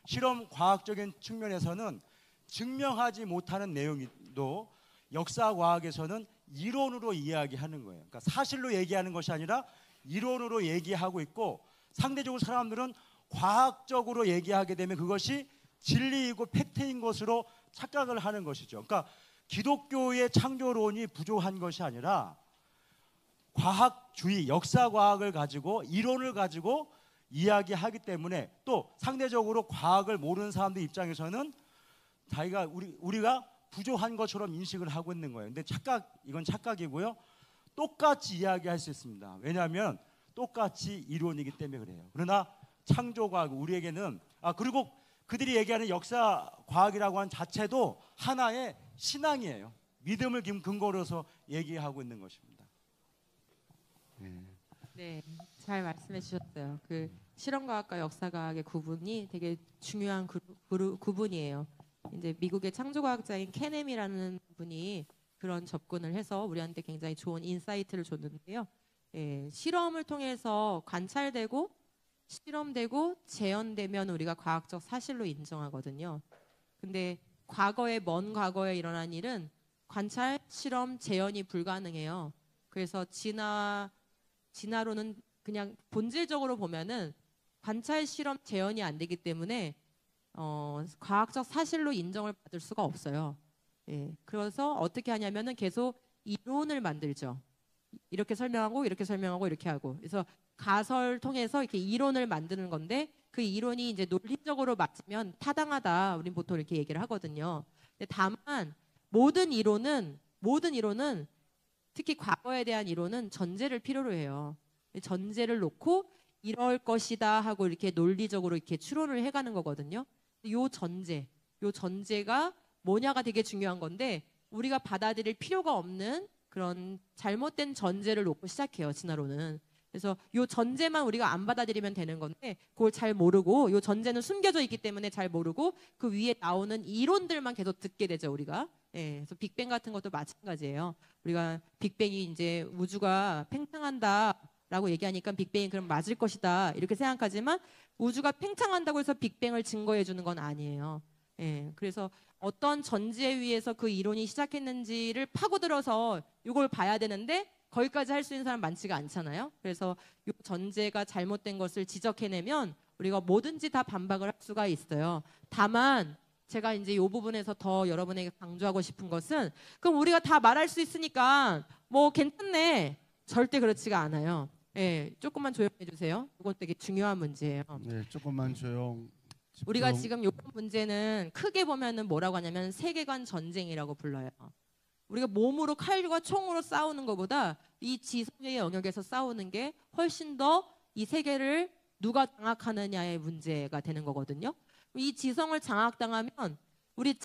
실험 과학적인 측면에서는 증명하지 못하는 내용도 역사 과학에서는 이론으로 이야기하는 거예요. 그러니까 사실로 얘기하는 것이 아니라 이론으로 얘기하고 있고 상대적으로 사람들은 과학적으로 얘기하게 되면 그것이 진리이고 팩트인 것으로 착각을 하는 것이죠. 그러니까 기독교의 창조론이 부족한 것이 아니라 과학주의, 역사 과학을 가지고 이론을 가지고 이야기하기 때문에 또 상대적으로 과학을 모르는 사람들 입장에서는 자기가 우리가 부족한 것처럼 인식을 하고 있는 거예요. 근데 이건 착각이고요. 똑같이 이야기할 수 있습니다. 왜냐하면 똑같이 이론이기 때문에 그래요. 그러나 창조과학 우리에게는 그리고 그들이 얘기하는 역사 과학이라고 하는 자체도 하나의 신앙이에요. 믿음을 근거로 해서 얘기하고 있는 것입니다. 네, 잘 말씀해 주셨어요. 그 실험과학과 역사과학의 구분이 되게 중요한 구분이에요. 이제 미국의 창조과학자인 케넴이라는 분이 그런 접근을 해서 우리한테 굉장히 좋은 인사이트를 줬는데요. 예, 실험을 통해서 관찰되고 실험되고 재현되면 우리가 과학적 사실로 인정하거든요. 근데 먼 과거에 일어난 일은 관찰, 실험, 재현이 불가능해요. 그래서 진화론은 그냥 본질적으로 보면은 관찰 실험 재현이 안 되기 때문에 과학적 사실로 인정을 받을 수가 없어요. 예, 그래서 어떻게 하냐면은 계속 이론을 만들죠. 이렇게 설명하고 이렇게 설명하고 이렇게 하고. 그래서 가설 통해서 이렇게 이론을 만드는 건데 그 이론이 이제 논리적으로 맞으면 타당하다. 우린 보통 이렇게 얘기를 하거든요. 근데 다만 모든 이론은 특히 과거에 대한 이론은 전제를 필요로 해요. 전제를 놓고 이럴 것이다 하고 이렇게 논리적으로 이렇게 추론을 해가는 거거든요. 요 전제가 뭐냐가 되게 중요한 건데 우리가 받아들일 필요가 없는 그런 잘못된 전제를 놓고 시작해요. 진화론은. 그래서 요 전제만 우리가 안 받아들이면 되는 건데 그걸 잘 모르고 요 전제는 숨겨져 있기 때문에 잘 모르고 그 위에 나오는 이론들만 계속 듣게 되죠. 우리가. 예, 그래서 빅뱅 같은 것도 마찬가지예요. 우리가 빅뱅이 이제 우주가 팽창한다라고 얘기하니까 빅뱅이 그럼 맞을 것이다 이렇게 생각하지만 우주가 팽창한다고 해서 빅뱅을 증거해 주는 건 아니에요. 예, 그래서 어떤 전제에 의해서 그 이론이 시작했는지를 파고들어서 이걸 봐야 되는데 거기까지 할 수 있는 사람 많지가 않잖아요. 그래서 이 전제가 잘못된 것을 지적해내면 우리가 뭐든지 다 반박을 할 수가 있어요. 다만 제가 이제 이 부분에서 더 여러분에게 강조하고 싶은 것은 그럼 우리가 다 말할 수 있으니까 뭐 괜찮네. 절대 그렇지가 않아요. 예, 조금만 조용해 주세요. 이건 되게 중요한 문제예요. 네, 조금만 조용. 집중. 우리가 지금 이 문제는 크게 보면은 뭐라고 하냐면 세계관 전쟁이라고 불러요. 우리가 몸으로 칼과 총으로 싸우는 것보다 이 지성의 영역에서 싸우는 게 훨씬 더 이 세계를 누가 장악하느냐의 문제가 되는 거거든요. 이 지성을 장악당하면 우리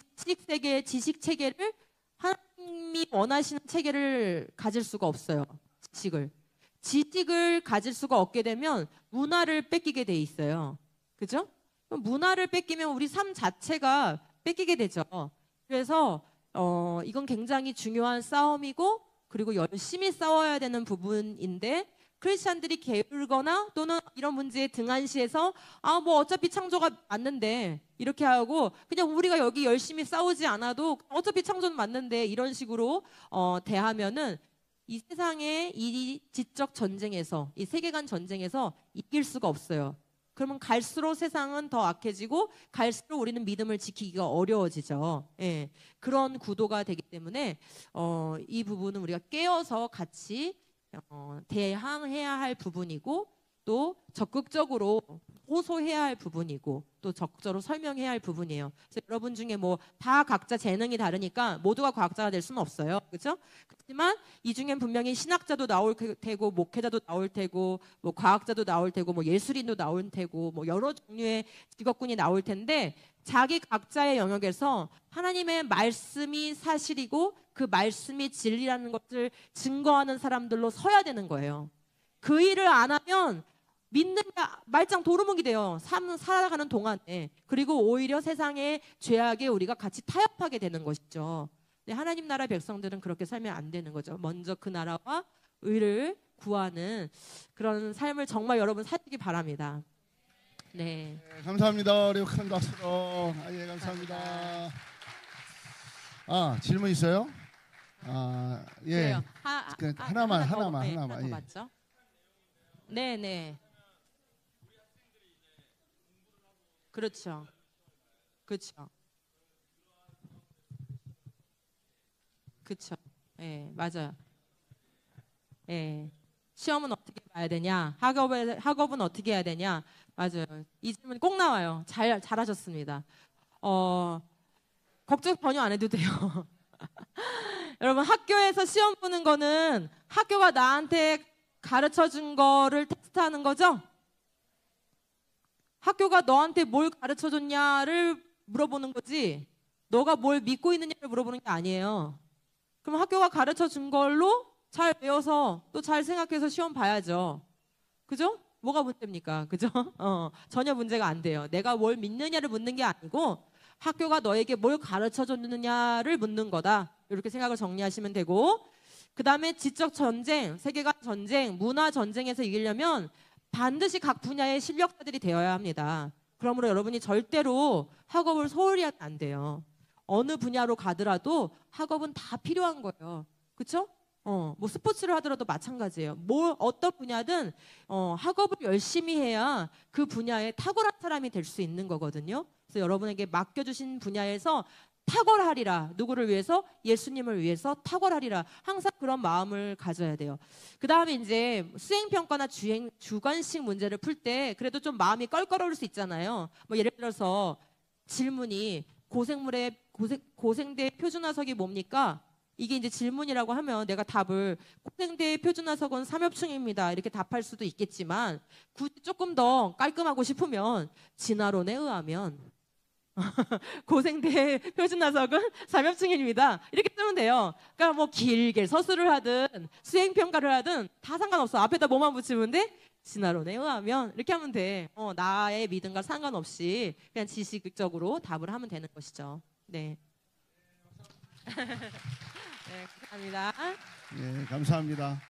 지식 체계를 하나님이 원하시는 체계를 가질 수가 없어요. 지식을 가질 수가 없게 되면 문화를 뺏기게 돼 있어요. 그죠? 문화를 뺏기면 우리 삶 자체가 뺏기게 되죠. 그래서 이건 굉장히 중요한 싸움이고 그리고 열심히 싸워야 되는 부분인데 크리스찬들이 게을거나 또는 이런 문제에 등한시해서 뭐 어차피 창조가 맞는데 이렇게 하고 그냥 우리가 여기 열심히 싸우지 않아도 어차피 창조는 맞는데 이런 식으로 대하면은 이 세상의 이 지적 전쟁에서 이 세계관 전쟁에서 이길 수가 없어요. 그러면 갈수록 세상은 더 악해지고 갈수록 우리는 믿음을 지키기가 어려워지죠. 예, 그런 구도가 되기 때문에 이 부분은 우리가 깨어서 같이 대항해야 할 부분이고 또 적극적으로 호소해야 할 부분이고 또 적극적으로 설명해야 할 부분이에요. 그래서 여러분 중에 뭐 다 각자 재능이 다르니까 모두가 과학자가 될 수는 없어요. 그렇죠? 그렇지만 이 중엔 분명히 신학자도 나올 테고 목회자도 나올 테고 뭐 과학자도 나올 테고 뭐 예술인도 나올 테고 뭐 여러 종류의 직업군이 나올 텐데 자기 각자의 영역에서 하나님의 말씀이 사실이고 그 말씀이 진리라는 것을 증거하는 사람들로 서야 되는 거예요. 그 일을 안 하면 믿는 말짱 도루묵이 돼요. 살아가는 동안에. 그리고 오히려 세상의 죄악에 우리가 같이 타협하게 되는 것이죠. 근데 하나님 나라 백성들은 그렇게 살면 안 되는 거죠. 먼저 그 나라와 의를 구하는 그런 삶을 정말 여러분 살기 바랍니다. 네. 네, 감사합니다. 우리 큰 박수로. 예, 감사합니다. 질문 있어요? 예. 그래요. 하나만. 예. 맞죠? 네. 그렇죠. 예, 맞아요. 예. 시험은 어떻게 봐야 되냐? 학업은 어떻게 해야 되냐? 맞아요. 이 질문 꼭 나와요. 잘하셨습니다. 걱정 전혀 안 해도 돼요. 여러분 학교에서 시험 보는 거는 학교가 나한테 가르쳐 준 거를 테스트하는 거죠? 학교가 너한테 뭘 가르쳐 줬냐를 물어보는 거지 너가 뭘 믿고 있느냐를 물어보는 게 아니에요. 그럼 학교가 가르쳐 준 걸로 잘 배워서 또 잘 생각해서 시험 봐야죠. 그죠? 뭐가 문제입니까? 그죠? 전혀 문제가 안 돼요. 내가 뭘 믿느냐를 묻는 게 아니고 학교가 너에게 뭘 가르쳐 줬느냐를 묻는 거다. 이렇게 생각을 정리하시면 되고 그 다음에 지적 전쟁, 세계관 전쟁, 문화 전쟁에서 이기려면 반드시 각 분야의 실력자들이 되어야 합니다. 그러므로 여러분이 절대로 학업을 소홀히 하면 안 돼요. 어느 분야로 가더라도 학업은 다 필요한 거예요. 그렇죠? 뭐 스포츠를 하더라도 마찬가지예요. 뭐 어떤 분야든 학업을 열심히 해야 그 분야에 탁월한 사람이 될 수 있는 거거든요. 그래서 여러분에게 맡겨주신 분야에서 탁월하리라. 누구를 위해서? 예수님을 위해서 탁월하리라. 항상 그런 마음을 가져야 돼요. 그 다음에 이제 수행평가나 주관식 문제를 풀 때 그래도 좀 마음이 껄껄거릴 수 있잖아요. 뭐 예를 들어서 질문이 고생대 표준화석이 뭡니까? 이게 이제 질문이라고 하면 내가 답을 고생대 표준화석은 삼엽충입니다. 이렇게 답할 수도 있겠지만 굳이 조금 더 깔끔하고 싶으면 진화론에 의하면 고생대 표준화석은 삼엽충입니다. 이렇게 쓰면 돼요. 그러니까 뭐 길게 서술을 하든 수행평가를 하든 다 상관없어. 앞에다 뭐만 붙이면 돼? 진화론에 의하면 이렇게 하면 돼. 나의 믿음과 상관없이 그냥 지식적으로 답을 하면 되는 것이죠. 네. 네, 감사합니다. 예, 감사합니다.